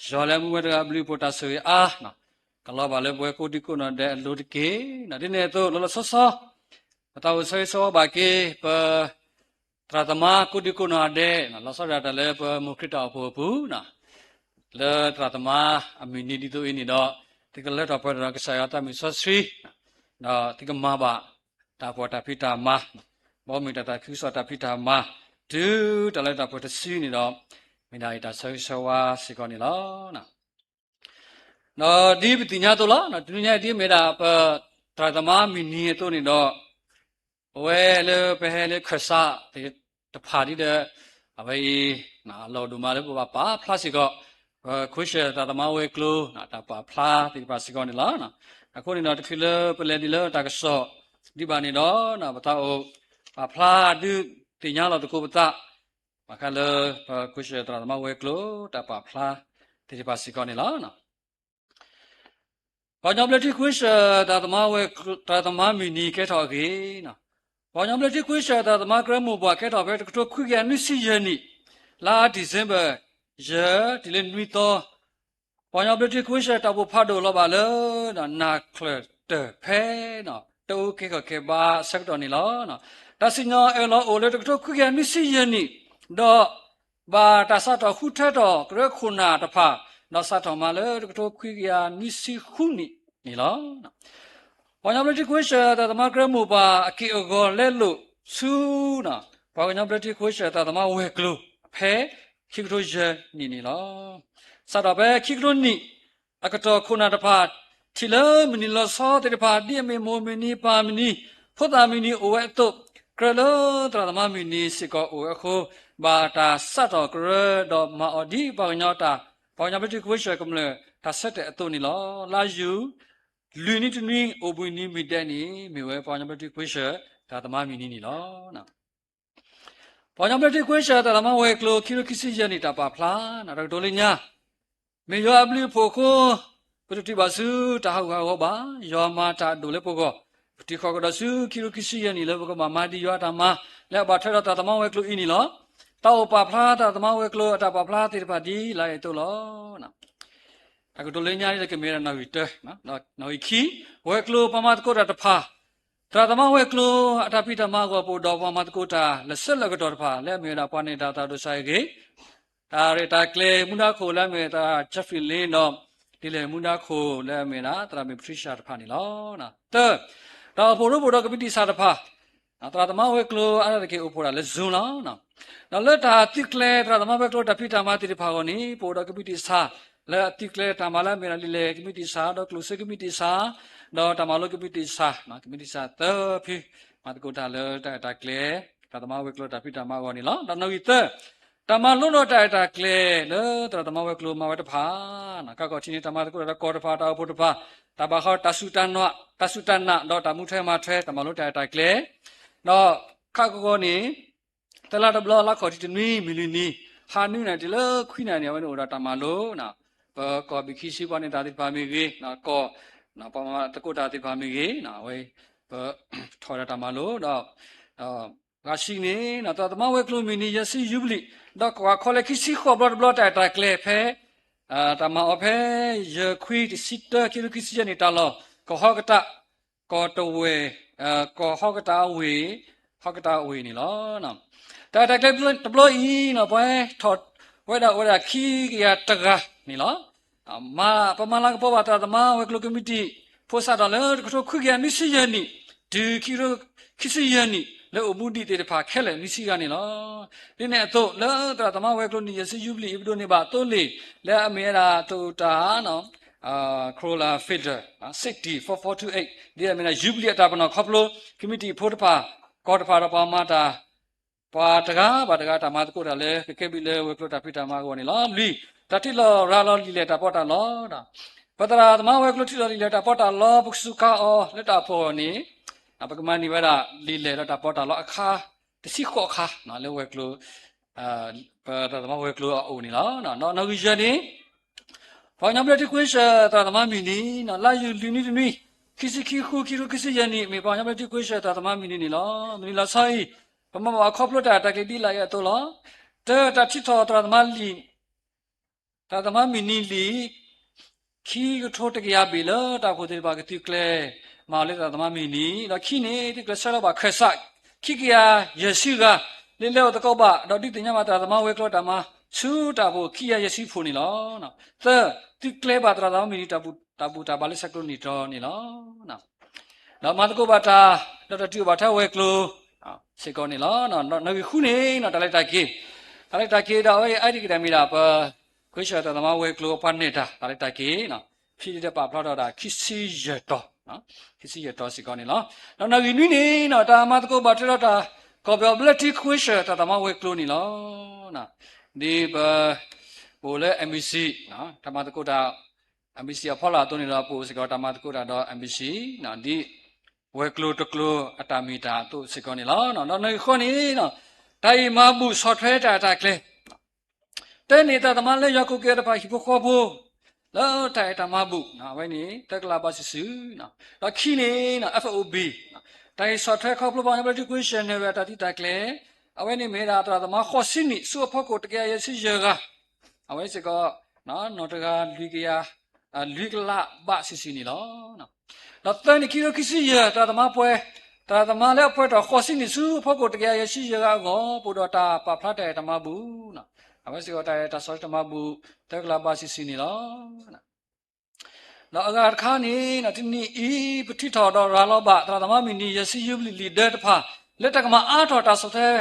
ဇော်လည်းမှုမတကဘလူပိုတာဆွေအာနော်ကလောပါလေပွဲကိုဒီကုနော်တဲ့လိုတကေနော်ဒီနေ့တော့လောလောဆောဆောပတာဝဆွေဆောဘာကေပတရသမကိုဒီကုနော်တဲ့နော်လောဆောရတာလည်းပမုခရတာဖို့ဘူးနော်လေတရသမအမီနီဒီတို့အင်းတော့ဒီကလက်တော့ပေါ်တော့ကဆာယတာမီဆောစရီနော်ဒီကမဘာတာပေါ်တာဖိတာမဘောမီတာခူဆောတာဖိတာမဒူတလက်တော့ပေါ်တစီနေတော့မိနာတာဆောဆောဝါစီကောနီလောနော်ဒီပတိညာတော့လားနော်ဒီညာဒီမေတာပတရသမမီနီတို့နေတော့ဝဲလေပဲလေခဆာဒီတဖာဒီတဲ့အဝဲနော်လော်ဒူမာလေပါဖလားစီကောခွေးရှယ်တသမဝဲကလိုနော်တပါဖလားဒီပါစီကောနီလောနော်အခုနေတော့တခိလပလေဒီလတာကဆောဒီပါနေတော့နော်ဘတာအိုပါဖလားဒီတင်ညာလောတကိုပတာမခလခွေးရှယ်တသမဝဲကလိုတပါဖလားဒီပါစီကောနီလောနော်ဘာကြောင့်လဲဒီခွေးရှယ်တသမဝဲတသမမီနီကဲထော်ကြီးနော်ဘာကြောင့်လဲဒီခွေးရှယ်တသမဂရမူဘွားကဲထော်ပဲတော့ခွေးကနစ်စီယနီလာဒီဇင်ဘာယေဒီလနွီတော့ဘာကြောင့်လဲဒီခွေးရှယ်တဘူဖတ်တော့လောပါလေနော်နာကလတ်ဖဲနော်တိုးခေကဘာဆက်တော်နီလောနော်တစညောအလောအိုလေတော့ခွေးကနစ်စီယနီတော့ဘာတဆတ်တော့ခုထတော့ကရခုနာတဖာနော်ဆတ်တော်မလေတော့ခွေးကနစ်စီခုနီလောနော်ဘာကြောင့်လဲဒီခွေးရှယ်တသမဂရမူပါအကီအဂောလဲလို့ဆူနော်ဘာကြောင့်လဲဒီခွေးရှယ်တသမဝဲကလို့ဖဲခိကရိုဂျာနီလောစတော့ပဲခိကရိုနီအကတော့ခုနာတဖာတီလမနီလောစောတဖာဒီမေမိုမနီပါမနီဖို့တာမနီအိုဝဲတော့ကရလောတသမမနီစကောအိုအခုဘာတာစတော့ကရတော့မအော်ဒီဘာညောတာဘာညာပတိခွေးရှယ်ကမလဲတာဆက်တဲ့အတုနီလောလာယူလူနီတနီအိုဘူနီမီတဲ့နီမြေဝဲဘာညာပတိခွေးရှယ်ဒါသမမီနီလောနော်ဘာကြောင့်လဲခွေးရှာတာမဝဲကလိုခီလိုခီစီယနီတာပါဖလားနော်ဒေါ်လေးညာမေယောအပလီဖိုကိုပတိပါစုတာဟောဟောပါယောမာတာဒိုလေပိုကိုပတိခေါ်ကဒစုခီလိုခီစီယနီလေပိုကမာဒီယောတာမလဲဘာထဲတာသမဝဲကလိုအင်းနီလောတောပါဖလားတာသမဝဲကလိုတာပါဖလားတိပါဒီလိုက်တော့လောနော်အခုဒေါ်လေးညာလေးကမေရနော်ဝီတဲနော်နော်ခီဝဲကလိုပမာတကိုတာတဖာတရသမဝဲကလိုအတပိတမကောပိုတော်ပမတ်ကိုတာလက်ဆက်လကတော်ဖာလဲမေတာပနိတာတာတို့ဆိုင်ကေတာရတာကလေမုနာခိုလဲမေတာချက်ဖီလင်းတော့ဒီလေမုနာခိုလဲမေနာတရမေပရိရှာဖာနီလောနော်တဲ ဒါဖို့လို့ကပိတိစာတဖာတရာသမဝဲကလိုအဲ့ဒါကေဥပေါ်လာလေဇွန်လားနော်လက်တာတိကလေတရာသမဝဲကလိုတပိတာမတိတဖာကိုနိပိုတော့ကပိတိစာလေတိကလေတမလာမေနာလီလေကပိတိစာတော့ကလုစကပိတိစာတော့တမလောကပိတိစာနော်ကပိတိစာတော့ဖိမတ်ကိုတာလေတာကလေတရာသမဝဲကလိုတပိတာမကိုနိလားတော့နော်ဤတဲ့တမလုံးတော့တာကလေလေတရာသမဝဲကလိုမဝဲတဖာနော်ကောချင်းတမတကိုကောတဖာတော့ဖို့တဖာတဘာခေါတဆုတန်နာတော့တမှုထဲမှာထဲတမလုံးတာကလေနော်ခါကောနေတလာတဘလခေါ်တီနွီမီလီနီဟာနုနေတလခွိနေနေဝဲတော့တမလုံးနော်ကောဘီခီစီပါနေတာတိပါမီကြီးနော်ကောနော်ပမာတကုတာတိပါမီကြီးနော်ဝဲထော်ရတမလုံးတော့ငါရှိနေနော်တမဝဲကလိုမီနီရစီယူဘလီတော့ကွာခေါ်လေခီစီခေါ်ဘလတာကလေဖဲတမအဖဲရခွိစစ်တကီလိုခီစီနေတာလောကောဟကတာကောတဝဲကောဟကတာဝေนี่ล้อนะแต่ကလေးတဘလို့ဤနော်ပွဲထော်ဝဲတာခီရတကนี่ล้อမာပမာလာပေါ်ပါတာတမဝဲကလိုကမတီဖိုစာတော်လေကခွခရနိစီယနီဒီခီရခီစီယနီလေအမှုဒီတေဖာခဲလေနိစီကနီလောဒီနဲ့တော့လေတာတမဝဲကလိုနီရစီယူဘလီဘဒိုနေပါတော့လေလေအမေရာတူတာနော်Corolla filter 60428ဒီအမေရာယူဘလီတာပနော်ခေါပလိုကမတီဖိုတဖာကောတဖာရပါမတာပါတကားတာမတ်ကိုတာလေကေဘီလေဝေကလိုတာဖိတာမကိုနေလားလီတတိလောရာလောလီလေတာပေါ်တာလောတာပတရာသမဝေကလိုတီလောလီလေတာပေါ်တာလောပုစုကာအောလက်တာဖော်နေပကမနီဝဲတာလီလေတာပေါ်တာလောအခါတစီခောအခါနော်လေဝေကလိုပတသမဝေကလိုအိုနေလားနော်နော်ကြီးရနေဘာညမလက်ကွေးရှာတာသမမီနီနော်လာယူလူနီတနီခီစီခီခုခီရုခီစီယနီမေဘာညမလက်ကွေးရှာတာသမမီနီလားမီလာဆိုင်ပမမခေါပလိုတာတကတိလာရတော့လားတချီထောတာသမလီတာသမမီနီလီခီကထိုတကရပြီလားတာခိုတေဘာကတိကလေမာလေတာသမမီနီလာခီနေဒီကဆလာဘာခက်ဆိုင်ခီကရယစီကလေလေတကောပါတော့ဒီတညမတာသမဝဲကလောတာမဆူတာဖို့ခီရယစီဖို့နေလားနော်တိကလေဘာတာသမမီနီတာဘူးတာဘာလေစကလိုနီတော်နေလားနော်မတ်ကိုဘာတာတော့တူဘာထဝဲကလိုစေကောနေလားနော်ခုနေနော်တလိုက်တာကေတော့အဲ့ဒီကတမီလာပါခွေးရှာတာသမဝဲကလိုပန်နေတာတလိုက်တာကေနော်ဖြီးတဲ့ပါဖလာတော့တာခီစီရတော့နော်ခီစီရတော့စေကောနေလားနော်နွီနေနော်တာမတ်ကိုဘာထတော့တာကောဘလဘလက်တီခွေးရှာတာသမဝဲကလိုနေလားနော်ဒီဘာဘိုလေ MBC နော်တမတ်ကိုတာ MBC အဖော်လာတော့နေတော့ပိုစေကောတမတ်ကိုတာတော့ MBC နော်ဒီဝဲကလိုတကလိုအတာမီတာတို့စေကောနေလားနော်ခွန်နေနော်တိုင်မမှုဆော့ထွဲတာကလေတဲနေတာတမန်လေရကုကေတဖာဟိပခေါ်ဖို့လောတိုင်တမမှုနော်ဝဲနေတက်ကလာပါစီစုနော်ခီနေနော် FOB တိုင်ဆော့ထွဲခေါ်ဖို့ဘာလဲဒီကွေးရှင်းနေရတာတိတကလေအဝဲနေမေတာတမခေါ်စင်းနိစုဖို့ကိုတကယ်ရစီရကအဝဲစေကောနော်တကလူကရလူကလာဘာစီနေလောနော်တန်နီကီရိုကီစီရတာသမပွဲတာသမလည်းပွဲတော့ခေါ်စင်းနေစုဖို့ကိုတကယ်ရရှိရကောပို့တော့တာပဖတ်တယ်တမဘူးနော်အဝဲစီကောတာဆော့တမဘူးတက်ကလာဘာစီနေလောနော်အဂါခါနေနော်ဒီနီအီပတိထော်တော့ရာလောဘတာသမမီနီရစီယူလီလီဒတ်ဖာလက်တကမအားထော်တာဆိုတဲ့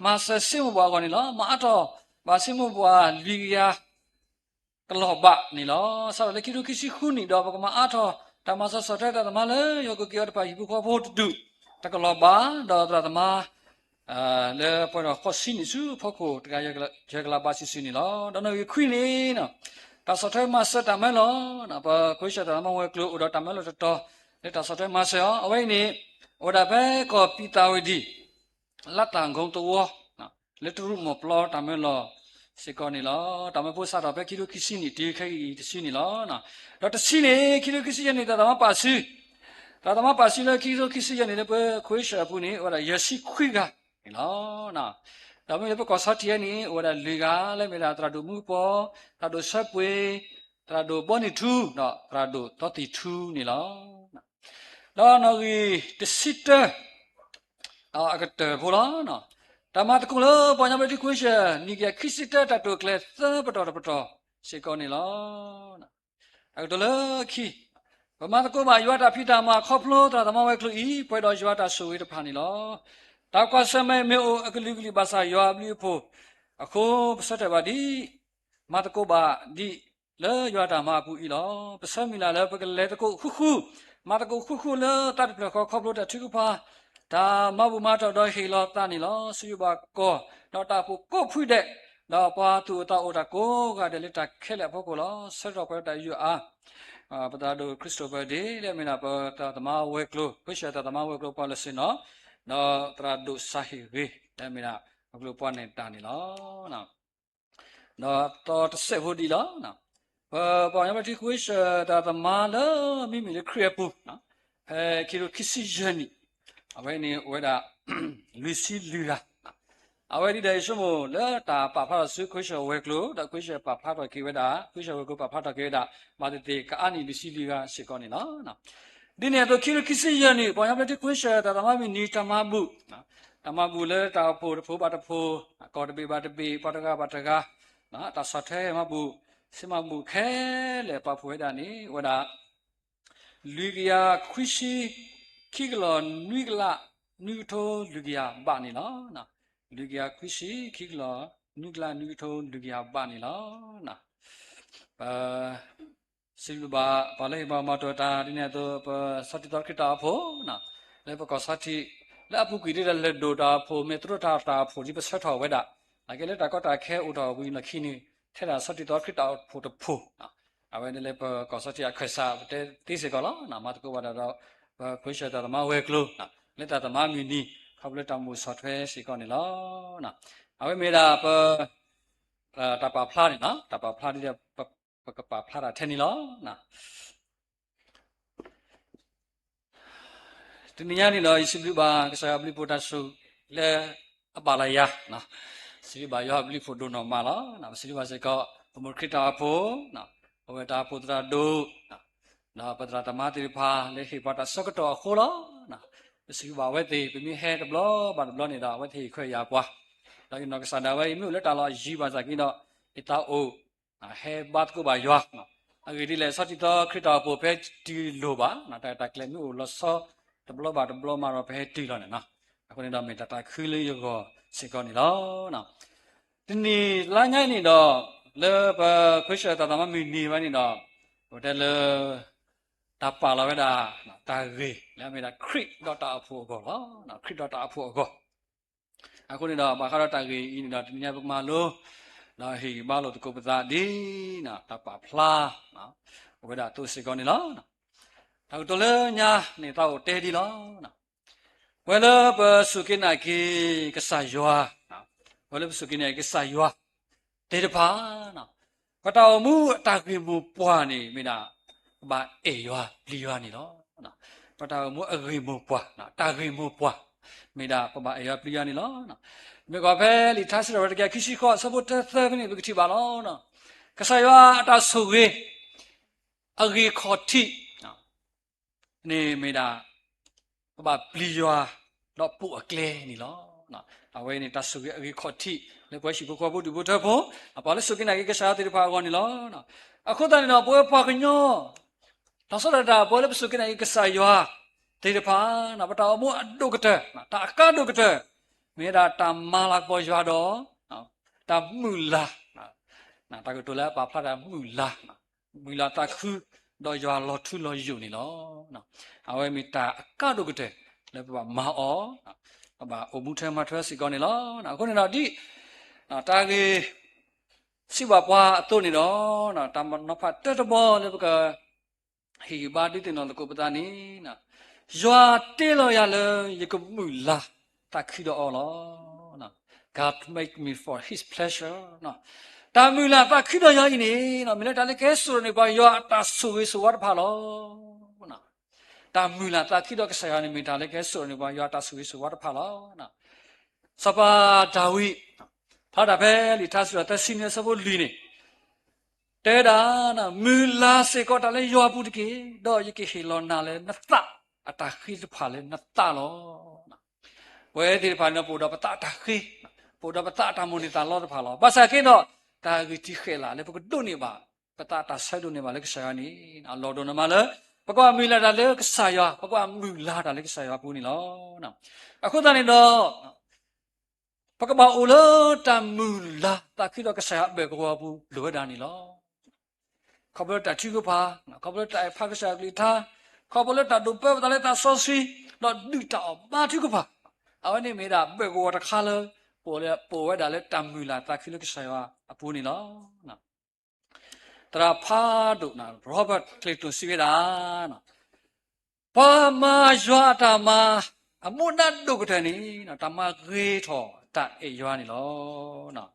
မဆစင်ဘွားကောနေလောမအားထော်ဘာစင်ဘွားလီယာကလောဘနေလောဆောလေကီရိုကီစီခုနီတော့ပကမအားထော်တမဆဆောတဲ့တမလည်းယောကကီရတပါဟိဘခေါ်ဖို့တူတကလောဘာတော့တမလေပေါ်တော့ခေါ်စီနီစုဖို့ကိုတကရကလာပါစီစီနီလောတော့နော်ခွိနေနော်တဆောတဲ့မဆတမလောနော်ပါခွိရှတာမဝဲကလိုတော့တမလောတော့လေတဆောတဲ့မဆရောအဝိနေဩဒါပဲကောပီတာဝဒီလတ်တန်ကုံတော့နော်လေတူမပလောတမလောစေကောနေလောတမဖို့စားတော့ပဲကီလိုကီစီနီဒီခိုင်တစီနီလောနော်တော့တစီနေကီလိုကီစီနေတာတမပါစီတာတမပါစီလေကီလိုကီစီနေတဲ့ပဲခွေးရှာပူနေဟောရရှိခွေးကနော်နော်ဒါပေမဲ့ကောစားတီနေဟောရလေကလည်းမလားတရဒူမှုပေါ်တရဒူဆက်ပွေတရဒူဘောနီထူနော်တရဒူတော်တီထူနေလောနော်ကြီးတစစ်တအကတဘောလားနော်တမတ်ကုလပညာမတိခွေးရှာနိကခစ်စစ်တတူကလက်သပတော်စေကောနေလောနော်အဲ့တော့ခီ ประมาณตะกูมาอยู่ว่าตาพิตามาครอบโลตาตมาไว้คลุอีไปดอยอยู่ว่าตาสวยตะพานี่ลอตาก็สมัยเมโออกลิกลิบาซาอยู่บลิโพอะโคปสะตะบาดีมาตะกูบาดีเลอยู่ว่าตามาปูอีลอปสะมิลาเลปะกะเลตะกูคุมาตะกูคุเลตาตะครอบโลตาทิกุพาตามาบุมาตอดอยเฮลอตานี่ลอสุยบาก็ดอตาปูก็พุยเดดอปาตูตาโอตาโกกะเดลิตาเคเลพอโกลอสะรอปะตาอยู่อาปะตาโดคริสโตเฟอร์เดเลมินาปะตาตมาเวกโลพุชะตาตมาเวกโลปอลสินอตราดุสาหิเวเลมินาเวกโลปอเนตานี่ลอนะตอตะเซโฮดีลอนะปอยามติคุชตาตมาลมิมิเลครียปูนะคิโรคิซิจานีเอาไว้นี่เวดาลุซิลูราเอาไว้ที่ใดชั่วโมงแล้วตาปะพาสุคุชเวกโลตาคุชปะพาตะกิเวดาคุชเวกโลปะพาตะกิเวดามาติกะอานิลุซิลูราสิกอนี่ลอนะဒီနေ့တော့ခိရခိစီယနီပေါ်ရတဲ့ခွင့်ရှာတာတမမီနီတမဘူးနော်တမဘူးလေတာဖိုးပါတဖိုးကောတပေပါတပေပတကပါတကနော်တဆထဲမဘူးစမဘူးခဲလေပဖွေးတာနေဝဒလူကရခွရှိခိကလောနွိကလာနွိထိုလူကရဘာနေနော်နော်လူကရခွရှိခိကလောနွိကလာနွိထိုလူကရဘာနေနော်နော်สิลบาปาเลบามาตอตาดิเนตอสัตติตอคิตาโพนะเลปกอสัตติและอปุกิริเลโดตาโพเมตรตาตาโพจิปสัทธเวดะลาเกเลตาก็ตาแค่อุดอวินคินีเทระสัตติตอคิตาโพตโพนะเอาไว้ในเลปกอสัตติอะเคซาเตติสิกอลนะมาตกวาดาคุชะตามาเวกโลนะเลตาตมามินีขับเลตามูสอทเวสิกอนี่ลอนะเอาไว้เมดาปตาปาพลานี่นะตาปาพลานี่ปะกะปะพลาดาเทนี่ลอนะทีนี้นี่ลออิสิบิบากะซาบลิโพตาสุเลอะบาลายานะสิบิบายอบิลิโพโดนอมาลอนะสิบิบาเซก็ปมุคริตาโพนะโอเวตาโพตราโดนะปตราตมาติริภาเลหิปตาสกตอโคลอนะสิบิบาเวติปิมิเฮตบลอบาดบลอนี่ดาเวติခွဲยากว่าแล้วอินอกะซาดาเวมิเลตาลอยีบาซากินออิตาโอเฮบัดกูบายอအဂီဒီလေစတိတခရတာပိုပဲတီလိုပါနာတကလည်းမျိုးလောစောတဘလဘာတဘလမာရပဲတီလောနော်အခုနေတော့မေတ္တာခီလေးရောစေကောနေလောနော်ဒီနေ့လာငိုင်းနေတော့လေဘခွရှတာတမမီနေပါနေတော့ဟိုတယ်လေတပါလာဝဲတာတာရီလဲမေတာခရစ်တော့တာဖို့ကောနော်ခရစ်တော့တာဖို့ကောအခုနေတော့ဘာခရတာရီဤနေတော့ဒီညပမာလို့นะเฮมาโลตะกุปตาดีนะตาปาพลานะเวดาตุสิกอนี่ลอนะตาตเลญานี่ตาโอเตดีลอนะเวลาปสุกินากีกษายัวนะเวลาปสุกินากีกษายัวเตตพานะกตามูตากีมูปวานี่มินาบาเอยัวลียัวนี่ลอนะกตามูอกีมูปวานะตากีมูปวามิดาปบาเอยัวลียัวนี่ลอนะเมื่อก่อนเพลิทัศน์เราจะแก่คิดข้อสมุทรเทพนี่เป็นที่บ้านเราเนาะก็ใช่ว่าตาสุริอริคอตินี่ไม่ได้แบบปลีวาดอกปูอักเลนี่เนาะเอาไว้นี่ตาสุริอริคอติแล้วก็ชิบุกว่าบุตรบุตรพงอ่ะพอแล้วสุกินอะไรก็ใช้ติดพากรนี่เนาะอ่ะคนตอนนี้เนาะพอพากันเนาะตาสุดาพอแล้วสุกินอะไรก็ใช้ยัวติดพานะพอตามูดูกระเตตาการดูกระเตเมื่อตามาลักบอยดอตามุลานะตาก็ตัวแล้วปาพาตามุลาตาคือดอยลอทุลอยอยู่นี่เนาะเอาไว้มีตากาดูกเตแล้วปามาอ๋อปาโอมุเทมาเทสิกอนี่เนาะคนนี่เนาะดิตากีสิบปาตัวนี่เนาะตามนพัดเตตบอแล้วก็ฮีบาดิตินอนตะกุปตานี่นะยัวเตลอยาเลยยกมุลาตาคิดเอาล่ะนะ God make me for His pleasure นะตามุลาตาคิดเอาอย่างนี้นะมิเลตาเลเกสุรนี่บายตาสุวิสุวัดพาลอนะตามุลาตาคิดเอาเกษยานี่มิตาเลเกสุรนี่บายตาสุวิสุวัดพาลอนะสบาดาวิพระดาเบลิทัสระตสิเนสบุลีนี่เตดานะมุลาเสกอตาเลยัวปุตกิดอยกิฮิลอนาเลนัตตะอัตาคิดพาเลนัตตะลอเวทีพานะปูดาปตะตะคีปูดาปตะตะมุนิตาลอดพาลอภาษากินเนาะตากิติเขลาเลปกดุนี่บาปตะตะไซดุนี่บาเลกษานี่อัลลอฮ์โดนมาเล ปกว่ามีละดาเลกษายาปกว่ามือลาดาเลกษายาปูนี่ล้อนะအခုတန်နေတော့ပကဘာအိုလတမူလာတခိတော့ကဆာဘေကောဘူးလောဒါနီလောခဘလတချိကပါခဘလတဖကရှာကလီသာခဘလတဒုပပတလေတဆောစီတော့ဒူတာဘာချိကပါအဝနေမေတာဘေကောတခါလပေါ်လေပေါ်ဝဲဒါလေတမူလာတခိလကဆာယာအပူနီလောနော်တရာဖာဒုနာရောဘတ်ကလီတိုစီဝဲတာနော်ပါမာယွာတာမာအမုနတ်ဒုကတနီနော်တမဂေထောတအေယွာနီလောနော်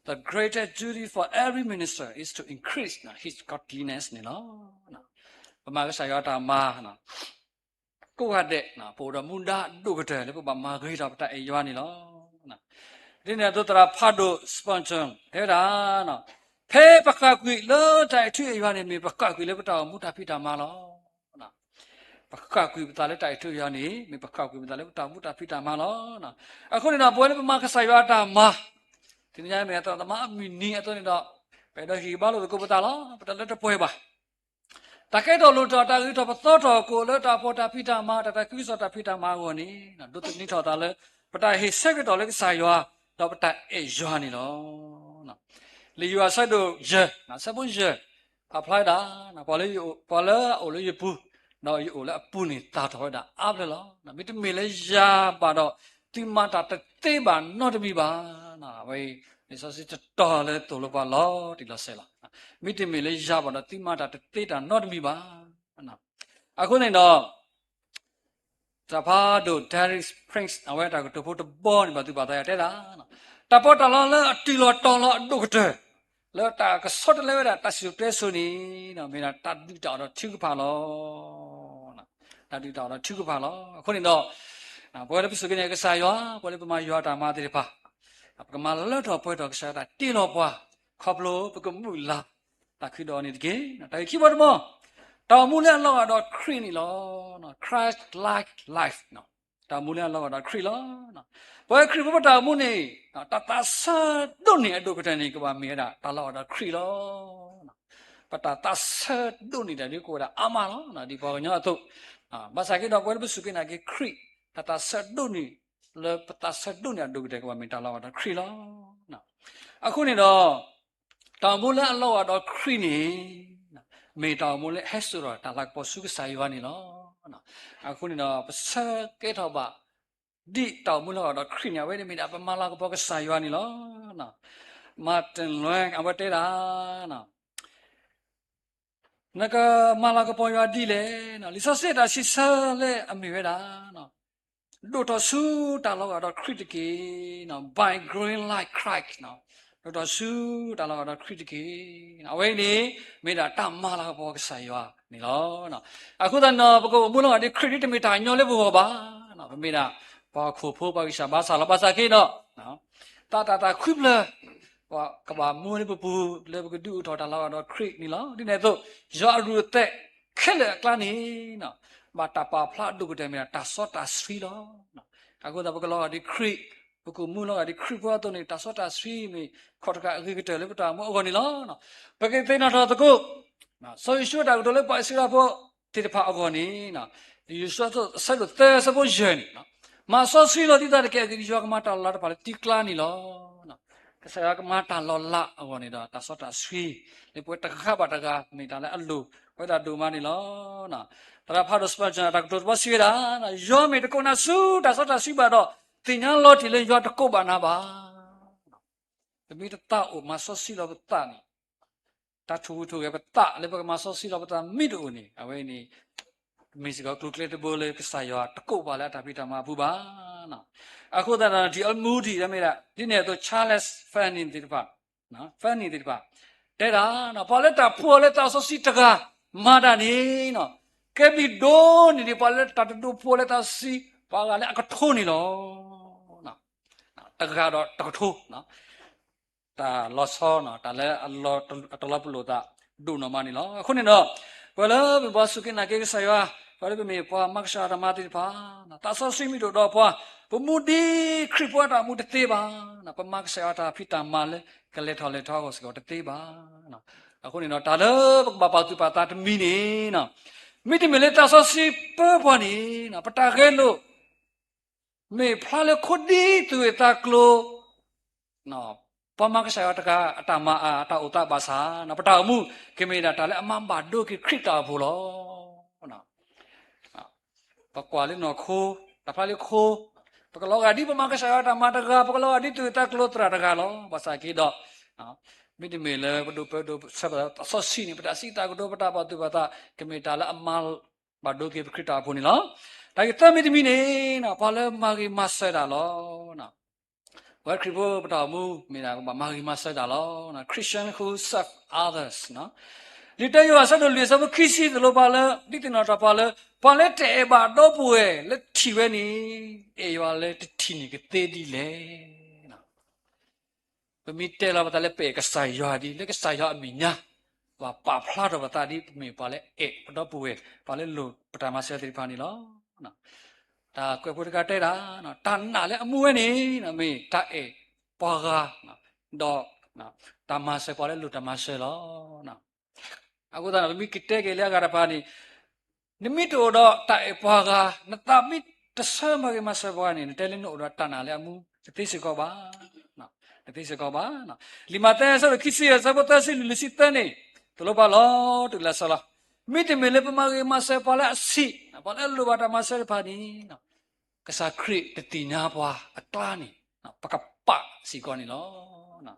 The greatest duty for every minister is to increase his godliness နီလောနော်ပမာကဆာယတာမာနော်ကိုဟတဲ့နော်ပေါ်တော်မွန်ဒါဒုကတဲ့လေပမာဂေထောတအေယွာနီလောနော်ဒီနေ့တို့တရာဖတ်တို့ sponsor ဟဲ့တာနော်ဖဲပကကွေလောတိုင်ထွေအေယွာနီမေပကကွေလေပတော်မူတာဖိတာမာလောပကကွေပတာလေတိုင်ထွေယာနီမေပကကွေပတာလေတာမူတာဖိတာမာလောနော်အခုနေတော့ပွဲလေပမာကဆာယတာမာဒီနေ့မြတ်တော်တမအမီနီအတော်နေတော့ဘယ်တော့ဟီဘာလို့ကိုပတာလောပတာလက်တပွဲပါတကဲတော်လို့တော်တာကြီးတော်ပသောတော်ကိုလတာပေါ်တာဖိတာမာတတကိစောတာဖိတာမာကိုနီနော်ဒုတိနိထောတာလေပတာဟေဆက်တော်လေဆာယောတော့ပတာအေယောနီလောနော်လေယောဆက်တို့ယေနော်စပွန်ယေ apply တာနော်ပေါ်လေအိုလေယပူနော်ယိုလေအပူနေတာတော်တာအားလေလောနော်မိတမေလေယာပါတော့တိမတာတေးပါနော်တမီပါနော်ဘယ်ဒီဆိုစစ်တော်လေတော်လို့ပါလောဒီလိုဆဲလာမိတမေလေယာပါတော့တိမတာတေးတာနော်တမီပါနော်အခုနေတော့တဖာတို့ Derek Prince အဝဲတာကိုတဖို့တပေါ်နေပါသူပါတဲ့တဲ့လားနော်တပေါ်တလောလေအတီလောတော်လောဒုက္ခတဲ့လောတာကစောတလေဝဲတာတဆူတဲဆုနီနော်မေတာတတိတော်တော့ချိကပါလောနော်တတိတော်တော့ချိကပါလောအခုနေတော့ဘောလေပစုကနေကစားရွာဘောလေပမာရွာတာမာတိပါပကမာလောတော့ပွဲတော့ကစားတာတီလောပွားခေါပလိုပကမူလာတခိတော်နေတကေတိုင်ခိဘောတမောတော်မူလဲလောတော့ခရီနီလောနော် Christ like life နော်တော်မူလဲလောတော့ခရီလောနော်ဘောခရီဘတော်မူနေနော်တတဆတ်တို့နေအတုကတန်နေကပါမေတာတလောတော့ခရီလောနော်ပတတဆတ်တို့နေတယ်ဒီကိုတာအမလောနော်ဒီဘောညအတုဘာသာကေတော့ဘောလေပစုကနေကခရီတတဆတ်တို့နေလေပတဆတ်တို့နေအတုကတကပါမေတာလောတော့ခရီလောနော်အခုနေတော့တော်မူလဲအလောတော့ခရီနေမေတောင်မလဲဟက်ဆိုတော့တာလိုက်ပေါ်စုကစားရွာနေလောနော်အခုနေတော့ပစကဲတော့ပါဒီတောင်မလို့တော့ခရီးညာဝဲနေမိတာပမာလာကပေါ်ကစားရွာနေလောနော်မတင်လွဲအဝတဲတာနော်နကမာလာကပေါ်ရွာဒီလေနော်လီဆော့စစ်တာရှိဆာလေအမေဝဲတာနော်ဒိုတော်ဆူတာလောကတော့ခရီးတကေနော် by green like crack နော်တော့ဆူတာလောကတော့ခရီးတကေနော်အဝဲနေမိတာတမာလာကပေါ်ကစားရွာနေလောနော်အခုတော့ပကောမလို့ဒီခရီးတမီတာညောလဲဘောပါနော်မိတာဘာခိုဖိုးပါကိစ္စဘာသာလဘာသာကေနော်နော်တာခွိပလဘာကဘာမူနေပူလေဘကဒူထော်တာလာတော့ခရစ်နီလားဒီနေ့တော့ယာရူတက်ခဲလေကလာနီနော်ဘာတာပါဖလာဒုကတဲ့မြတာစောတာစဖီလောနော်အခုတော့ဘကလောဒီခရစ်ဘကမူလောဒီခရစ်ဘောတော့နေတာစောတာစဖီမီခေါ်တကအဂိကတဲ့လေပတာမောအော်နီလားနော်ဘကေသိနာတော့တကုနော်ဆိုရရှိတာတော့လေပါစီလာဖို့တိတဖာအော်နီနော်ဒီရရှိတော့ဆက်လို့တဲစပေါ်ဂျန်နော်มาซอซีโลติตาเกกิริจวกมาตาลาตพาติคลานี่ลอนะกษะกมาตาลอละอวนี่ดาตาซอตาซีเลปวยตะขะบะตะกะมีตาเลอัลลูปวยตาดูมานี่ลอนะตราพาดสปาจาตะกตบ่ซีดานะยอมีตะโกนาซูตาซอตาซีบาดอติญาลอติเลยอตะโกบานาบามีตะตาโอมาซอซีโลบตานี่ตาทูทูเกบตาเลปกมาซอซีโลบตามิดูนี่อเวนี่มีสิก็คลุกเลตโบเลกษายอตะโกบาละตาพิตามาบูบานะအခုတည်းကဒီအမှုဒီရမေလားဒီနေ့တော့ Charles Fanning ဒီပါနော် Fanning ဒီပါတဲ့တာနော်ပေါ်လက်တာပေါ်လက်တာဆိုစီတကမာတာနေနော်ကဲပြီးဒိုးနေဒီပေါ်လက်တာတူပေါ်လက်တာစီပါကလည်းအကထိုးနေလောနော်တကတော့တကထိုးနော်တာလောဆောနော်တာလည်းအလောတလပလို့တာဒုနမနေလောအခုနေတော့ဘလဘစုကိနာကေဆာယဘာလို့မေပွားမက္ရှာရမတိပါနော်တာဆောစီမီတို့တော့ပွားပမူဒီခရစ်ပွားတာမူတသေးပါနော်ပမက္ရှာတာဖိတာမာလေကလေထော်လေထောကိုစကောတသေးပါနော်အခုနေတော့တာလဘပါတူပါတာတမီနေနော် မိတိမလေတာဆောစီပေါ်ပေါ်နေနော်ပတာခဲလို့မေဖလာလေခုဒီသူတာကလိုနော်ပမကဆာတကအတမအတဥတဘာသာနော်ပတာမှုကေမေတာတလည်းအမန်ဘာဒိုကိခရစ်တာဘူးလောနော်ပကွာလေးနော်ခိုးတဖာလေးခိုးပကလောကဒီပမကဆာတမတကပကလောဒီသူတာကလိုတရာတကလောဘာသာကိတော့နော်မိတိမေလေဘဒုပဒုဆဘဆောစီနိပတာစီတာကဒုပတာဘတုပတာကေမေတာလည်းအမန်ဘာဒိုကိခရစ်တာဘူးနီလောဒါကတမိတမီနေနော်ဘာလဲမာဂီမဆဲတာလောနော်ဝါခရီဘောပတာမူမိနာကမာဂီမဆဲတာလောနော် Christian who serve others နော်ဒီတယောဆတ်လို့လေဆဘခီစီတလို့ပါလဲဒီတင်တော့ပါလဲတဲဘာတော့ပွေလက်ထီပဲနီအေရွာလဲတထီနေကသေးဒီလေနော်ပမီတဲလာပတာလဲပေကဆိုင်ရွာဒီလက်ကဆိုင်ရွာအမိညာပါဖလာတော့ပတာဒီမေပါလဲအေတော့ပွေပါလဲလို့ပတာမဆဲတိဖာနီလောနော်ဒါကွယ်ပွေကတဲ့တာနော်တန်နာလဲအမှုဝဲနေနော်မေတအေပွားကားနော်တော့နော်တမဆဲပေါ်လဲလူတမဆဲလောနော်အခုဒါမိကတဲ့ကလေးကရပါနီနိမိတိုတော့တအေပွားကားနတမိတဆမကမဆဲပွားနေတယ်လင်းတို့တော့တန်နာလဲအမှုသိစကောပါနော်သိစကောပါနော်လီမတဲဆိုခိစီဆဘတဆီလူစီတနေတလို့ပါလောတူလာဆလာမိတမေလေပမာကေမဆဲပါလဲအစီဘာလဲလူဘာတမဆဲပါနီနော်ကစားခရစ်တတိညာပွားအတလာနီနော်ပကပစီကောနီလောနော်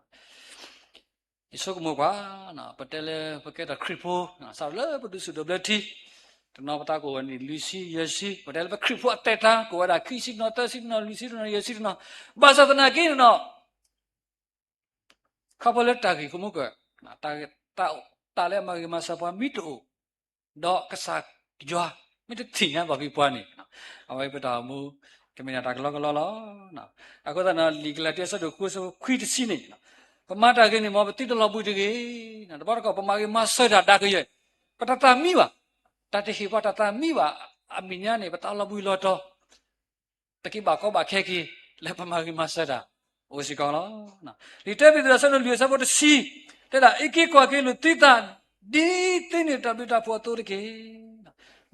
ဒီစုကမောကွာနော်ပတဲလေပကဲတာခရစ်ဖိုနော်ဆာလေပဒုစုဒဘလတီတနောပတာကိုနီလူစီယစီပတဲလေပခရစ်ဖိုအတက်တာကိုရခိစီနော်တစီနော်လူစီနော်ယစီနော်ဘာသာတနာကိနော်ခပလက်တာကြီးကမောကနော်တာလေမဂီမဆာပွားမိတိုတော့ကစားကြွားမိတတိညာဘာဖြစ်ပွားနေနော်အဝိပတာမူကမင်တာကလောလောနော်အခုတော့နော်လီကလာတက်ဆတ်တို့ကိုဆိုခွီတစီနေနော်ပမာတာကိနေမောပတိတလောပုတကေနော်တဘာကပမာကေမဆဒတာကေပတတာမိပါတတဟိပတတာမိပါအမိညာနေပတလောပုလောတော့တကိဘာကောဘာခဲကီလေပမာကေမဆဒါအိုစီကောနော်နော်ဒီတက်ပြီးတော့ဆတ်လို့လူဆတ်ဖို့တစီတဲ့တာအိကိကွာကေလို့တိတာဒီတင်းနေတာဘိတာဖို့တော်ကေ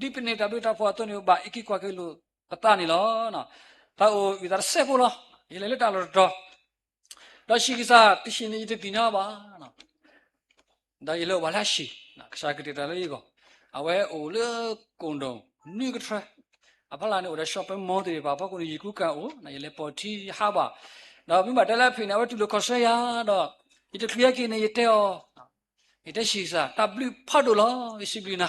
ဒီပနေတာဘိတာဖို့တော်နေဘာအိကိကွာကေလို့ပတာနေလောနော်တာအိုဝိဒါဆက်ဖို့လောရေလေတာလို့တော့ရှိကစားတရှိနေတဲ့တင်ညာပါနော်ဒါရေလောဝလာရှိနော်ကစားကတဲ့တယ်လေကောအဝဲအိုလေကွန်ဒုံနိကထရအဖလာနေအိုရ shopping mall တွေပါဘကုန်ရီကူကန်အိုနော်ရေလေပေါ်တီဟာပါတော့ပြီးမှတယ်လက်ဖိနေဝတူလို့ခေါ်ဆွဲရတော့ဒီတခရီးကိနေရတဲ့ဒီတရှိစားတဘလဖတ်လို့လားရှိပြီနာ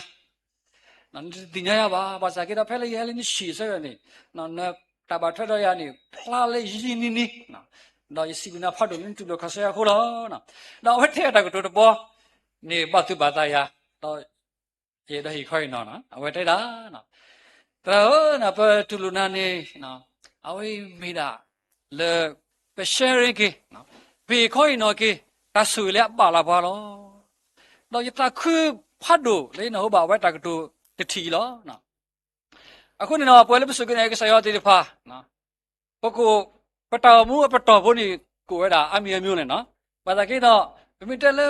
နော်တင်ညာပါဘာသာကေတာဖဲလေရဲလေးရှိစရနေနော်တဘာထရရနေဖလာလေရင်းနီနီနော်တော့ရှိပြီနာဖတ်လို့တူလို့ခေါ်ဆွဲရခိုးလားနော်တော့ဝတ်တဲ့တာကတော့ဘောနေပတ်သူဘာသာရတော့ရေတော့ဟိခွိုင်းနော်အဝတ်တဲ့တာနော်တော့နော်ပတ်တူလို့နာနေနော်အဝေးမိတာလေပရှယ်ရင်ကေနော်ဘေခွိုင်းနော်ကေတဆူလက်ပါလာပါလောတော့ယတခုဖတ်လို့လေနော်ဘာဝဲတကတူတထီလောနော်အခုနေတော့ပွဲလပစုကနေကဆရာတေဖာနော်ပကိုပတော်မှုပတော်ဘုန်ကိုရတာအမြဲမျိုးနဲ့နော်ဘာသာကေတော့မိမိတက်လေ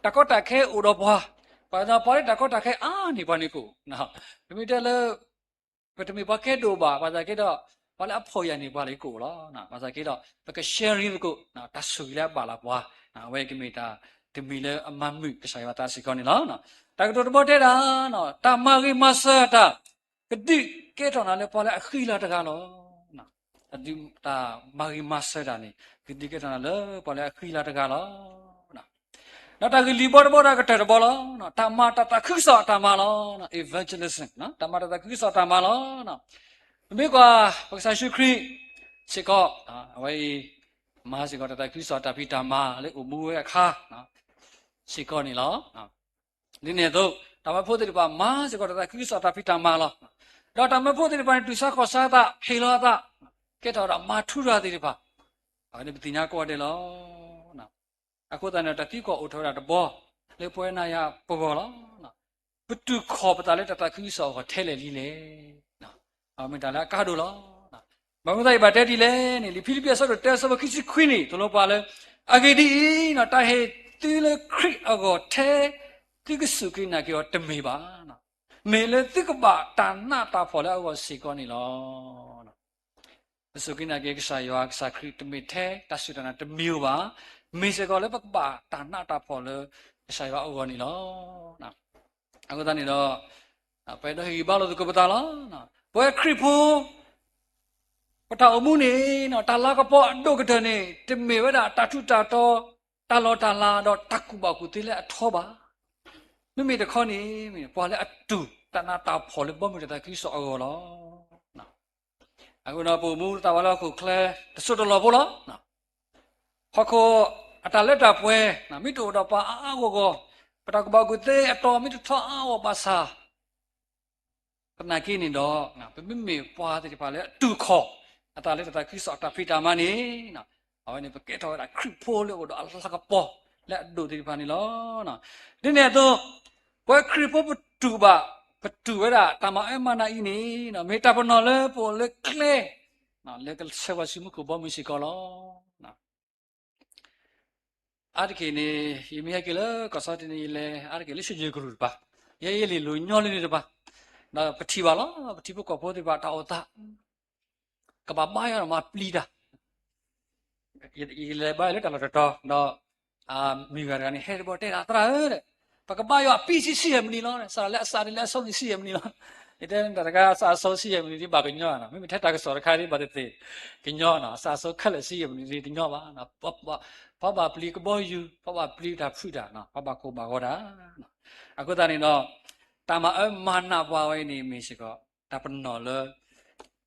တကောတခဲဥတော်ဘွားဘာသာပေါ်တကောတခဲအာနေပါနေကိုနော်မိမိတက်လေပထမဘကဲတော့ဘာသာကေတော့ဘာလဲအဖို့ရနေပါလေကိုလောနော်ဘာသာကေတော့ပက sharing ကိုနော်တဆူလက်ပါလာဘွားနော်ဝဲကမီတာတမီလေအမမှုကဆိုင်ဝတာစီကောနေလောနော်တကတော်တဘောတဲ့တာနော်တမဂိမဆတာကတိကဲတော်နာလေပေါ်လေအခီလာတကားလောနော်အဒီတာမဂိမဆတာနေကတိကဲတော်နာလေပေါ်လေအခီလာတကားလောနော်တကလီဘောဘောတာကတဲ့ဘောလောနော်တမတတခိဆောတမလောနော် evangelism နော်တမတတခိဆောတမလောနော်မိကွာပက္ခရှိခရီစေကောအဝေးမာစေကောတတခိဆောတပိတမလေအမှုရဲ့အခါနော်စေကောနေလောနော်ဒီနေ့တော့တမဖို့တိပါမာစေကောတတခိဆောတပိတမလောတော့တမဖို့တိပါတူဆာခောစာတာဖေလောတာကဲတော့မာထူရာတိပါအဲ့ဒီပညာကောတယ်လောနော်အခုတန်တတိကောအထောရတဘောလေပွဲနာရပေါ်ပေါ်လောနော်ဘတုခောပတလေတတခိဆောဟထဲလေလီလေနော်အမေတလာကာဒိုလောနော်မမတိုင်းပါတဲ့ဒီလေနေလီဖိလိပ္ပဆောတော့တဲဆောခိစီခွင်းနေတို့လောပါလေအဂေဒီနော်တဟေတီလေခရစ်အကောထဲကိကစုကိနာကေတမေပါနော် မေလေတိကဘာတာနာတာဖော်လဲအောစီကောနီလောနော်ဆိုကိနာကေကဆာယောကဆာခရစ်တမီထဲတဆုတနာတမျိုးပါမေစကောလဲပကဘာတာနာတာဖော်လဲဆာယောအောနီလောနော်အခုတန်းနေတော့ပဲတော့ဟီဘာလို့ကပတာလောနော်ပွဲခရစ်ဖို့ပထအမှုနေနော်တာလာကပေါ်အဒုကတနေတမေဝဒတာထုတာတော့တာလောတာလာတော့တကူပါကူတိလဲအထောပါမိတခေါနေမိပွာလဲအတူတနာတာဖော်လဲဘောမိတခိဆောအောလောနော်အခုတော့ပုံမှုတာဝလာခုခလဲတဆွတ်တော်ဘောလောနော်ဟခောအတလက်တာပွဲနော်မိတို့တော့ပါအာကိုပတကဘာကူတေအတော်မိထောအောပါစာကနာကိနေတော့နော်မိပွာတဲ့ပါလဲအတူခေါ်အတလက်တာခိဆောတာဖိတာမနေနော်အော်နေပကက်တော့ခရစ်ဖိုလို့တော့အလကပေါ်လက်ဒိုဒီပါနေလောနော်ဒီနေ့တော့ဘွဲခရစ်ဖို့တူပါပတူရတာတမအမနာအင်းနေနော်မေတာပနော်လေပေါ်လေကလေနော်လေကဆေဝစီမကိုဘောမရှိကောလောနော်အားကိနေယမီကလေကစားတင်လေအားကိလေရှိကြကရူပါရဲလေလူညောလေးနေပါနော်ပတိပါလောပတိဘကောဖို့ဒီပါတာတာကဘာမရမပလီတာလေဘာလေတလာတော့နော်မိဂရကနေဟဲဘောတဲတာတရာတဲ့ပကဘာယော PCCM နီလောဆာလက်အစာလက်အဆုံး CM နီလောတဲ့တကစာဆို CM နီဒီဘာကညောနာမိထက်တာကစောရခါရီဘာတဲ့ကညောနာစာဆိုခက်လက် CM နီဒီညောပါနော်ပပပလီကဘောယူပပပလီတာဖူတာနော်ပပကိုဘာဟောတာနော်အခုတည်းတော့တာမအမနာပွားဝဲနေမရှိကောတပနော်လေ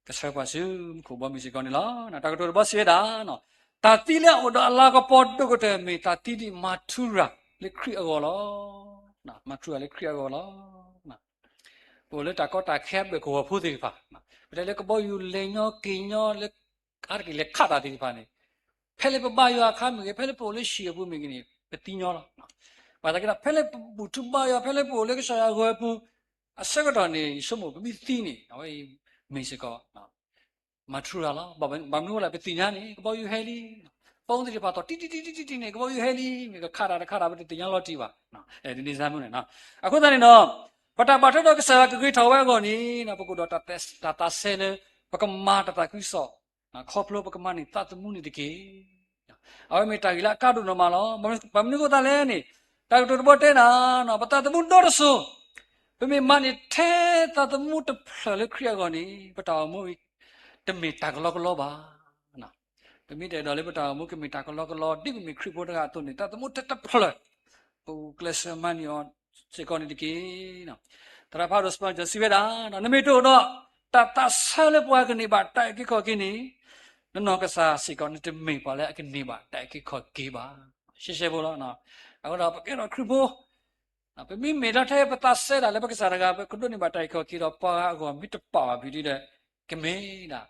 ကဆောပါစုကိုဘောမရှိကောနီလောနော်တကတော့ဘောစေတာနော်တာတိလေအော်အလာကပေါ်တုကတဲ့မေတာတိဒီမာထူရာလေခရီအောလောနာမာထူရာလေခရီအောလောနာဘိုလေတာကောတာခက်ဘကိုဖူးသေးပါနာဘယ်လေကဘောယူလေညောကင်းညောလေကားကလေခါတာဒီပါနေဖဲလေပပယောခါမီဖဲလေပိုလေရှီဘူးမင်းကနေပတိညောလောဘာတကဖဲလေဘူတူပါယောဖဲလေပိုလေကဆာယောပူအစကတော့နေစမဘမီတီနေဟောမေစကောနာမာထူရာလောဘာမလို့လာပတိညာနေကဘောယူဟဲလီပုံးတွေပါတော့တီနေကဘောယူဟဲလီမြေကခါတာပဲတင်ရလောတီပါနော်အဲဒီနေစားမျိုးနဲ့နော်အခုတည်းတော့ပတာပါထတော့ကစားကကြီးထောက်ဝဲကောနီနော်ပကုတော့တာဆဲလေပကမာတတာကိဆောနော်ခေါပလိုပကမာနီတတ်မှုနေတကေအော်မေတာဂီလာကာဒုနမလောဘာမနုကိုတလဲနေတာတို့ဘောတဲနာနော်ပတာတမှုတော့ဆိုပမေမနီထဲတတ်မှုတဖလေခရီးကောနီပတာမှုတမေတာကလောပါနော်တမိတဲ့တော်လေးပတာမှုကမေတာကလောတိကမေခရီးဘောတကတုန်နေတာတမှုတက်ဖလေပူကလစမန်ယောစေကောနီတကေနော်တရာဖာရစပန်ဂျစီဝဲတာနော်နမေတို့တော့တဆဲလေပွားကနေပါတိုက်ကိခေါ်ကိနီနော်ကစားစေကောနီတမေပါလေအကနေပါတိုက်ကိခေါ်ကေပါရှေဘောလားနော်အခုတော့ပကေတော့ခရီးဘောပမိမေတာထဲပတာဆဲတာလည်းပကစားကကုဒိုနေပါတိုက်ခေါ်ကိတော့ပါကောမိတပါဘီဒီတဲ့ကမေနာ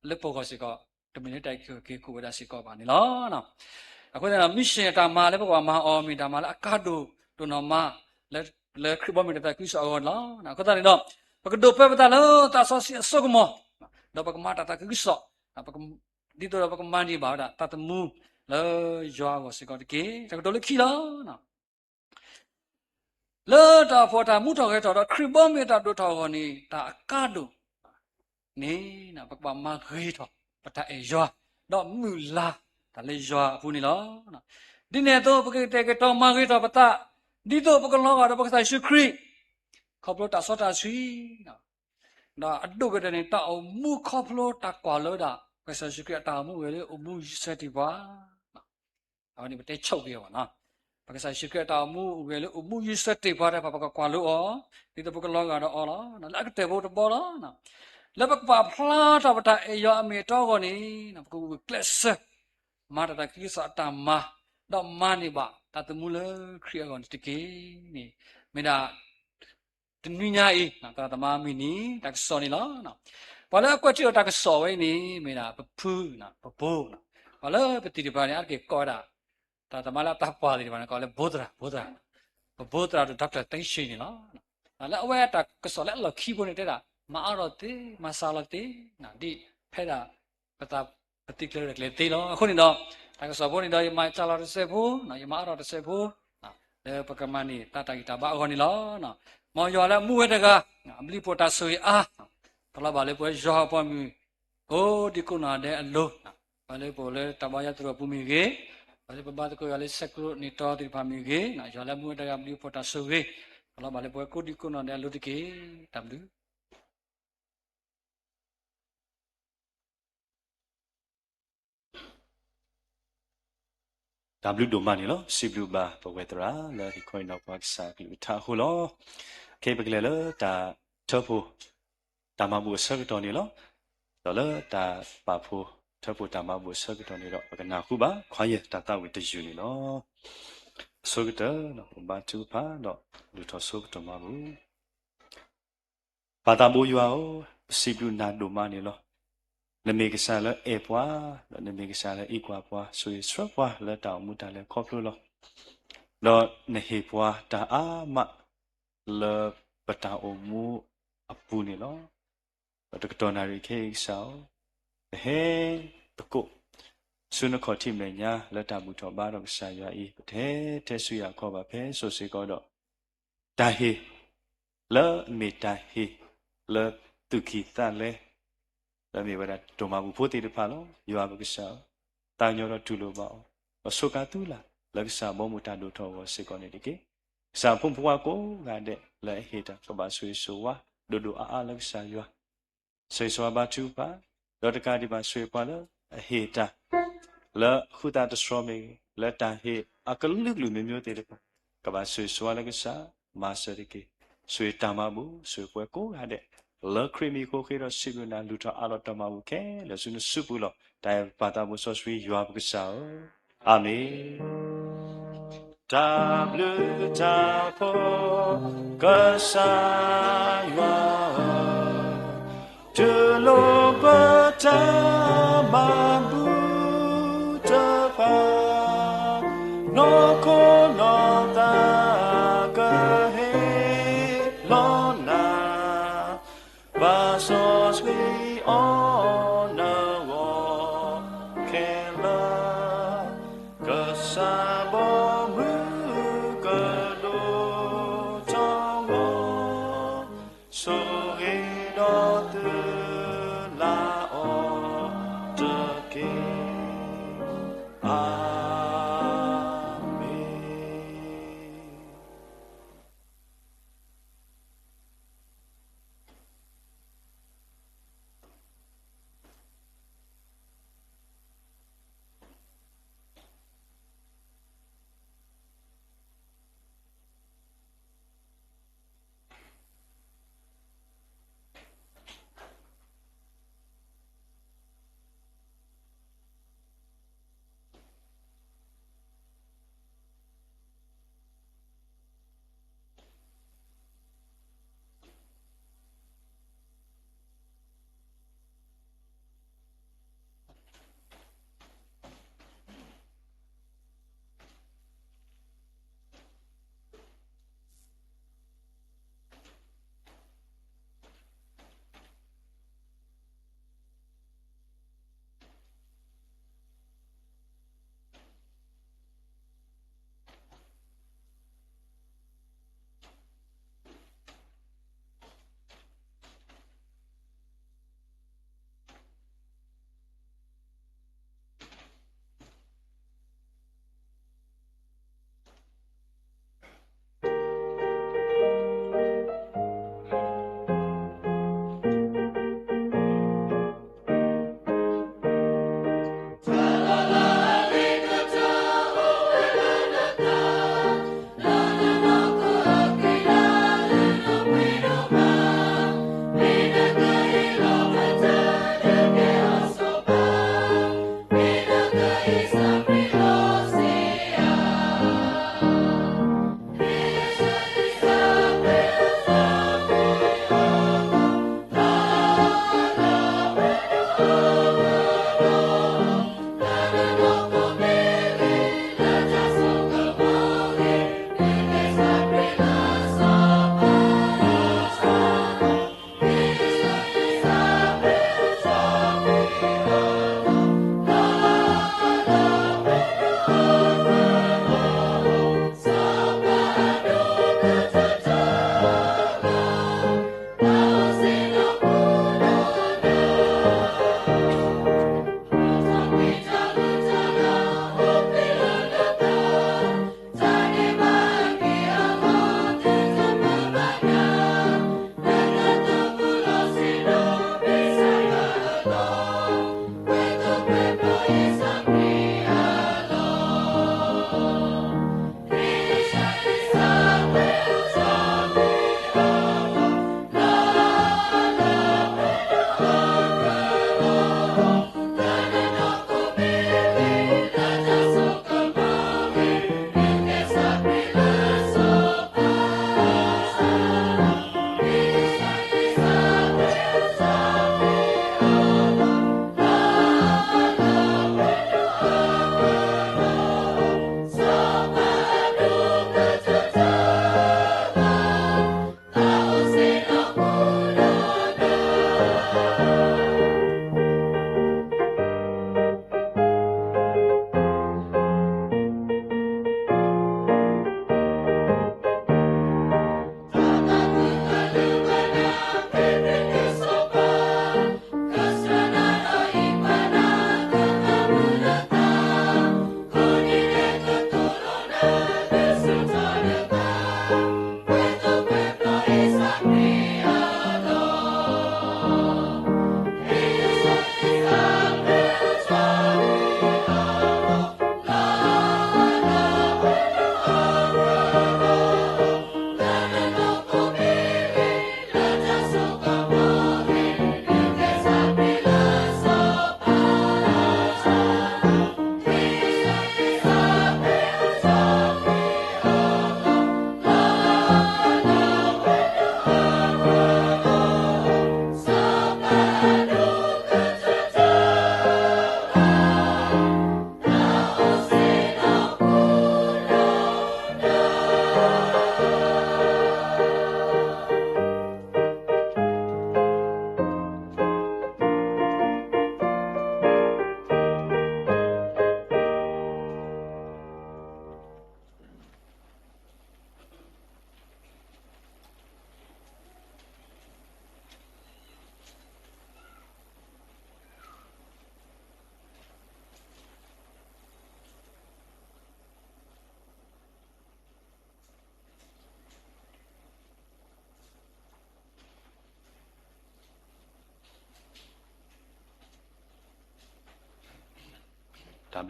လေပေါ်ကစေကောတမင်းတိုက်ခေကိုဝဒစီကောပါနေလောနော်အခုကမစ်ရှင်တာမာလည်းပေါ့မာအော်မီတာမာလည်းအကာဒိုဒိုနော်မာလေခရဘမီတာကိဆောလောနော်အခုတည်းတော့ပကဒိုပဲပတာလောတာဆောစီဆောကမောတော့ပကမာတာတာကိဆောပကဒီတော့ပကမန်ဒီပါတာတတ်မှုလေရွာကိုစေကောတကေတကတော်လေးခီလောနော်လေတာဖော်တာမှုတော်ခဲတော်ခရဘမီတာဒိုထော်ကိုနေတာအကာဒိုနေနော်ပကမာခေတော်ပတာအေရွာတော့မူလာဒါလေရွာဘူးနေလောနော်ဒီနေ့တော့ပကတဲ့ကတော့မခေတော်ပတာဒီတော့ပကလောကတော့ပကဆိုင်ရှုခရီခေါပလိုတာဆောတာဆွီနော်အတုကတဲ့နေတောက်မူခေါပလိုတာကွာလို့တာပကဆိုင်ရှုခရီတာမှုဝဲလေအမှုစက်တီပါနော်အော်ဒီပတဲ့ချုပ်ပြပါနော်ပကဆိုင်ရှုခရီတာမှုဝဲလေအမှုစက်တီပါတဲ့ပကကွာလို့ဩဒီတော့ပကလောကတော့ဩလားနော်လက်ကတဲ့ဘောတဘောလားနော်လဘကပါဖလာတာပတာအေယောအမေတော့ကိုနေနော်ကိုကလစ်မာတာကိစတာမာတော့မာနေပါတတ်မှုလေခရီးကောင်တကေနေမေဒါတနည်းညာအေးနော်တမမီနီတက်စောနေလောနော်ဘာလဲကွက်ချီတက်စောဝဲနေမေဒါပဖူးနော်ပဘိုးနော်ဘာလဲပတိဒီပါနေအကေကောတာတမလာတပ်ပွားဒီပါနေကောလေဘုဒ္ဓရာတော့ဒေါက်တာတင်းရှိနေလောနော်လည်းအဝဲတက်ကစောလဲလော်ခီးပေါ်နေတဲ့မာအရောတေမဆာလတေနော်ဒီဖဲတာပတာပတိကလကလေတေလောအခုနေတော့ဒါကစောပေါ်နေတော့ယမချလာတဲ့ဆေဖို့နော်ယမအရောတဲ့ဆေဖို့နော်လေပကမနီတတာဂီတာဘာအခုနေလောနော်မ မောင်ရွာလည်းမှုဝဲတကအမလီပေါ်တာဆိုရင်တလာပါလေပွဲရွာပေါ်မီဟိုဒီကုနာတဲ့အလုံးဘာလေပေါ်လေတဘာရသူပူမီကေဘာလေပပတကိုရလေစကရုနီတော်ဒီဖာမီကေနာရွာလည်းမှုဝဲတကအမလီပေါ်တာဆိုကေတလာပါလေပွဲကိုဒီကုနာတဲ့အလုံးတကေတမ်လူ W ဒိုမနီလောစီဘလူဘာပဝေတရာလာဒီခွိနောပါကစားကလူထားဟူလောကေပကလေလတာထဖို့တာမဘူဆောက်တော်နီလောတော်လတာပါဖို့ထဖို့တာမဘူဆောက်တော်နီလောပကနာခုပါခွာရတာတဝိတယူနီလောဆောက်တော်နော်ဘာတူပါတော့လူတော်ဆောက်တော်မဘူပါတာဘူယွာစီဘလူနာဒိုမနီလောနမေကစားလဲအေပွားနမေကစားလဲအီကွာပွားဆိုရစရပွားလဲတောင်မူတာလဲခေါပလို့လောတော့နေဟေပွားတာအာမလဲပတာအမူအပူနေလောတကတော်နာရီခေဆောဟဲတကုဆုနခေါ်တိမညာလက်တာမူတော်ဘာတော့ဆာရဤပတဲ့ဆုရခေါ်ပါဖဲဆိုစေကောတော့တာဟေလဲမေတာဟေလဲတုခိတလဲဒါမျိုးပဲဒုမဘူဖို့တေတဖာလောယောဘကစားတာညောတော့တူလို့ပါအောင်ဆုကတူလာလက္ခဏာဘောမူတာတို့တော့စေကောနေတကေစာဖုံဖွားကိုငါတဲ့လဲဟေတာကဘာဆွေဆိုဝါဒိုဒိုအာလက္ခဏာယောဆွေဆိုဘာတူပါတော့တကဒီပါဆွေပါလားဟေတာလဲခုတာတစရမေလက်တာဟေအကလုလူမျိုးတေတပါကဘာဆွေဆိုလက္ခဏာမာစရကေဆွေတမဘူးဆွေပွဲကိုငါတဲ့လခရီမီကိုခေရစီဘနာလူထအလောတမဘူးခဲလဆုနစုပူလောတိုင်ပါတာဘုဆောဆွေယွာပကစားအာမင်W Tapo Kasaywa Tulopata Babu Tapa Noko Nota Kahe Lona Vasos we on the wall Kela Kasabo So it all the la on the king. Amen.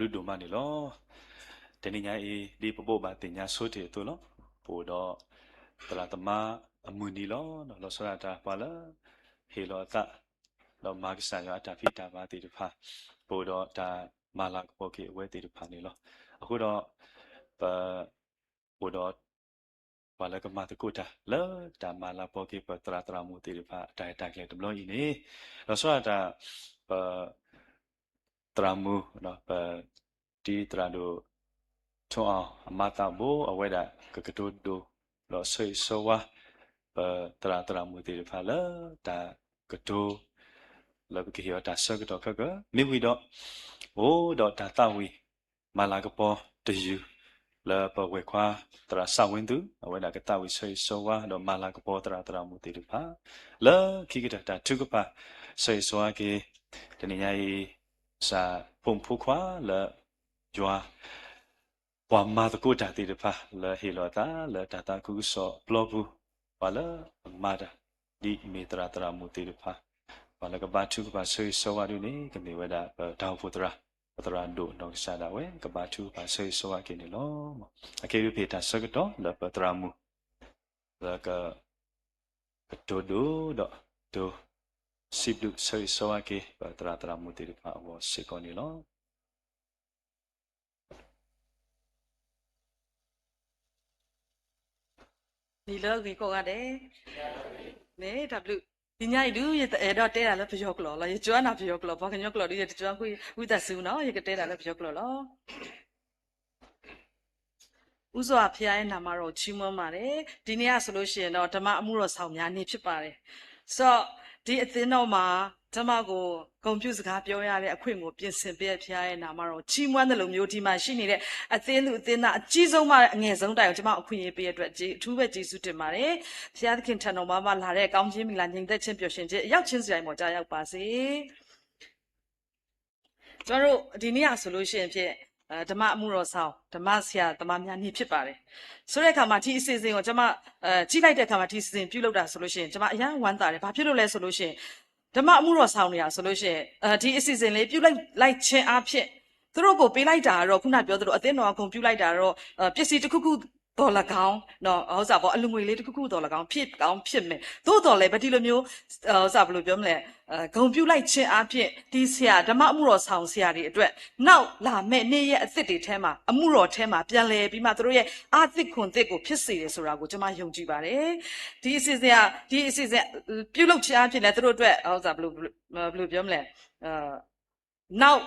W ဒိုမနေလောတနေ့ညအေးဒီပပို့ပါတင်ညာဆိုတေတူလောပို့တော့တလာတမအမူနီလောနော်လောဆရာတာပါလာဟေလောတာလောမာကဆာရတာဖီတာပါတီတဖာပို့တော့ဒါမာလာကပိုကေဝဲတီတဖာနေလောအခုတော့ပို့တော့ပါလာကမာတကူတာလောဒါမာလာပိုကေပတရာတရာမူတီတဖာတိုင်တိုင်လေတဘလို့ဤနေလောဆရာတာတရာမူနော်ဒီတရာတို့ထုံအောင်အမတာဘိုးအဝဲတာကကတိုဒိုလောဆွေဆိုဝါတရာမူတီဖာလာတာကတိုလောကီယောတာဆကတော့ခကမိဝီတော့โอ้တော့တာတဝီမာလာကပေါ်တယူလာပဝဲခွာတရာဆဝင်းသူအဝဲတာကတဝီဆွေဆိုဝါတော့မာလာကပေါ်တရာမူတီဖာလာခိကတာထုကပါဆွေဆိုဝါကေတနေညာီစာပုံဖူခွာလာဂျွာပွာမာတကူတာတီတဖာလာဟီလောတာလာတာတာကူဆောပလောဘူးပါလာမာတာဒီမီတရာမူတီတဖာပါလာကဘာထုကပါဆွေဆောဝါဒူနေကနေဝဒါတောင်ဖူတရာဒိုနော်ဆာဒါဝဲကဘာထုပါဆွေဆောဝါကိနေလောအကေရဖေတာဆကတော့လာပတရာမူလာကဒိုဒိုစိဘလူဆွေဆောဝါကိပတရာမူတီတဖာဝစေကောနေလောဒီလောကီကောရတယ်နေဒါဘလူဒီညိဒူရတဲ့တော့တဲတာလည်းပြောကလောလာရကျွမ်းတာပြောကလောဘာကညောကလောဒီရကျွမ်းကိုဝိသဆူနော်ရကတဲတာလည်းပြောကလောလောဥစွာဖျားရဲ့နာမတော်ချီးမွမ်းပါတယ်ဒီနေ့ကဆိုလို့ရှိရင်တော့ဓမ္မအမှုတော်ဆောင်များနေဖြစ်ပါတယ်ဆိုတော့ဒီအသင်းတော်မှာဓမ္မကိုဂုဏ်ပြုစကားပြောရတဲ့အခွင့်ကိုပြင်ဆင်ပေးဖျားရဲ့နာမတော်ချီးမွမ်းတယ်လို့မျိုးဒီမှာရှိနေတဲ့အသင်းသူအသင်းသားအကြီးဆုံးမှအငယ်ဆုံးတိုင်ကိုကျွန်မအခွင့်အရေးပေးရတဲ့အတွက်အထူးပဲကျေးဇူးတင်ပါတယ်ဖျားသခင်ထံတော်မှာလာတဲ့ကောင်းခြင်းမင်္ဂလာညီသက်ခြင်းပျော်ရွှင်ခြင်းအရောက်ချင်းစရိုက်ပေါ်ကြားရောက်ပါစေကျွန်တော်တို့ဒီနေ့ကဆိုလို့ရှိရင်ဖြင့်ဓမ္မအမှုတော်ဆောင်ဓမ္မဆရာဓမ္မများနေဖြစ်ပါတယ်ဆိုတဲ့အခါမှာဒီအစီအစဉ်ကိုကျွန်မကြည့်လိုက်တဲ့အခါမှာဒီအစီအစဉ်ပြုလုပ်တာဆိုလို့ရှိရင်ကျွန်မအရန်ဝမ်းသာတယ်ဘာဖြစ်လို့လဲဆိုလို့ရှိရင်ဓမ္မအမှုတော်ဆောင်နေတာဆိုလို့ရှိရင်ဒီအစီအစဉ်လေးပြုလိုက်ခြင်းအဖြစ်သူတို့ကိုပေးလိုက်တာတော့ခုနပြောသလိုအသင်းတော်ကဂုဏ်ပြုလိုက်တာတော့ပစ္စည်းတစ်ခုခုတော်လကောင်းနော်ဟောစားပေါ့အလူငွေလေးတစ်ခုခုတော်လကောင်းဖြစ်မယ်သို့တော်လည်းဗတိလိုမျိုးဟောစားဘယ်လိုပြောမလဲဂုံပြုလိုက်ခြင်းအဖြစ်ဒီဆရာဓမ္မအမှုတော်ဆောင်ဆရာတွေအတွက်နောက်လာမဲ့နေ့ရက်အသစ်တွေထဲမှာအမှုတော်ထဲမှာပြန်လည်ပြီးမှသူတို့ရဲ့အာသစ်ခွန်သစ်ကိုဖြစ်စေတယ်ဆိုတာကိုကျွန်မယုံကြည်ပါတယ်ဒီအစီအစဉ်ပြုလုပ်ခြင်းအဖြစ်လည်းသူတို့အတွက်ဟောစားဘယ်လိုပြောမလဲနောက်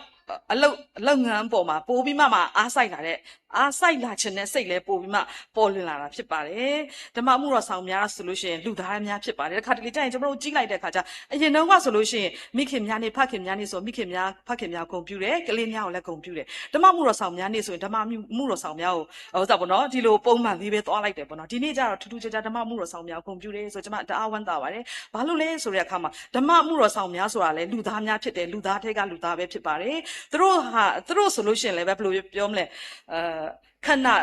အလုတ်ငန်းပေါ်မှာပိုးပြီးမှအားဆိုင်လာခြင်းနဲ့စိတ်လဲပိုးပြီးမှပေါ်လွင်လာတာဖြစ်ပါတယ်ဓမ္မမှုတော်ဆောင်များဆိုလို့ရှိရင်လူသားများဖြစ်ပါတယ်တစ်ခါတလေကျရင်ကျွန်တော်တို့ကြီးလိုက်တဲ့အခါကျအရင်တော့ကဆိုလို့ရှိရင်မိခင်များနေဖခင်များနေဆိုမိခင်များဖခင်များဂုဏ်ပြုတယ်ကလေးများကိုလည်းဂုဏ်ပြုတယ်ဓမ္မမှုတော်ဆောင်များနေဆိုရင်ဓမ္မမှုတော်ဆောင်များကိုဟောစားပေါ့နော်ဒီလိုပုံမှန်လေးပဲသွားလိုက်တယ်ပေါ့နော်ဒီနေ့ကျတော့ထူးထူးခြားခြားဓမ္မမှုတော်ဆောင်များဂုဏ်ပြုတယ်ဆိုကျွန်မတအားဝမ်းသာပါတယ်ဘာလို့လဲဆိုတဲ့အခါမှာဓမ္မမှုတော်ဆောင်များဆိုတာလေလူသားများဖြစ်တယ်လူသားထဲကလူသားပဲဖြစ်ပါတယ်သူတို့ဆိုလို့ရှိရင်လည်းဘယ်လိုပြောမလဲခန္ဓာ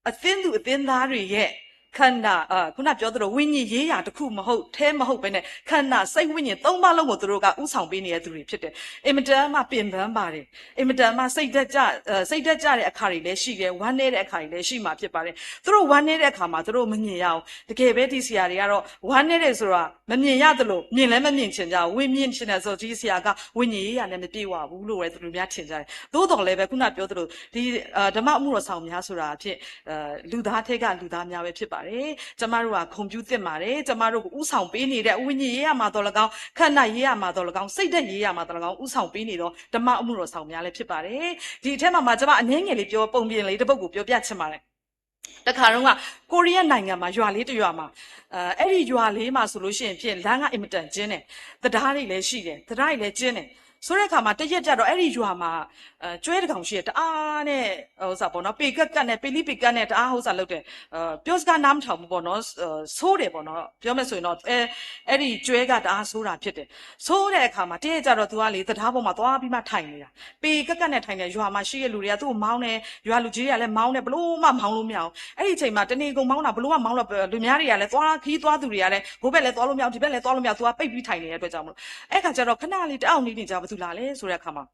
အသင်းသူအသင်းသားတွေရဲ့ခန္ဓာခုနပြောသလိုဝိညာဉ်ရေးရာတစ်ခုမဟုတ်ပဲနဲ့ခန္ဓာစိတ်ဝိညာဉ်သုံးပါးလုံးကိုသူတို့ကဥဆောင်ပေးနေတဲ့သူတွေဖြစ်တယ်အင်မတန်မှပင်ပန်းပါတယ်အင်မတန်မှစိတ်သက်ကြတဲ့အခါတွေလည်းရှိတယ်ဝမ်းနည်းတဲ့အခါတွေလည်းရှိမှာဖြစ်ပါတယ်သူတို့ဝမ်းနည်းတဲ့အခါမှာသူတို့မမြင်ရအောင်တကယ်ပဲဒီဆရာတွေကတော့ဝမ်းနည်းတယ်ဆိုတာမမြင်ရတယ်လို့မြင်လည်းမမြင်ချင်ကြဘူးဝိမြင်ချင်တယ်ဆိုဒီဆရာကဝိညာဉ်ရေးရာနဲ့မပြေဝဘူးလို့ပဲသူတို့များထင်ကြတယ်သို့တော်လည်းပဲခုနပြောသလိုဒီဓမ္မအမှုတော်ဆောင်များဆိုတာအဖြစ်လူသားထဲကလူသားများပဲဖြစ်ပါတယ်ကျမတို့ကဂုဏ်ပြုသင့်ပါတယ်ကျမတို့ကိုဥဆောင်ပေးနေတဲ့ဝိညာဉ်ရေးရမှာတော်လကောင်းခန္ဓာရေးရမှာတော်လကောင်းစိတ်ဓာတ်ရေးရမှာတော်လကောင်းဥဆောင်ပေးနေတော့ဓမ္မအမှုတော်ဆောင်များလည်းဖြစ်ပါတယ်ဒီအထက်မှာကျမအနည်းငယ်လေးပြောပုံပြင်လေးတစ်ပုဒ်ကိုပြောပြချင်ပါတယ်တခါတော့ကကိုရီးယားနိုင်ငံမှာရွာလေးတစ်ရွာမှာအဲ့ဒီရွာလေးမှာဆိုလို့ရှိရင်ဖြင့်လမ်းကအင်မတန်ကျင်းတယ်တရားတွေလည်းရှိတယ်တရားတွေလည်းကျင်းတယ်ဆိုတဲ့အခါမှာတရက်ကြတော့အဲ့ဒီရွာမှာကျွဲတကောင်ရှိတယ်တအားနဲ့ဟိုစားပေါ့နော်ပေကတ်နဲ့ပေလိပေကတ်နဲ့တအားဟိုစားလုပ်တယ်ပြောစကားနားမထောင်ဘူးပေါ့နော်ဆိုးတယ်ပေါ့နော်ပြောမယ်ဆိုရင်တော့အဲ့ဒီကျွဲကတအားဆိုးတာဖြစ်တယ်ဆိုးတဲ့အခါမှာတရက်ကြတော့သူကလေတရားပေါ်မှာသွားပြီးမှထိုင်နေတာပေကတ်နဲ့ထိုင်နေရွာမှာရှိတဲ့လူတွေကသူ့ကိုမောင်းတယ်ရွာလူကြီးတွေကလည်းမောင်းတယ်ဘလို့မှမောင်းလို့မရအောင်အဲ့ဒီအချိန်မှာတနေကုန်မောင်းတာဘလို့မှမောင်းလို့လူများတွေကလည်းသွားခီးသွားသူတွေကလည်းဘိုးဘက်လည်းသွားလို့မရအောင်ဒီဘက်လည်းသွားလို့မရအောင်သူကပိတ်ပြီးထိုင်နေတဲ့အတွက်ကြောင့်မလို့အဲ့ခါကျတော့ခဏလေးတအောက်နေနေကြဘာသူလာလဲဆိုတဲ့အခါမှာ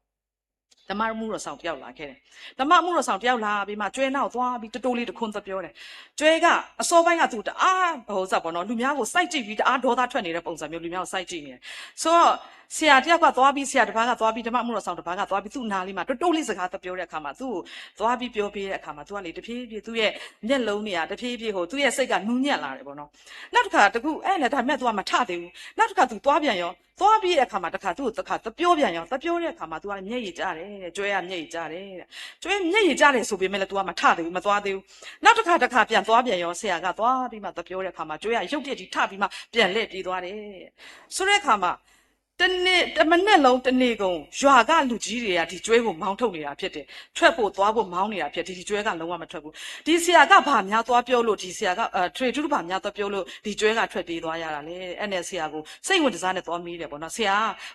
ဓမ္မမှုတော်ဆောင်တယောက်လာခဲ့တယ်ဓမ္မမှုတော်ဆောင်တယောက်လာပြီးမှကျွဲနောက်သွားပြီးတိုးလေးတခွန်းသက်ပြောတယ်ကျွဲကအစောပိုင်းကသူတအားဟိုစားပေါ့နော်လူများကိုစိုက်ကြည့်ပြီးတအားဒေါသထွက်နေတဲ့ပုံစံမျိုးလူများကိုစိုက်ကြည့်နေတယ်ဆိုတော့ဆရာတယောက်ကသွားပြီးဆရာတစ်ပါးကသွားပြီးဓမ္မမှုတော်ဆောင်တစ်ပါးကသွားပြီးသူ့နားလေးမှာတိုးလေးစကားသက်ပြောတဲ့အခါမှာသူ့ကိုသွားပြီးပြောပေးတဲ့အခါမှာသူကလေတဖြည်းဖြည်းသူ့ရဲ့မျက်လုံးတွေကတဖြည်းဖြည်းဟိုသူ့ရဲ့စိတ်ကနူးညံ့လာတယ်ပေါ့နော်နောက်တစ်ခါတခုအဲ့လည်းဒါမဲ့သူကမထသေးဘူးနောက်တစ်ခါသူသွားပြန်ရောသွားပြီးတဲ့အခါမှာတစ်ခါသူ့ကိုတစ်ခါသပြောပြန်ရောသပြောတဲ့အခါမှာ तू ကမျက်ရည်ကျတယ်တဲ့ကျွဲကမျက်ရည်ကျတယ်တဲ့ကျွဲမျက်ရည်ကျတယ်ဆိုပေမဲ့လည်း तू ကမထသေးဘူးမသွားသေးဘူးနောက်တစ်ခါပြန်သွားပြန်ရောဆရာကသွားပြီးမှသပြောတဲ့အခါမှာကျွဲကရုပ်တရက်ကြီးထပြီးမှပြန်လှည့်ပြေးသွားတယ်ဆိုတဲ့အခါမှာတမနဲ့လုံးတနေ့ကုန်ရွာကလူကြီးတွေကဒီကျွဲကိုမောင်းထုတ်နေတာဖြစ်တယ်ထွက်ဖို့သွားဖို့မောင်းနေတာဖြစ်ဒီကျွဲကလုံးဝမထွက်ဘူးဒီဆရာကဘာများသွားပြောလို့ဒီဆရာကထရေတူဘာများသွားပြောလို့ဒီကျွဲကထွက်ပြေးသွားရတာလေအဲ့နဲ့ဆရာကိုစိတ်ဝင်စားနဲ့သွားမေးတယ်ပေါ့နော်ဆရ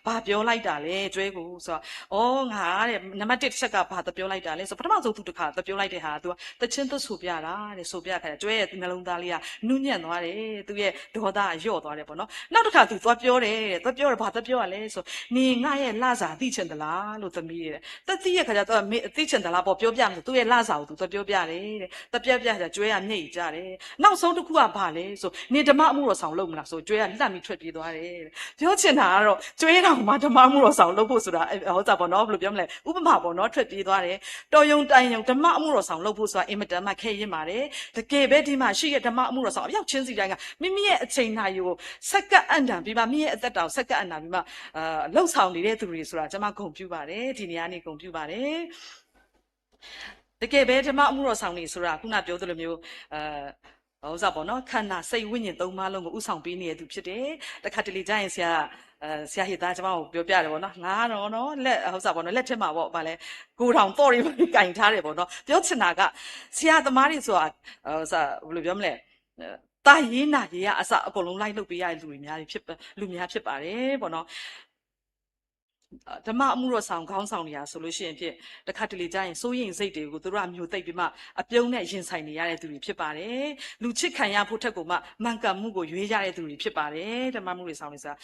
ာဘာပြောလိုက်တာလဲကျွဲကိုဆိုတော့ဩငါတဲ့နံပါတ်1တစ်ချက်ကဘာသပြောလိုက်တာလဲဆိုပထမဆုံးသူတစ်ခါသပြောလိုက်တဲ့ဟာ तू တချင်းသဆိုပြတာတဲ့ဆိုပြခါကျွဲရဲ့နှလုံးသားလေးကနူးညံ့သွားတယ်သူရဲ့ဒေါသကလျော့သွားတယ်ပေါ့နော်နောက်တစ်ခါ तू သွားပြောတယ်သွားပြောတယ်ဘာသပြောရလဲဆိုနေငါရဲ့လစာသိချင်သလားလို့သမီးတဲ့တက်သိရဲ့ခါကျတော့သိချင်သလားပေါ့ပြောပြမယ်သူရဲ့လစာကို तू သွားပြောပြတယ်တဲ့တပြက်ပြက်ကျွဲကမျက်ရည်ကျတယ်နောက်ဆုံးတစ်ခုကဘာလဲဆိုနေဓမ္မအမှုတော်ဆောင်လုပ်မလားဆိုကျွဲကလှက်ပြီးထွက်ပြေးသွားတယ်တဲ့ပြောချင်တာကတော့ကျွဲတော်မှာဓမ္မအမှုတော်ဆောင်လုပ်ဖို့ဆိုတာဟောတာပေါ့နော်ဘယ်လိုပြောမလဲဥပမာပေါ့နော်ထွက်ပြေးသွားတယ်တော်ယုံတိုင်ယုံဓမ္မအမှုတော်ဆောင်လုပ်ဖို့ဆိုတာအင်မတန်မှခဲရင်ပါတယ်တကယ်ပဲဒီမှာရှိတဲ့ဓမ္မအမှုတော်ဆောင်အရောက်ချင်းစီတိုင်းကမိမိရဲ့အချိန်နာရီကိုစက္ကန့်အံ့တန်ပြီးမှမိမိရဲ့အသက်တာကိုစက္ကန့်အံ့တန်ပြီးမှလှုပ်ဆောင်နေတဲ့သူတွေဆိုတာကျွန်မဂုဏ်ပြုပါတယ်ဒီနေရာနေဂုဏ်ပြုပါတယ်တကယ်ပဲဓမ္မအမှုတော်ဆောင်နေဆိုတာခုနပြောသလိုမျိုးဟောစားပေါ့နော်ခန္ဓာစိတ်ဝိညာဉ်သုံးပါးလုံးကိုဥဆောင်ပေးနေတဲ့သူဖြစ်တယ်တခါတလေကျရင်ဆရာဟိသားကျွန်မကိုပြောပြတယ်ပေါ့နော်ငါတော့နော်လက်ဟောစားပေါ့နော်လက်ထက်မှာပေါ့ဗာလဲကိုထောင်တော့ရီကင်ထားတယ်ပေါ့နော်ပြောချင်တာကဆရာသမားတွေဆိုတာဟောစားဘယ်လိုပြောမလဲတာရေးနာရေးကအစအကုန်လုံးလိုက်လုပ်ပေးရတဲ့လူများဖြစ်ပါတယ်ပေါ့နော်ဓမ္မအမှုတော်ဆောင်ခေါင်းဆောင်နေရဆိုလို့ရှိရင်ဖြစ်တခါတလေကျရင်စိုးရင်စိတ်တွေကိုသူတို့အမျိုးသိပ်ပြီးမှအပြုံးနဲ့ရင်ဆိုင်နေရတဲ့သူတွေဖြစ်ပါတယ်လူချစ်ခံရဖို့ထက်ကိုမှမှန်ကန်မှုကိုရွေးရတဲ့သူတွေဖြစ်ပါတယ်ဓမ္မမှုတွေဆောင်နေစား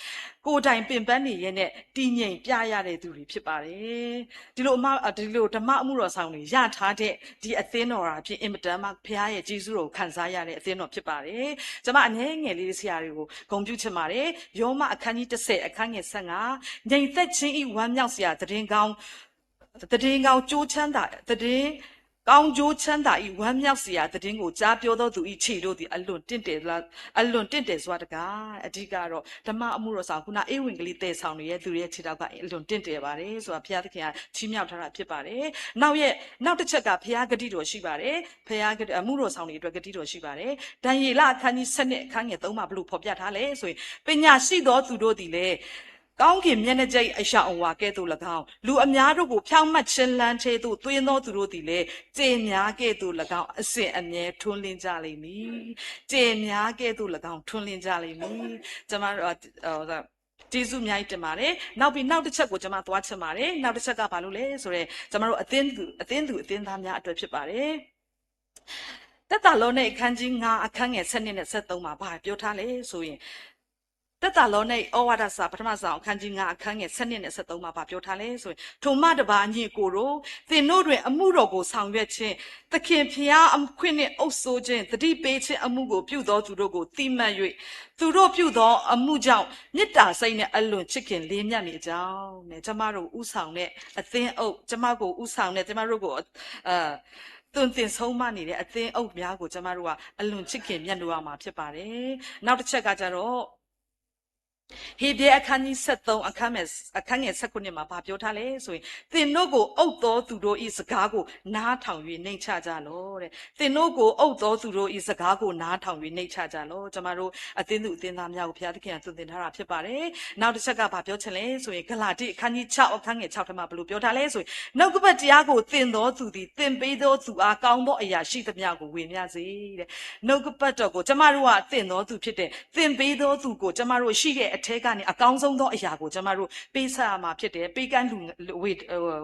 ကိုယ်တိုင်ပင်ပန်းနေရတဲ့တည်ငြိမ်ပြရတဲ့သူတွေဖြစ်ပါတယ်ဒီလိုဓမ္မအမှုတော်ဆောင်တွေရထားတဲ့ဒီအသင်းတော်ရာဖြစ်အင်မတန်မှဘုရားရဲ့ကျေးဇူးတော်ကိုခံစားရတဲ့အသင်းတော်ဖြစ်ပါတယ်ကျွန်မအငယ်ငယ်လေးဆရာတွေကိုဂုဏ်ပြုချင်ပါတယ်ယောမအခန်းကြီး10အခန်းငယ်15ငြိမ်သက်ခြင်းဝမ်းမြောက်စရာတည်င်းကောင်းကြိုးချမ်းသာတည်င်းကောင်းကျိုးချမ်းသာဤဝမ်းမြောက်စရာတည်င်းကိုကြားပြောသောသူဤခြေတို့သည်အလွန်တင့်တယ်စွာတကားအဓိကတော့ဓမ္မအမှုတော်ဆောင်ခုနအေဝံဂေလိတည်ဆောင်နေတဲ့သူရဲ့ခြေထောက်ကအလွန်တင့်တယ်ပါတယ်ဆိုတာဘုရားသခင်ကချီးမြှောက်ထားတာဖြစ်ပါတယ်နောက်တစ်ချက်ကဘုရားဂတိတော်ရှိပါတယ်ဘုရားအမှုတော်ဆောင်တွေအတွက်ဂတိတော်ရှိပါတယ်ဒံယေလအခန်းကြီး7အခန်းငယ်3မှာဘလို့ဖော်ပြထားလဲဆိုရင်ပညာရှိသောသူတို့သည်လည်းကောင်းကင်မျက်နှာကြိတ်အရှောင်အဝါကဲ့သို့၎င်းလူအများတို့ကိုဖြောင့်မတ်ခြင်းလမ်းထဲသို့သွင်းသောသူတို့သည်လည်းကျေများကဲ့သို့၎င်းအစဉ်အမြဲထွန်းလင်းကြလိမ့်မည်ကျေများကဲ့သို့၎င်းထွန်းလင်းကြလိမ့်မည်ကျွန်မတို့ကျေးဇူးအများကြီးတင်ပါတယ်နောက်တစ်ချက်ကိုကျွန်မသွားချင်ပါတယ်နောက်တစ်ချက်ကဘာလို့လဲဆိုတော့ကျွန်မတို့အသင်းသားများအတွက်ဖြစ်ပါတယ်သက်တာလောနဲ့အခန်းကြီး9အခန်းငယ်7နဲ့73မှာဘာပြောထားလဲဆိုရင်သက်တာလောနဲ့ဩဝါဒစာပထမဆောင်အခန်းကြီး9အခန်းငယ်7နဲ့73မှာပြောထားလဲဆိုရင်ထိုမှတပါညီကိုတို့သင်တို့တွင်အမှုတော်ကိုဆောင်ရွက်ခြင်းသခင်ဖျားအခွင့်နှင့်အုပ်ဆိုးခြင်းတတိပေးခြင်းအမှုကိုပြုသောသူတို့ကိုတိမှတ်၍သူတို့ပြုသောအမှုကြောင့်မေတ္တာစိတ်နဲ့အလွန်ချစ်ခင်လေးမြတ်နေကြောင်းနဲ့ကျမတို့ဥဆောင်တဲ့အသင်းအုပ်ကျမကိုဥဆောင်တဲ့ကျမတို့ကိုသွန်သင်ဆုံးမနေတဲ့အသင်းအုပ်များကိုကျမတို့ကအလွန်ချစ်ခင်မြတ်နိုးရမှာဖြစ်ပါတယ်နောက်တစ်ချက်ကကြတော့ဟေဘဲအခန်းကြီး73အခန်းငယ်19မှာပြောထားလဲဆိုရင်သင်တို့ကိုအုပ်တော်သူတို့ဤစကားကိုနားထောင်၍နှိမ်ချကြလောတဲ့သင်တို့ကိုအုပ်တော်သူတို့ဤစကားကိုနားထောင်၍နှိမ်ချကြလောကျမတို့အသင်းသူအသင်းသားများကိုဘုရားသခင်ကသွန်သင်ထားတာဖြစ်ပါတယ်နောက်တစ်ချက်ကပြောချင်လဲဆိုရင်ဂလာတိအခန်းကြီး6အခန်းငယ်6ထဲမှာဘယ်လိုပြောထားလဲဆိုရင်နှုတ်ကပတ်တရားကိုသင်တော်သူသည်သင်ပေးသောသူအားကောင်းသောအရာရှိသမျှကိုဝေမျှစေတဲ့နှုတ်ကပတ်တော်ကိုကျမတို့ကသင်တော်သူဖြစ်တဲ့သင်ပေးသောသူကိုကျမတို့ရှိတဲ့အ ထဲကနေအကောင်းဆုံးသောအရာကိုကျမတို့ပေးဆက်ရမှာဖြစ်တယ်ပေးကမ်းလူ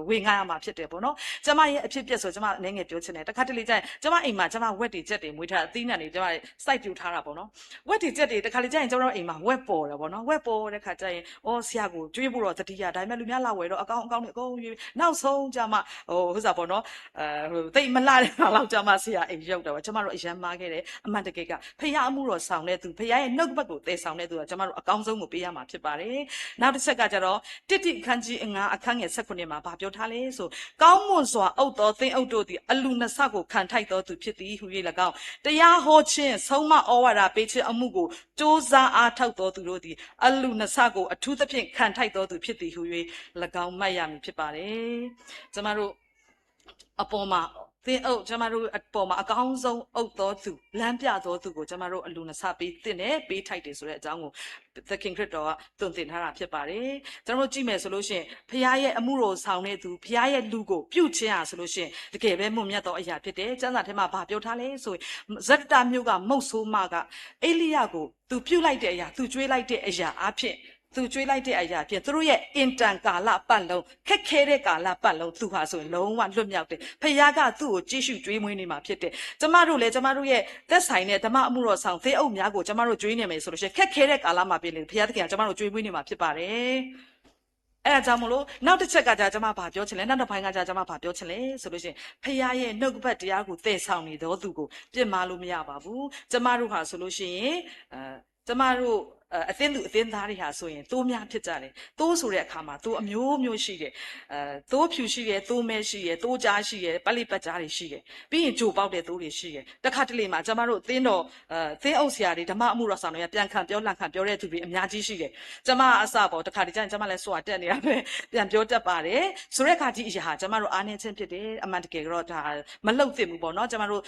ဝေငှရမှာဖြစ်တယ်ပေါ့နော်ကျမရဲ့အဖြစ်ပြက်ဆိုကျမအနေငယ်ပြောချင်တယ်တခါတလေကျရင်ကျမအိမ်မှာကျမဝက်တွေချက်တွေမွေးထားအသီးနှံတွေကျမစိုက်ပြူထားတာပေါ့နော်ဝက်တွေချက်တွေတခါလေကျရင်ကျမတို့အိမ်မှာဝက်ပေါ်တယ်ပေါ့နော်ဝက်ပေါ်တဲ့ခါကျရင်ဆရာကိုကျွေးဖို့တော့တတိယဒါပေမဲ့လူများလာဝယ်တော့အကောင်းနဲ့အကုန်ရွေးနောက်ဆုံးကျမဟုတ်စားပေါ့နော်တိတ်မလာတဲ့လောက်ကျမဆရာအိမ်ရောက်တယ်ပေါ့ကျမတို့အရန်မားခဲ့တယ်အမှန်တကယ်ကဖခင်အမှုတော်ဆောင်တဲ့သူဖခင်ရဲ့နှုတ်ဘက်ကိုတည်ဆောင်တဲ့သူကကျမတို့အကောင်းဆုံးကိုပေးရမှာဖြစ်ပါတယ်နောက်တစ်ချက်ကကျတော့တိတိခန်းကြီးငါအခန်းငယ်16မှာဗာပြောထားလဲဆိုကောင်းမွန်စွာအုပ်တော်သင်အုပ်တို့သည်အလူနဆကိုခံထိုက်တော်သူဖြစ်သည်ဟူ၍၎င်းတရားဟောခြင်းဆုံးမဩဝါဒပေးခြင်းအမှုကိုစ조사အားထောက်တော်သူတို့သည်အလူနဆကိုအထူးသဖြင့်ခံထိုက်တော်သူဖြစ်သည်ဟူ၍၎င်းမှတ်ရမည်ဖြစ်ပါတယ်ကျမတို့အပေါ်မှာသင်အုပ်ကျမတို့အပေါ်မှာအကောင်းဆုံးအုပ်တော်သူလမ်းပြတော်သူကိုကျမတို့အလူနဆပေးတင်တယ်ပေးထိုက်တယ်ဆိုတဲ့အကြောင်းကိုသခင်ခရစ်တော်ကသွန်သင်ထားတာဖြစ်ပါတယ်ကျမတို့ကြည့်မယ်ဆိုလို့ရှိရင်ဖခင်ရဲ့အမှုတော်ဆောင်တဲ့သူဖခင်ရဲ့လူကိုပြုတ်ခြင်းဟာဆိုလို့ရှိရင်တကယ်ပဲမွန်မြတ်သောအရာဖြစ်တယ်ကျမ်းစာထဲမှာဗာပြောထားလဲဆိုရင်ဇက်တာမျိုးကမုတ်ဆိုးမကအေလိယကိုသူပြုတ်လိုက်တဲ့အရာသူကျွေးလိုက်တဲ့အရာအဖြစ်သူကျွေးလိုက်တဲ့အရာဖြင့်သူတို့ရဲ့အင်တန်ကာလပတ်လုံးခက်ခဲတဲ့ကာလပတ်လုံးသူဟာဆိုရင်လုံးဝလွတ်မြောက်တယ်ဖခင်ကသူ့ကိုကြည့်ရှုကျွေးမွေးနေမှာဖြစ်တယ်ကျမတို့လည်းကျမတို့ရဲ့သက်ဆိုင်တဲ့ဓမ္မအမှုတော်ဆောင်သေအုပ်များကိုကျမတို့ကျွေးနေမယ်ဆိုလို့ရှိရင်ခက်ခဲတဲ့ကာလမှာပြင်လေဖခင်သခင်ကကျမတို့ကျွေးမွေးနေမှာဖြစ်ပါတယ်အဲ့ဒါကြောင့်မလို့နောက်တစ်ချက်ကကျမဘာပြောချင်လဲနောက်တစ်ပိုင်းကကျမဘာပြောချင်လဲဆိုလို့ရှိရင်ဖခင်ရဲ့နှုတ်ကပတ်တရားကိုသယ်ဆောင်နေတော်သူကိုပြစ်မှားလို့မရပါဘူးကျမတို့ဟာဆိုလို့ရှိရင်ကျမတို့အသင်းသူအသင်းသားတွေဟာဆိုရင်တိုးများဖြစ်ကြတယ်တိုးဆိုတဲ့အခါမှာတိုးအမျိုးမျိုးရှိတယ်တိုးဖြူရှိတယ်တိုးမဲရှိတယ်တိုးကြားရှိတယ်ပလိပတ်ကြားတွေရှိတယ်ပြီးရင်ဂျိုပေါက်တဲ့တိုးတွေရှိတယ်တခါတလေမှာကျမတို့အသင်းတော်သင်းအုပ်ဆရာတွေဓမ္မအမှုတော်ဆောင်တွေကပြန်ခံပြောလန့်ခံပြောတဲ့သူတွေအများကြီးရှိတယ်ကျမအစပေါ့တခါတလေကျရင်ကျမလည်းစွာတက်နေတာပဲပြန်ပြောတတ်ပါတယ်ဆိုတဲ့အခါဒီအရာဟာကျမတို့အားနည်းခြင်းဖြစ်တယ်အမှန်တကယ်တော့ဒါမလှုပ်သင့်ဘူးပေါ့နော်ကျမတို့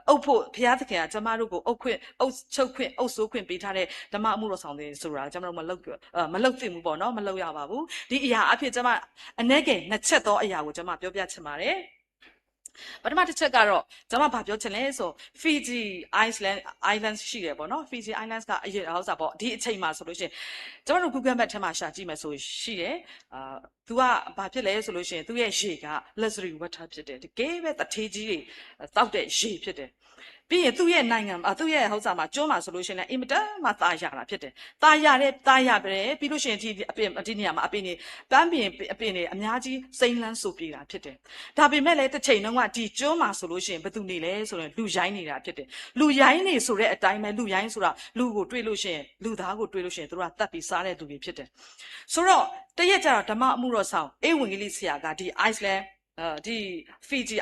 အုပ်ဖို့ဘုရားသခင်ကကျမတို့ကိုအုပ်ခွင့်အုပ်ချုပ်ခွင့်အုပ်စိုးခွင့်ပေးထားတဲ့ဓမ္မအမှုတော်ဆောင်တွေဆိုတာကျမတို့မလှုပ်သင့်ဘူးပေါ့နော်မလှုပ်ရပါဘူးဒီအရာအဖြစ်ကျမအနေငယ်နှစ်ချက်သောအရာကိုကျမပြောပြချင်ပါတယ်ပထမတစ်ချက်ကတော့ကျမဘာပြောချင်လဲဆို Fiji Islands ရှိတယ်ပေါ့နော် Fiji Islands ကအရင်ဟောစားပေါ့ဒီအချိန်မှာဆိုလို့ရှိရင်ကျမတို့ Google Map ထဲမှာရှာကြည့်မယ်ဆိုရှိတယ်သူကဘာဖြစ်လဲဆိုလို့ရှိရင်သူ့ရဲ့ရေက luxury water ဖြစ်တယ်တကယ်ပဲတထေးကြီးတွေတောက်တဲ့ရေဖြစ်တယ်ပြီးရင်သူ့ရဲ့နိုင်ငံသူ့ရဲ့ဟောစားမှာကျွန်းမှာဆိုလို့ရှိရင်အင်မတန်မှตาရတာဖြစ်တယ်ตาရပဲပြီးလို့ရှိရင်ဒီနေရာမှာအပင်တွေပန်းပင်အပင်တွေအများကြီးစိမ့်လန်းဆူပြေတာဖြစ်တယ်ဒါပေမဲ့လည်းတစ်ချိန်လုံးကဒီကျွန်းမှာဆိုလို့ရှိရင်ဘယ်သူနေလဲဆိုရင်လူရိုင်းနေတာဖြစ်တယ်လူရိုင်းနေဆိုတဲ့အတိုင်းပဲလူရိုင်းဆိုတာလူကိုတွေ့လို့ရှိရင်လူသားကိုတွေ့လို့ရှိရင်သူတို့ကတတ်ပြီးစားတဲ့သူတွေဖြစ်တယ်ဆိုတော့တရက်ကျတော့ဓမ္မအမှုတော်ဆောင်အေဝံဂေလိဆရာကဒီ Iceland ဒီ Fiji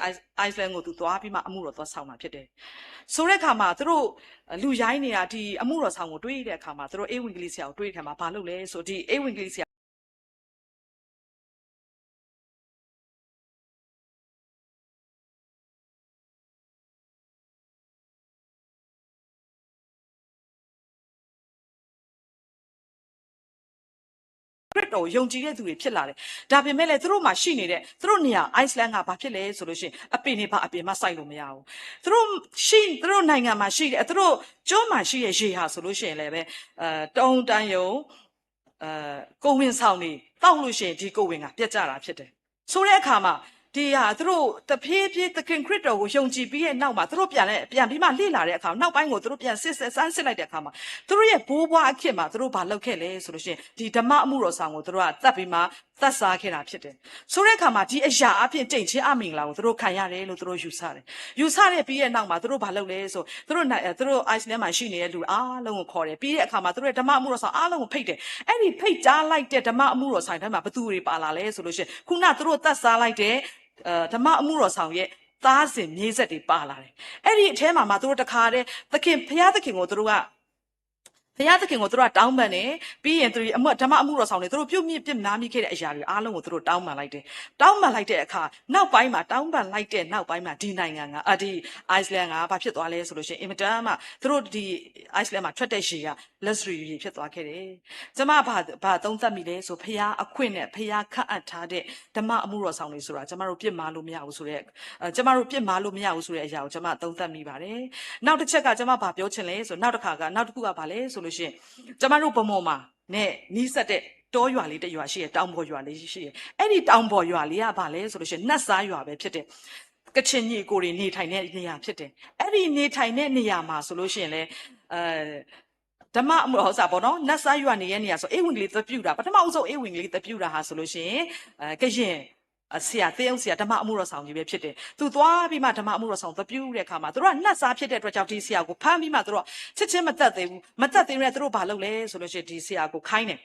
Island ကိုသူသွားပြီးမှအမှုတော်သွားဆောင်တာဖြစ်တယ်ဆိုတဲ့အခါမှာသူတို့လူရိုင်းနေတာဒီအမှုတော်ဆောင်ကိုတွေးတဲ့အခါမှာသူတို့အေဝံဂေလိဆရာကိုတွေးတဲ့အခါမှာဘာလုပ်လဲဆိုဒီအေဝံဂေလိဆရာတော်ယုံကြည်တဲ့သူတွေဖြစ်လာတယ်ဒါပေမဲ့လည်းသူတို့မှာရှိနေတဲ့သူတို့နေရာ Iceland ကဘာဖြစ်လဲဆိုလို့ရှိရင်အပင်တွေဘာအပင်မှစိုက်လို့မရဘူးသူတို့နိုင်ငံမှာရှိတဲ့သူတို့ကျွန်းမှာရှိတဲ့ရေဟာဆိုလို့ရှိရင်လည်းပဲတုံးတန်းယုံကိုဝင်ဆောင်နေတောက်လို့ရှိရင်ဒီကိုဝင်ကပြတ်ကျတာဖြစ်တယ်ဆိုတဲ့အခါမှာဒီဟာသူတို့တဖြည်းဖြည်းသခင်ခရစ်တော်ကိုယုံကြည်ပြီးရဲ့နောက်မှာသူတို့ပြန်ပြီးမှလေ့လာတဲ့အခါနောက်ပိုင်းကိုသူတို့ပြန်ဆန်းစစ်လိုက်တဲ့အခါမှာသူတို့ရဲ့ဘိုးဘွားအခေတ်မှာသူတို့ဘာလုပ်ခဲ့လဲဆိုလို့ရှိရင်ဒီဓမ္မအမှုတော်ဆောင်ကိုသူတို့ကတတ်ပြီးမှသတ်စားခဲ့တာဖြစ်တယ်ဆိုတဲ့အခါမှာဒီအရာအဖြစ်တိတ်ချင်းအမင်္ဂလာကိုသူတို့ခံရတယ်လို့သူတို့ယူဆတယ်ယူဆတဲ့ပြီးရဲ့နောက်မှာသူတို့ဘာလုပ်လဲဆိုသူတို့ Iceland မှာရှိနေတဲ့လူအားလုံးကိုခေါ်တယ်ပြီးတဲ့အခါမှာသူတို့ရဲ့ဓမ္မအမှုတော်ဆောင်အားလုံးကိုဖိတ်တယ်အဲ့ဒီဖိတ်ကြားလိုက်တဲ့ဓမ္မအမှုတော်ဆောင်ထဲမှာဘသူတွေပါလာလဲဆိုလို့ရှိရင်ခုနသူတို့သတ်စားလိုက်တဲ့ဓမ္မအမှုတော်ဆောင်ရဲ့သားစဉ်မြေးဆက်တွေပါလာတယ်အဲ့ဒီအထဲမှာသူတို့တခါတည်းဘုရားသခင်ကိုသူတို့ကတောင်းပန်တယ်ပြီးရင်သူဓမ္မအမှုတော်ဆောင်တွေသူတို့ပြုတ်မြစ်ပြစ်နားမိခဲ့တဲ့အရာတွေအားလုံးကိုသူတို့တောင်းပန်လိုက်တယ်တောင်းပန်လိုက်တဲ့အခါနောက်ပိုင်းမှာတောင်းပန်လိုက်တဲ့နောက်ပိုင်းမှာဒီနိုင်ငံကဒီ Iceland ကဘာဖြစ်သွားလဲဆိုလို့ရှိရင်အင်မတန်မှသူတို့ဒီ Iceland မှာထွက်တဲ့ရှည်က luxury ဖြစ်သွားခဲ့တယ်ကျမဘာသုံးသပ်မိလဲဆိုဖျားအခွင့်နဲ့ဖျားခန့်အပ်ထားတဲ့ဓမ္မအမှုတော်ဆောင်တွေဆိုတာကျမတို့ပြစ်မှားလို့မရဘူးဆိုတဲ့အရာကိုကျမသုံးသပ်မိပါတယ်နောက်တစ်ချက်ကကျမဘာပြောချင်လဲဆိုနောက်တစ်ခုကဘာလဲဆိုလို့ရှိရင်ကျမတို့ဗမော်မှာ နဲ့နီးစပ်တဲ့တောရွာလေးတစ်ရွာရှိရတောင်ပေါ်ရွာလေးရှိရအဲ့ဒီတောင်ပေါ်ရွာလေးကဘာလဲဆိုလို့ရှိရင်နှက်စားရွာပဲဖြစ်တယ်ကချင်ညီကိုတွေနေထိုင်တဲ့နေရာဖြစ်တယ်အဲ့ဒီနေထိုင်တဲ့နေရာမှာဆိုလို့ရှိရင်လေဓမ္မအမှုဟောစားပေါ့နော်နတ်စားရွာနေရဲ့နေရာဆိုအေဝင်ကလေးသပြူတာပထမအဆုံးအေဝင်ကလေးသပြူတာဟာဆိုလို့ရှိရင်ကရင်ဆရာတေးအောင်ဆရာဓမ္မအမှုတော်ဆောင်ကြီးပဲဖြစ်တယ်သူသွားပြီးမှဓမ္မအမှုတော်ဆောင်သပြူတဲ့အခါမှာသူတို့ကနှက်စားဖြစ်တဲ့အတွက်ကြောင့်ဒီဆရာကိုဖမ်းပြီးမှသူတို့ချက်ချင်းမတက်သေးဘူးမတက်သေးတဲ့သူတို့ဘာလုပ်လဲဆိုလို့ရှိရင်ဒီဆရာကိုခိုင်းတယ်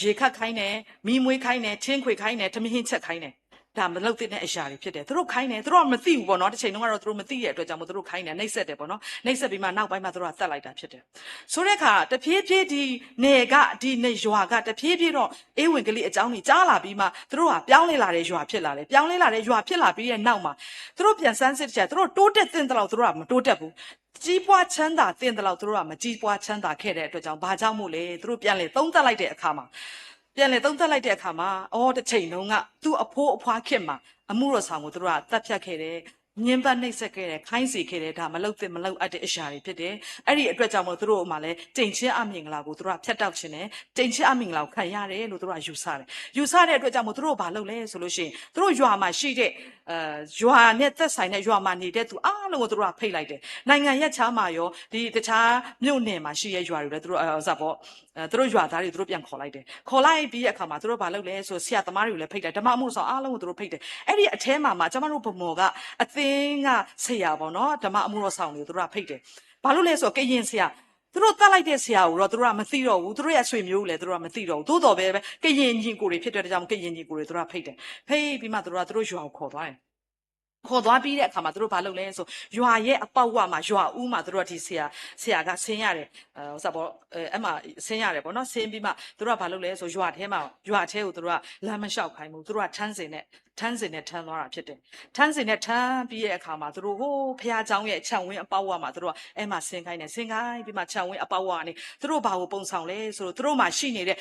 ရေခတ်ခိုင်းတယ်မီးမွေးခိုင်းတယ်ချင်းခွေခိုင်းတယ်ထမင်းဟင်းချက်ခိုင်းတယ်ဒါမလုပ်တဲ့အရာတွေဖြစ်တယ်သူတို့ခိုင်းတယ်သူတို့ကမသိဘူးပေါ့နော်တစ်ချိန်လုံးကတော့သူတို့မသိတဲ့အတွက်ကြောင့်မို့သူတို့ခိုင်းတယ်နှိပ်စက်တယ်ပေါ့နော်နှိပ်စက်ပြီးမှနောက်ပိုင်းမှာသူတို့ကတတ်လိုက်တာဖြစ်တယ်ဆိုတဲ့အခါတဖြည်းဖြည်းဒီနယ်ကဒီနယ်ရွာကတဖြည်းဖြည်းတော့အေးဝင်ကလေးအကြောင်းကြီးကြားလာပြီးမှသူတို့ကပြောင်းလဲလာတဲ့ရွာဖြစ်လာတယ်ပြောင်းလဲလာတဲ့ရွာဖြစ်လာပြီးတဲ့နောက်မှာသူတို့ပြန်စမ်းစစ်ကြသူတို့တိုးတက်တဲ့လောက်သူတို့ကမတိုးတက်ဘူးကြီးပွားချမ်းသာတဲ့လောက်သူတို့ကမကြီးပွားချမ်းသာခဲ့တဲ့အတွက်ကြောင့်ဘာကြောင့်မို့လဲသူတို့ပြန်လေသုံးသပ်လိုက်တဲ့အခါမှာပြန်လေသုံးသပ်လိုက်တဲ့အခါမှာတစ်ချိန်လုံးကသူ့အဖိုးအဖွားခင်မှာအမှုတော်ဆောင်ကိုသူတို့ကတပ်ဖြတ်ခဲ့တယ်ညှဉ်းပန်းနှိပ်စက်ခဲ့တယ်ခိုင်းစေခဲ့တယ်ဒါမလုပ်သင့်မလုပ်အပ်တဲ့အရာတွေဖြစ်တယ်အဲ့ဒီအတွက်ကြောင့်မို့သူတို့မှလည်းတိမ်ချင်းအမင်္ဂလာကိုသူတို့ကဖြတ်တောက်ခြင်းနဲ့တိမ်ချင်းအမင်္ဂလာကိုခံရတယ်လို့သူတို့ကယူဆတယ်ယူဆတဲ့အတွက်ကြောင့်မို့သူတို့ကဘာလုပ်လဲဆိုလို့ရှိရင်သူတို့ရွာမှာရှိတဲ့ရွာနဲ့သက်ဆိုင်တဲ့ရွာမှာနေတဲ့သူအားလုံးကိုသူတို့ကဖိတ်လိုက်တယ်နိုင်ငံရက်ချားမှာရောဒီတခြားမြို့နယ်မှာရှိတဲ့ရွာတွေလည်းသူတို့စပေါ့သူတို့ရွာသားတွေသူတို့ပြန်ခေါ်လိုက်တယ်ခေါ်လိုက်ပြီးတဲ့အခါမှာသူတို့ဘာလုပ်လဲဆိုဆရာသမားတွေကိုလည်းဖိတ်တယ်ဓမ္မအမှုဆောင်အားလုံးကိုသူတို့ဖိတ်တယ်အဲ့ဒီအထဲမှာကျမတို့ဗမော်ကအသင်းကဆရာပေါ့နော်ဓမ္မအမှုတော်ဆောင်တွေကိုသူတို့ကဖိတ်တယ်ဘာလို့လဲဆိုတော့ကရင်ဆရာသူတို့တတ်လိုက်တဲ့ဆရာကိုတော့သူတို့ကမသိတော့ဘူးသူတို့ရဲ့ဆွေမျိုးကိုလည်းသူတို့ကမသိတော့ဘူးသို့တော်ပဲကရင်ညီကိုတွေဖြစ်တဲ့ကြောင့်ကရင်ညီကိုတွေသူတို့ကဖိတ်တယ်ဖိတ်ပြီးမှသူတို့ကသူတို့ရွာကိုခေါ်သွားတယ်ခေါ်သွားပြီးတဲ့အခါမှာသူတို့ဘာလုပ်လဲဆိုရွာရဲ့အပေါက်ဝမှာရွာဦးမှာသူတို့ကဒီဆရာကဆင်းရတယ်ဟိုပေါ့အဲ့မှာဆင်းရတယ်ပေါ့နော်ဆင်းပြီးမှသူတို့ကဘာလုပ်လဲဆိုရွာထဲမှာရွာထဲကိုသူတို့ကလမ်းမလျှောက်ခိုင်းဘူးသူတို့ကထန်းစင်နဲ့ထန်းသွားတာဖြစ်တယ်ထန်းစင်နဲ့ထန်းပြီးတဲ့အခါမှာသူတို့ဟိုဖះเจ้าရဲ့ခြံဝင်းအပေါက်ဝမှာသူတို့ကအဲ့မှာဆင်းခိုင်းတယ်ဆင်းခိုင်းပြီးမှခြံဝင်းအပေါက်ဝကနေသူတို့ဘာကိုပုံဆောင်လဲဆိုတော့သူတို့မှာရှိနေတဲ့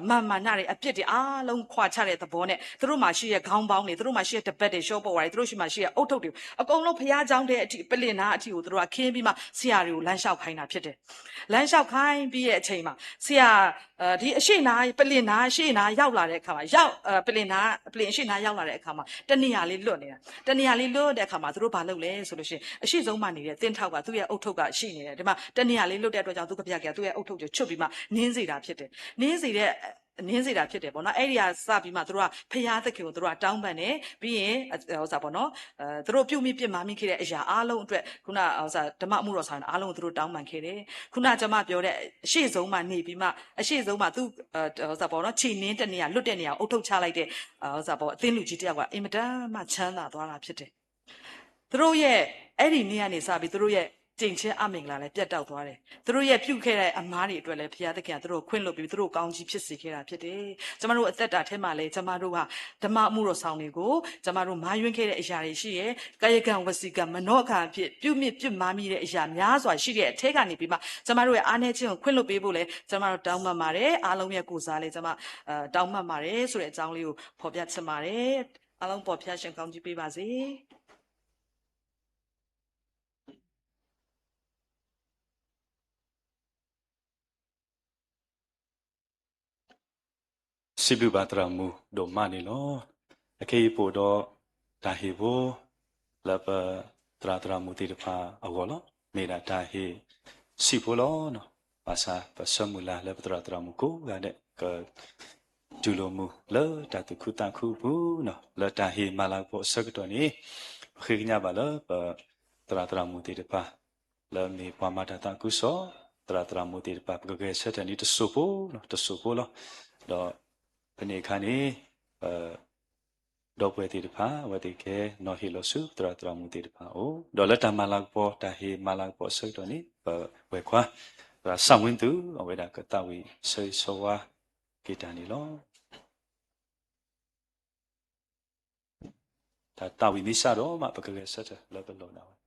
မာနတွေအပြစ်တွေအားလုံးခွာချတဲ့သဘောနဲ့သူတို့မှာရှိတဲ့ခေါင်းပေါင်းတွေသူတို့မှာရှိတဲ့တပတ်တွေရှော့ပေါ်ပါတယ်သူတို့ရှိမှရှိတဲ့အုတ်ထုပ်တွေအကုန်လုံးဖះเจ้าတဲ့အထိပလင်နာအထိကိုသူတို့ကခင်းပြီးမှဆရာတွေကိုလမ်းလျှောက်ခိုင်းတာဖြစ်တယ်လမ်းလျှောက်ခိုင်းပြီးတဲ့အချိန်မှာဆရာဒီအရှိနာပလင်နာအရှိနာရောက်လာတဲ့အခါမှာပလင်အရှိနာရောက်လာတဲ့အခါမှာတနေရာလေးလွတ်နေတာတနေရာလေးလွတ်တဲ့အခါမှာသူတို့ဘာလုပ်လဲဆိုလို့ရှိရင်အရှိဆုံးမှနေတဲ့တင်းထောက်ကသူ့ရဲ့အုတ်ထုပ်ကရှိနေတယ်ဒီမှာတနေရာလေးလွတ်တဲ့အတွက်ကြောင့်သူကပြပြသူ့ရဲ့အုတ်ထုပ်ကိုချွတ်ပြီးမှနင်းစေတာဖြစ်တယ်နင်းစေတာဖြစ်တယ်ပေါ့နော်အဲ့ဒီဟာစပြီးမှသူတို့ကဖျားသခင်ကိုသူတို့ကတောင်းပန်တယ်ပြီးရင်ဟိုစားပေါ့နော်သူတို့ပြုတ်မိပြစ်မှာမိခဲ့တဲ့အရာအားလုံးအတွက်ခုနဟိုစားဓမ္မအမှုတော်ဆောင်အားလုံးကိုသူတို့တောင်းပန်ခဲ့တယ်ခုနကျွန်မပြောတဲ့အရှိဆုံးမှနေပြီးမှအရှိဆုံးမှသူဟိုစားပေါ့နော်ခြေနင်းတဲ့နေရာလွတ်တဲ့နေရာအုတ်ထုတ်ချလိုက်တဲ့ဟိုစားပေါ့အသင်းလူကြီးတယောက်ကအင်မတန်မှချမ်းသာသွားတာဖြစ်တယ်သူတို့ရဲ့အဲ့ဒီနေ့ကနေစပြီးသူတို့ရဲ့ကျင့်ချင်းအမင်္ဂလာလည်းပြတ်တောက်သွားတယ်သူတို့ရဲ့ပြုတ်ခဲ့တဲ့အမားတွေအတွက်လည်းဘုရားသခင်ကသူတို့ခွင့်လွှတ်ပြီးသူတို့ကောင်းကြီးဖြစ်စေခဲ့တာဖြစ်တယ်ကျမတို့အသက်တာထဲမှာလည်းကျမတို့ဟာဓမ္မအမှုတော်ဆောင်တွေကိုကျမတို့မာယွင်းခဲ့တဲ့အရာတွေရှိရဲ့ကာယကံဝစီကံမနောကံဖြစ်ပြုမြစ်ပြစ်မာမိတဲ့အရာများစွာရှိတဲ့အထက်ကနေပြီးမှကျမတို့ရဲ့အားနည်းခြင်းကိုခွင့်လွှတ်ပေးဖို့လည်းကျမတို့တောင်းပန်ပါတယ်အားလုံးရဲ့ကိုယ်စားလည်းကျမတောင်းပန်ပါတယ်ဆိုတဲ့အကြောင်းလေးကိုဖော်ပြချင်ပါတယ်အားလုံးပေါ်ဖျားရှင်ကောင်းကြီးပေးပါစေစိဘဘာတရမူဒိုမာနီလောအခေပိုတော့ဒါဟေဘလပတရမူတီတဖာအဝလောမေနာဒါဟေစီပိုလောနော်ပါစာပစမူလာလပတရမူကိုကတဲ့ကဂျူလိုမူလောတတခုတခုဘူးနော်လတာဟေမာလာပိုစကတော့နီခေညပါလောပတရမူတီတဖာလောမေပမာတတကုဆောတရမူတီတဖာပကဲဆက်တနီတဆူပိုနော်တဆူပိုလောတော့ပနေခါနေဒေါ်ပွဲတီတဖာဝတိကေနော်ဟီလိုဆုတရမူတီတဖာအိုဒေါ်လက်တမလာပေါ်တာဟေမလာပေါ်ဆွတ်တော်နိဝဲခွာဆံဝင်းသူအဝဲတာကတဝီဆွေဆောဝါကေတန်နီလောဒါတဝီနိစာတော့မပကကဆက်တယ်လောဘလောနာ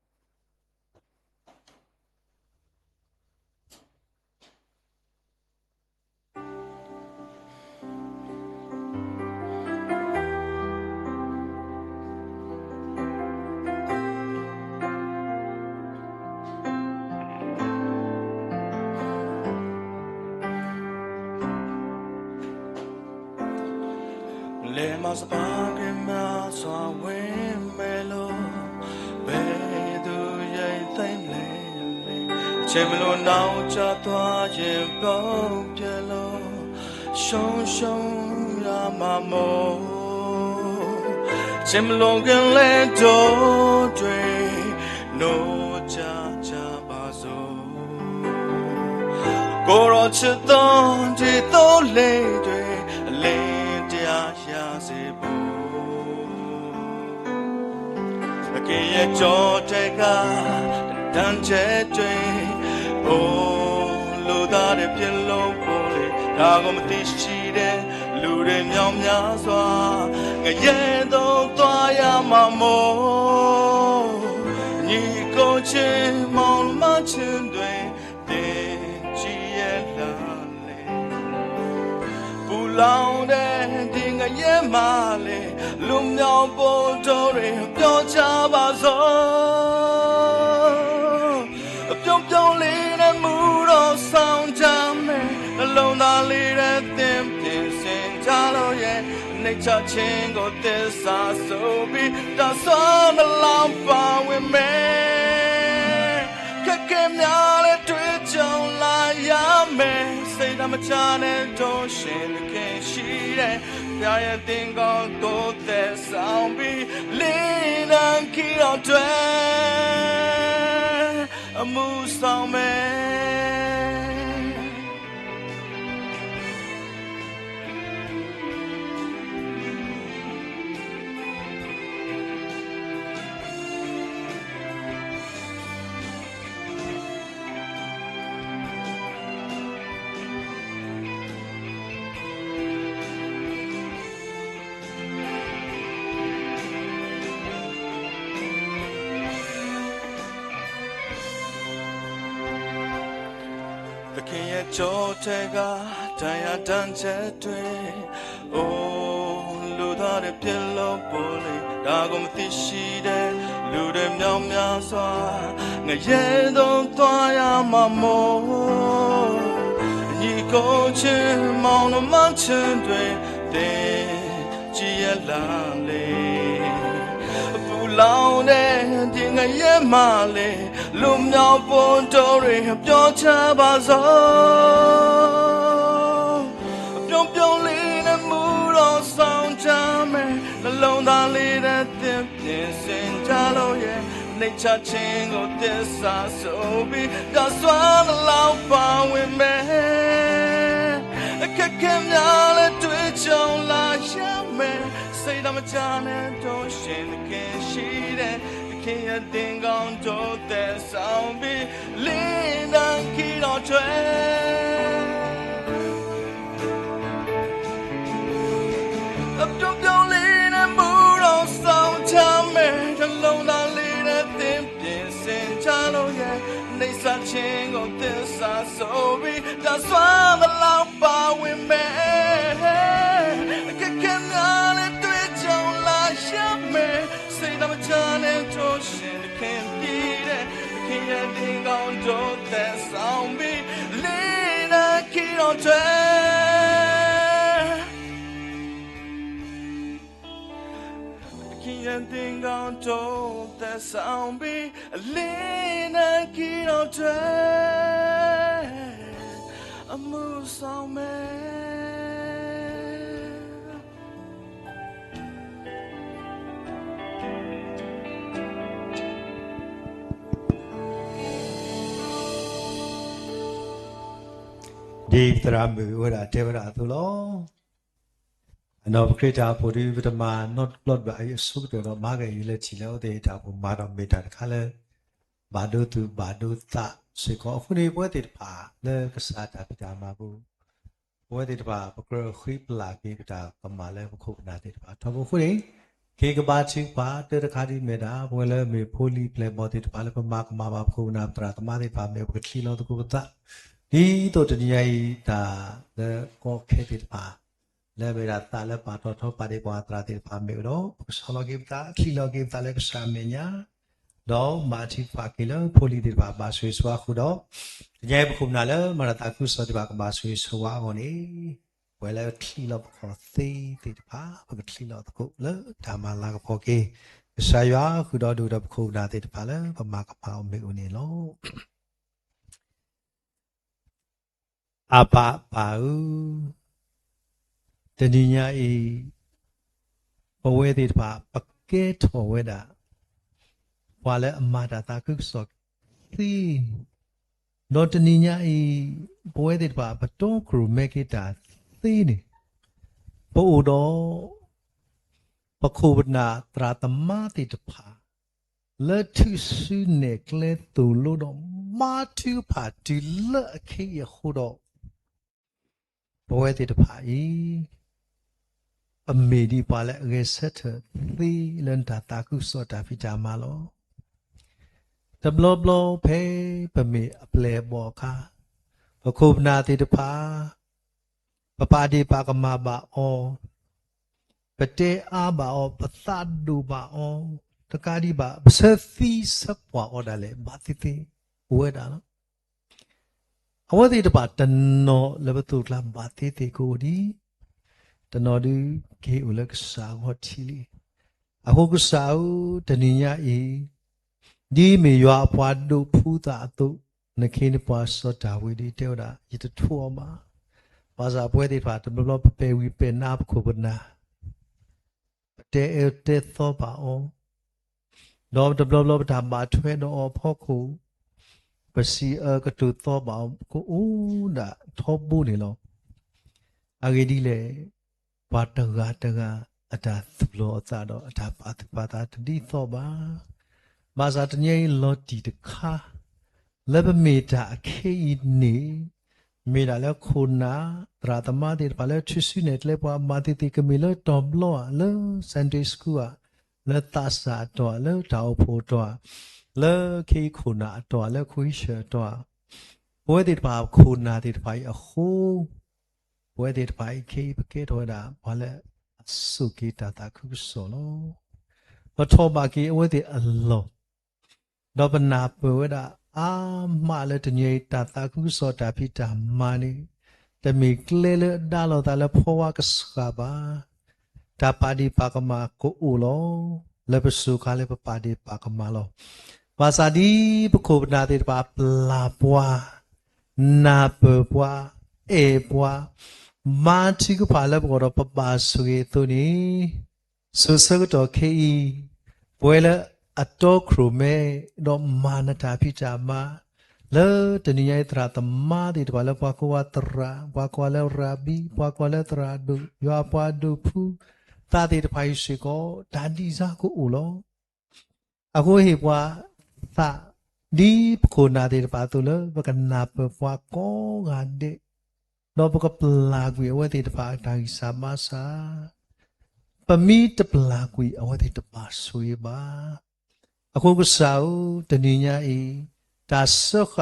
le mas pagre ma swa we melo be du yai thaim le che mlo nao cha twa yin pyo pye lo shong shong ya ma mo che mlo gen le do dwe no cha cha ba so ko ro chit ton ji to le dwe le tia ya se bo ke ye jo te ka dan che dwe o lo da de pyen lo po le da ko ma ti shi de lu de myaw mya swa nga ye do twa ya ma mo ni ko chin maung ma chin dwe de ji ye la le pu lao de di nga ye ma le lu myaw po to de pyo cha ba so pyo pyo le de mu ro saung cha me long da le de tin pin sin cha lo ye nei cha chin ko tissa so bi da so na lao pa we me ka ke mya le twi chong la ya me sai da ma cha ne do shin de kin shi de pya ye tin kong to tissa bi le nan ki do twe a mu song me cho te ga ta ya dan che twe o lu da de pye lo po le da ko ma ti shi de lu de myaw mya swa nga ye do twa ya ma mo ni ko chin maung no ma chin twe de ji ye la le pu lao de di nga ye ma le lu myaw po to re pyo cha ba so pyo pyo le de mu ro saung cha me la long da le de tin pin sin cha lo ye nei cha chin ko tissa so bi da swa na lao pa we me ka ke mya le twi chong la ya me sai da ma cha ne do shin de kin shi de kin ya tin kong to tissa bi le nan ki do twe pyo pyo le de mu ro saung cha me the long da le de tin pin sin cha lo ye nei sa chin ko tissa so bi da swa ma lao pa we me ka ke mya le twi chong la ya me sai da ma cha ne to shin de kin pi de kin ya tin kong to tissa bi le na ki do twe Can't think on told that sound be a lean and key on track. A moose on me. ဒီသရမေဝရတေဝရသူလောအနောခရတာပုရိဝတမ not plot ဘာအဆုတ်တော်မာဂရီလက်ချီလို့တဲ့တာဘုမာတော်မေတ္တာခါလဲဘာဒုသူဘာဒုသစေကောခုနေပွဲတဲ့ပါလဲကစားတာပြတာမှာဘူးပွဲတဲ့ပါပကရခိပလာကိတာပမာလဲခုနာတဲ့ပါတော့ခုနေကေကဘာချင်းပါတဲ့ခါဒီမေတာပွဲလဲမေဖိုလီပလေဘောတဲ့ပါလဲပမာကမာဘာခုနာတရာတမတဲ့ပါမေပကခီလို့တကူတာဒီတော့တနည်းဒါကောခဲတဲ့ပါလဲမေတာတာလဲပါတော့ထောပါတဲ့ကွာတရာတဲ့ပါမေတော့ဆောလကိတာခီလောကိတာလဲကစားမညာတော့မာတိပါကီလဖိုလီတဲ့ပါဘာဆွေစွာခုတော့တကယ်ခုနာလဲမရတာခုစောတဲ့ပါကဘာဆွေစွာဟောနေဝ ပွဲလဲခလီလောက်ခေါ်သေးသေးတပါဘကခလီလောက်တခုလဲဒါမှလာကဖော်ကေဆာရွာခုတော့ဒူတော့ခုနာသေးတပါလဲပမာကပောင်းမေဦးနေလို့အပါပါဦးတဏိညာဤဘဝသေးတပါပကဲထော်ဝဲတာဘွာလဲအမတာတာခုစောသီတော့တဏိညာဤဘဝသေးတပါဘတော်ကရူမေကေတာသီနေပို့တော့ပခုပနာတရာတမတိတဖာလက်ထုစုနေကလေတူလို့တော့မာတူဖာဒီလက်အခေရခုတော့ဘဝတိတဖာဤအမေဒီပါလေရေဆက်သီလန်တာတာကုစောတာဖီတာမာလောတဘလဘလဖေပမေအပလေဘောခာပခုပနာတိတဖာပပါဒီပါကမဘာအောပတေအာဘာအောပသတ်ဒူဘာအောတကာဒီဘာဘဆသီစပွာအော်ဒါလေဘာတိတိဝဲတာနော်အဝတိတပါတနောလဘတုလာဘာတိတိကိုဒီတနောဒီကေဥလကစာဟောတီလီအခုကစာဦးတဏိညာဤဒီမေရွာပွားဒုဖူတာတုနခေနပွားစောတာဝေဒီတေဝတာယတထောမှာဘာသာပွဲတိပါတဘလပေဝီပေနာပခုပနာတေတေသောပါအောင်တော့တဘလဓမ္မထွဲတော့ဖောက်ခုပစီကတုသောပါကိုဦးဒါထောဘူးနေလောအဂေဒီလေဘာတဂါအတာသလောသာတော့အတာပါတာတတိသောပါဘာသာတငယ်လောတီတခါလဘမေတာအခေနေမေဒါလခုနာတရာတမတိပါလေချွစီနေလေပွားမာတိတိကမီလတော်ဘလောလေစန်ဒေးစကူလေတာစာတော်လေတောက်ဖို့တော်လေခေခုနာတော်လေခွေးရှတော်ဘွဲတိပါခုနာတိပါအခုဘွဲတိပါခေပကေတော်တာဘာလဲစုကေတာတာခုဆိုလောဘထောပါကေအဝဲတိအလောတော့ပနာပွဲတာအာမလည်းတညေတာတာခုစောတာဖိတာမာနေတမီကလေလဒါလောတာလဖောဝကစခဘာတာပါဒီပါကမာကိုဦးလောလပစုခါလေပပါဒီပါကမာလောဘာသာဒီပခုပနာတိပါပလာပွားနာပပွားအေပွားမာတိကပါလဘောတော့ပပါဆွေသူနီဆုစကတော့ခေဤပွဲလအတောခရုမဲတော့မာနတာဖိတာမာလေတနိယတရာတမတိတပါလပွားကွာတရာပွားကွာလေရာဘီပွားကွာလေတရာဒုရွာပွားဒုဖူတာတိတဖိုင်ရှိကိုဒါဒီစားကိုဦးလောအခုဟေပွားသာဒီပခုနာတိတပါသူလေပကနာပပွားကောဂါဒေတော့ပကပလာကွေဝတိတပါဒါဤစာမစာပမီတပလာကွေအဝတိတပါဆွေပါအခုကစားတဏိညာဤဒါဆောခ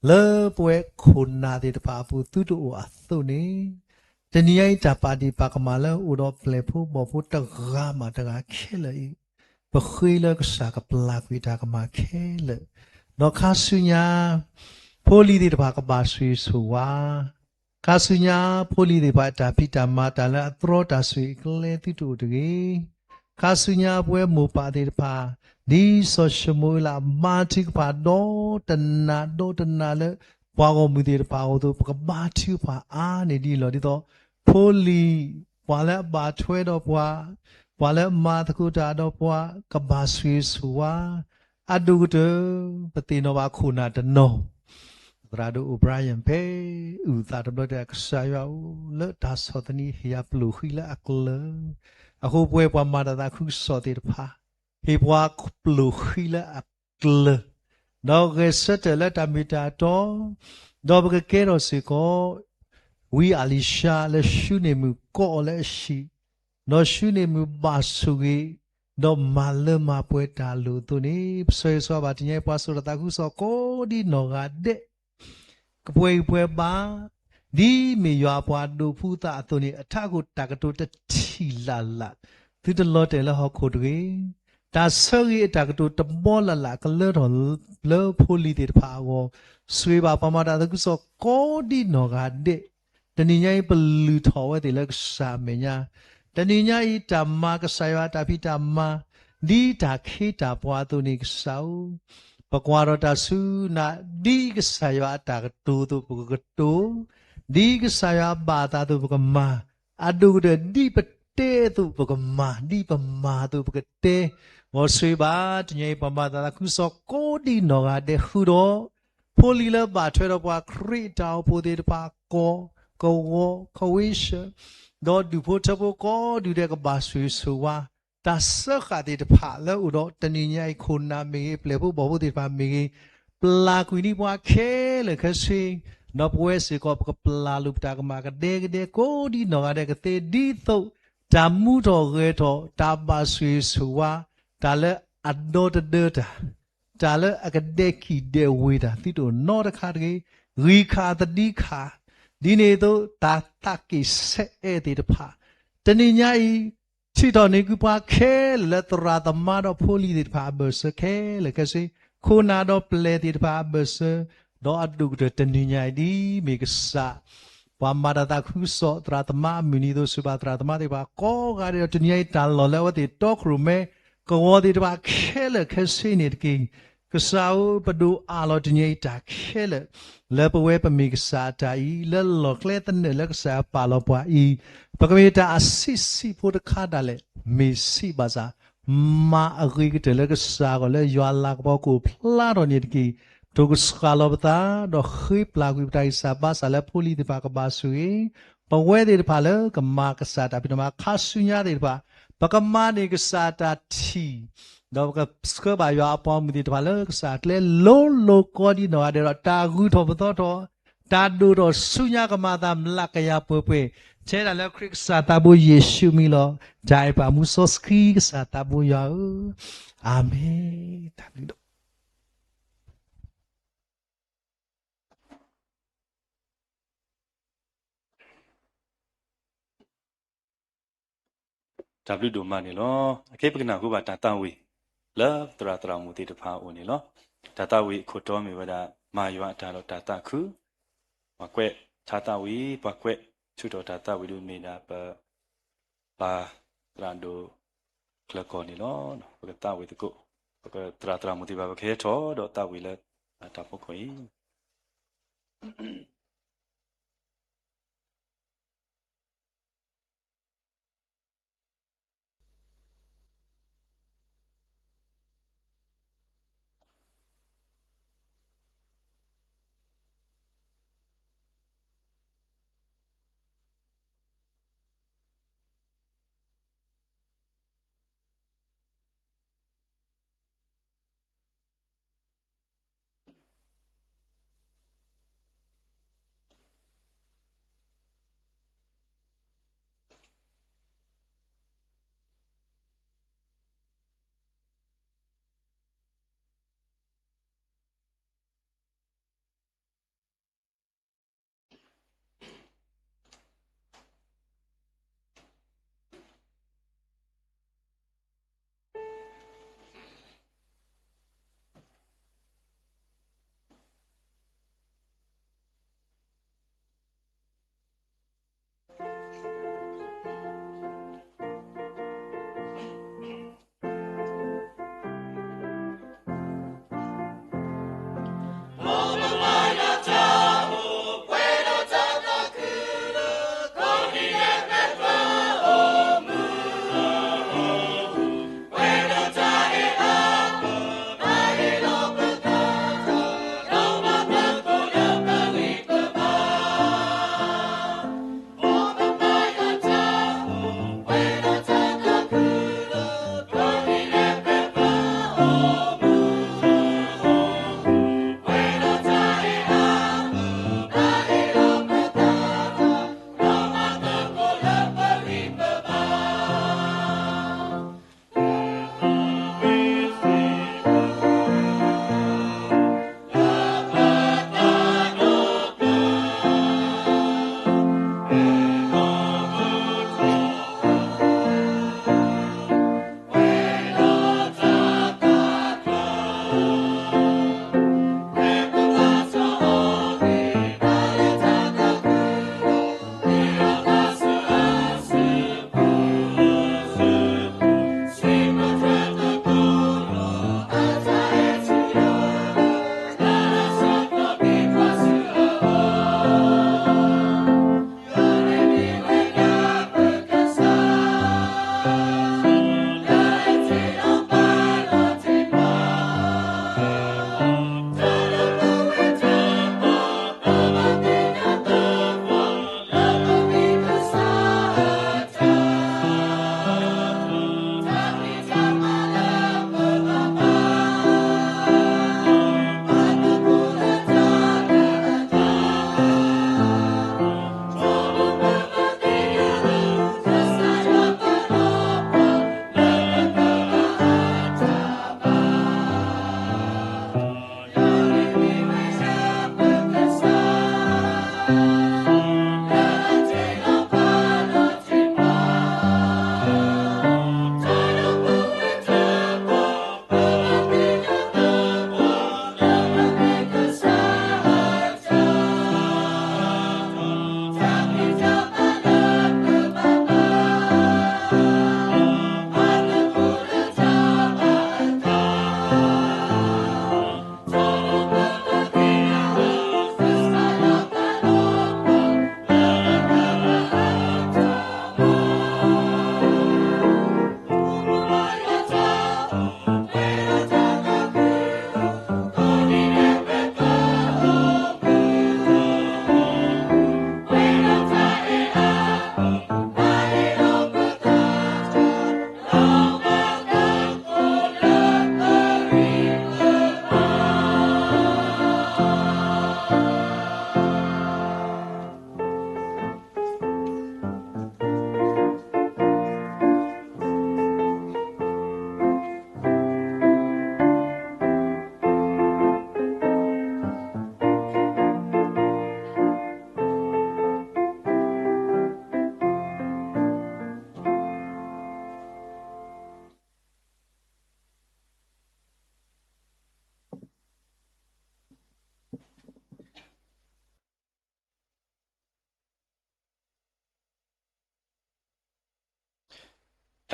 လေပွဲခုနာတိတပါဘူးသူတို့အသုနေတဏိညာတပါတိပါကမလာဥတော်ပလေဖို့ဘောဖို့တဂါမတဂါခဲလေပခွေလကစားကပလာကွေတာကမခဲလေတော့ခါဆုညာဖိုလီတိတပါကပါဆွေဆူဝါခါဆုညာဖိုလီတိပါတာပိတာမာတာလာသရောတာဆွေကလေတိတူတကြီးခါဆုညာပွဲမူပါတိတပါဒီဆိုရှမူလာမာတိကပါတော့တနာလေဘွားကောမူတိတပါဟိုတို့ကဘာတိပါအာနေဒီလောဒီတော့ဖိုလီဘွာလဲဘာထွဲတော့ဘွာလဲမာတကူတာတော့ဘွာကဘာဆွေဆူဝါအဒုကတပတိနောဘာခုနာတနောသရာဒိုအိုဘရိုင်ယန်ပေဥသာတဘလတဲ့ဆာယောလေဒါသောတနီဟီယာပလူခီလာအကလအခုပွဲပွားမာတာခုစောတိတဖာဟေဘွားပလူခီလာအကလတော့ကစတဲ့လက်တမီတာတော့တော့ဘကကဲတော့စီကိုဝီအလီရှာလေရှုနေမှုကောလေရှိတော့ရှုနေမှုပါဆူကြီးတော့မာလမပွဲတာလူသူနေဆွေစောပါတင်ရဲ့ပွားဆိုတာခုစောကိုဒီနော်ကတဲ့ကပွဲပါဒီမေရွာပွားဒုဖူတာသူနေအထကိုတကတိုတတီလာသူတလောတယ်လဟခုတကြီးဒါဆောရီတကတိုတမောလာကလတော်လောဖိုလီတေဖာကိုဆွေပါပမာတာခုစောကိုဒီနော်ကတဲ့ တဏိညာပလူထောဝဲတေလကစာမေညာတဏိညာဤဓမ္မကဆာယတာဖိဓမ္မဒီတာခေတာဘွားသူနိကဆောပကွာရတာစုနာဒီကဆာယတာကတူတူပကတူဒီကဆာယဘာတာတူပကမာအဒုကဒီပတေတူပကမာဒီပမာတူပကတေမောဆွေပါတညေပမာတာခုစောကိုဒီနောကတဲ့ဟူတော့ဖိုလီလဘာထွဲတော့ဘွားခရီတောင်ပိုတေတပါကောကောခဝိရှတော့ဒူဖို့ချဖို့ကောဒူတဲ့ကဘာဆွေဆိုဝါတာစခါတဲ့တဖာလဲဥတော့တဏိညာခုနာမေပလေဖို့ဘောဖို့တဲ့ဖာမေပလာကွီနီဘွားခဲလေခစီနော်ပွဲစီကောပပလာလူပတာကမာကတဲ့ကိုဒီနော်ကတဲ့ကတဲ့ဒီတော့ဓမ္မူတော်ရဲတော့တာပါဆွေဆိုဝါဒါလဲအဒိုတဒေတာဒါလဲအကတဲ့ခီတဲ့ဝေတာတိတော့နော်တခါတည်းရီခါတတိခါဒီနေတော့တာတကိဆက်တဲ့တဖာတဏိညာဤချီတော်နေကူပါခဲလက်တရာတမတော်ဖိုလီတဲ့တဖာဘဆခဲလကစီခုနာတော့ပလေတဲ့တဖာဘဆတော့အတုကတဏိညာဒီမေကစာပမာဒတာခုစောတရာတမမီနီတို့စပါတရာတမတဲ့ပါကောကားတဲ့တဏိညာတန်လော်လဲဝတဲ့တော့ခရုမဲကောတဲ့တဖာခဲလကစီနေတကိကစားပဒူအာလောတညိတာခဲလေပဝဲပမီကစားတာဤလဲလောကလဲတနေလကစားပါလောပွားဤပကမေတာအစစ်စီဖို့တခါတလဲမေစီပါစာမာအဂိကတလကစားကလဲယွာလာကဘောကိုဖလာတော်နေတကီဒုကစခါလောပတာတော့ခိပလာကွိပတိုင်စာပါစာလဲဖိုလီတပါကပါဆွေပဝဲတဲ့တပါလဲကမာကစားတာပြတမခါဆုညာတဲ့တပါပကမာနေကစားတာတီတော့ကစကဘာယောအပေါ်မူဒီတပါလကစားလေလိုကောဒီနော်တဲ့တာဂူထောပတော်တာဒူတော့ဆုညာကမာတာမလကရပွဲချဲလာလခရစ်စာတာဘူယေရှုမီလောဂျိုင်ပါမူဆောစခီကစာတာဘူယောအာမင်တာလီတော့W ဒိုမနီလောအခေပကနာခုပါတာတန်ဝေလာတရာတရာမူတီတဖာအိုနီလောတာတဝေခိုတော်မီဝဒမာယောတာလောတာတခုမကွဲတာတဝေပကွဲချူတော်တာတဝေလူမီနာပပါတရန်ဒိုကလကောနီလောပကတဝေတကုပကတရာတရာမူတီပါပခေထောတော့တဝေလက်တာပုတ်ခွေ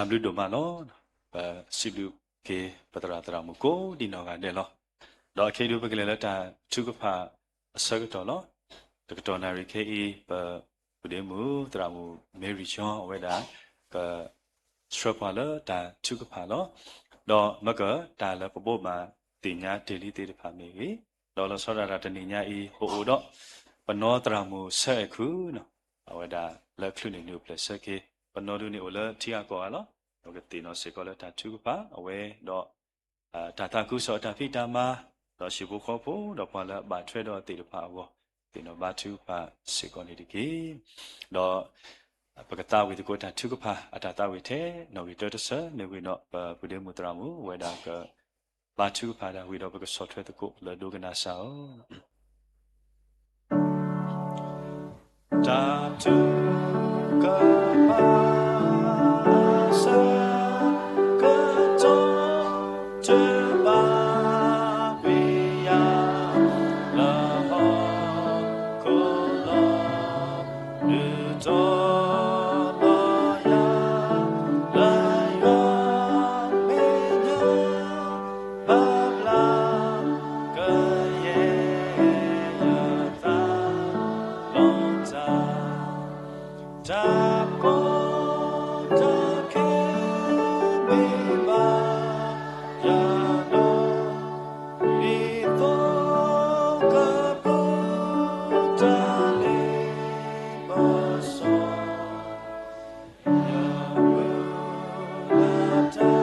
W တို့မှာနော်စီလူကေပတရာတရာမကိုဒီနော်ကနေလောတော့ခေတို့ပကလေလတာသူကဖာအစကတော့လောတကတော်နာရီခေပပဒေမူတရာမူမေရီချွန်ဝဲတာကစထရပါလတာသူကဖာလောတော့မကတာလပပို့မှာတင်ညာဒေလီတေတဖာမေကြီးတော့လဆောရတာတနေညာဤဟိုတော့ပနောတရာမူဆဲခုနော်အဝဲတာလက်ခလူနေနုပလက်ဆကေပနောဒုနေအိုလတီယာကောလောတော့ကတိနောစေကောလတာသူကဖာအဝဲတော့တာတာကုစောတာဖိတာမာတော့ရှိဖို့ခေါ်ဖို့တော့ပါလာဘာထွဲတော့တေတဖာဘောဒီနော်ဘာသူဖာစေကောနေတကေတော့ပကတာဝိတကိုတာသူကဖာအတာတာဝိတဲ့နော်ဝိတော်တဆနေဝိနော်ပုဒေမူတရာမူဝဲတာကဘာသူဖာတာဝိတော့ပကစောထွဲတကိုလဒုကနာဆောတာသူကဖာစာကတော်သူပါဝိယာလာဟောကိုလာလူတော်ပါယာလာယောမေညာဘာလာကယေယတာလုံးတာတာကိုတာခေမေဘာယာလောဒီတော့ကပူတာလေပါဆောယာဝလာတာ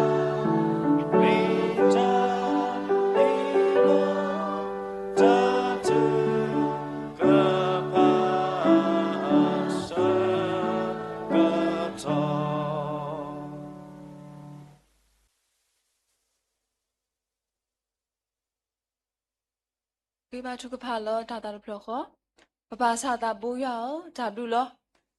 မေတာဒီလောတာတူကပါဆာကတော် ကိဘာထုကဖာလောတာတာပလခောပပစာတာဘူယောဒါဘူးလော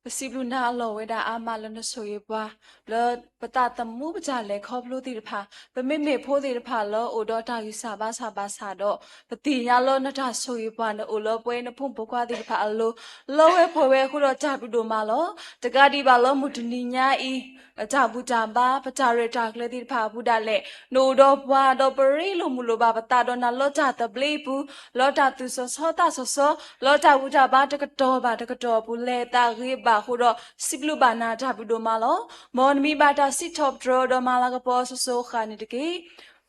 ပစီဘလူနာလောဝဲတာအာမလနဆိုရပွားလောပတာတမှုပကြလဲခေါပလို့တိတဖာပမေမေဖိုးတိတဖာလောအိုဒေါ်တာယူစာဘာစာတော့ပတိညာလောနတာဆိုရပွားနအိုလောပွဲနဖုန်ပကွာတိတဖာအလိုလောဝဲဖွယ်ဝဲခုတော့ကြဘူးတို့မလောတကတိပါလောမုတနိညာဤအကြဘူးကြပါပကြရတာကလေးတိတဖာဘူးဒါလဲနိုတော့ဘွာတော့ပရိလိုမူလိုပါပတာတော့နာလောကြတပလေးဘူးလောတာသူစောတာစောလောတာဘူးကြပါတကတော်ဘူးလဲတာရိပါခုတော့စိဘလူဘာနာကြဘူးတို့မလောမော်နမီဘာတာစီထော့ဒရောတော့မလာကပေါ်ဆိုခါနေတကေ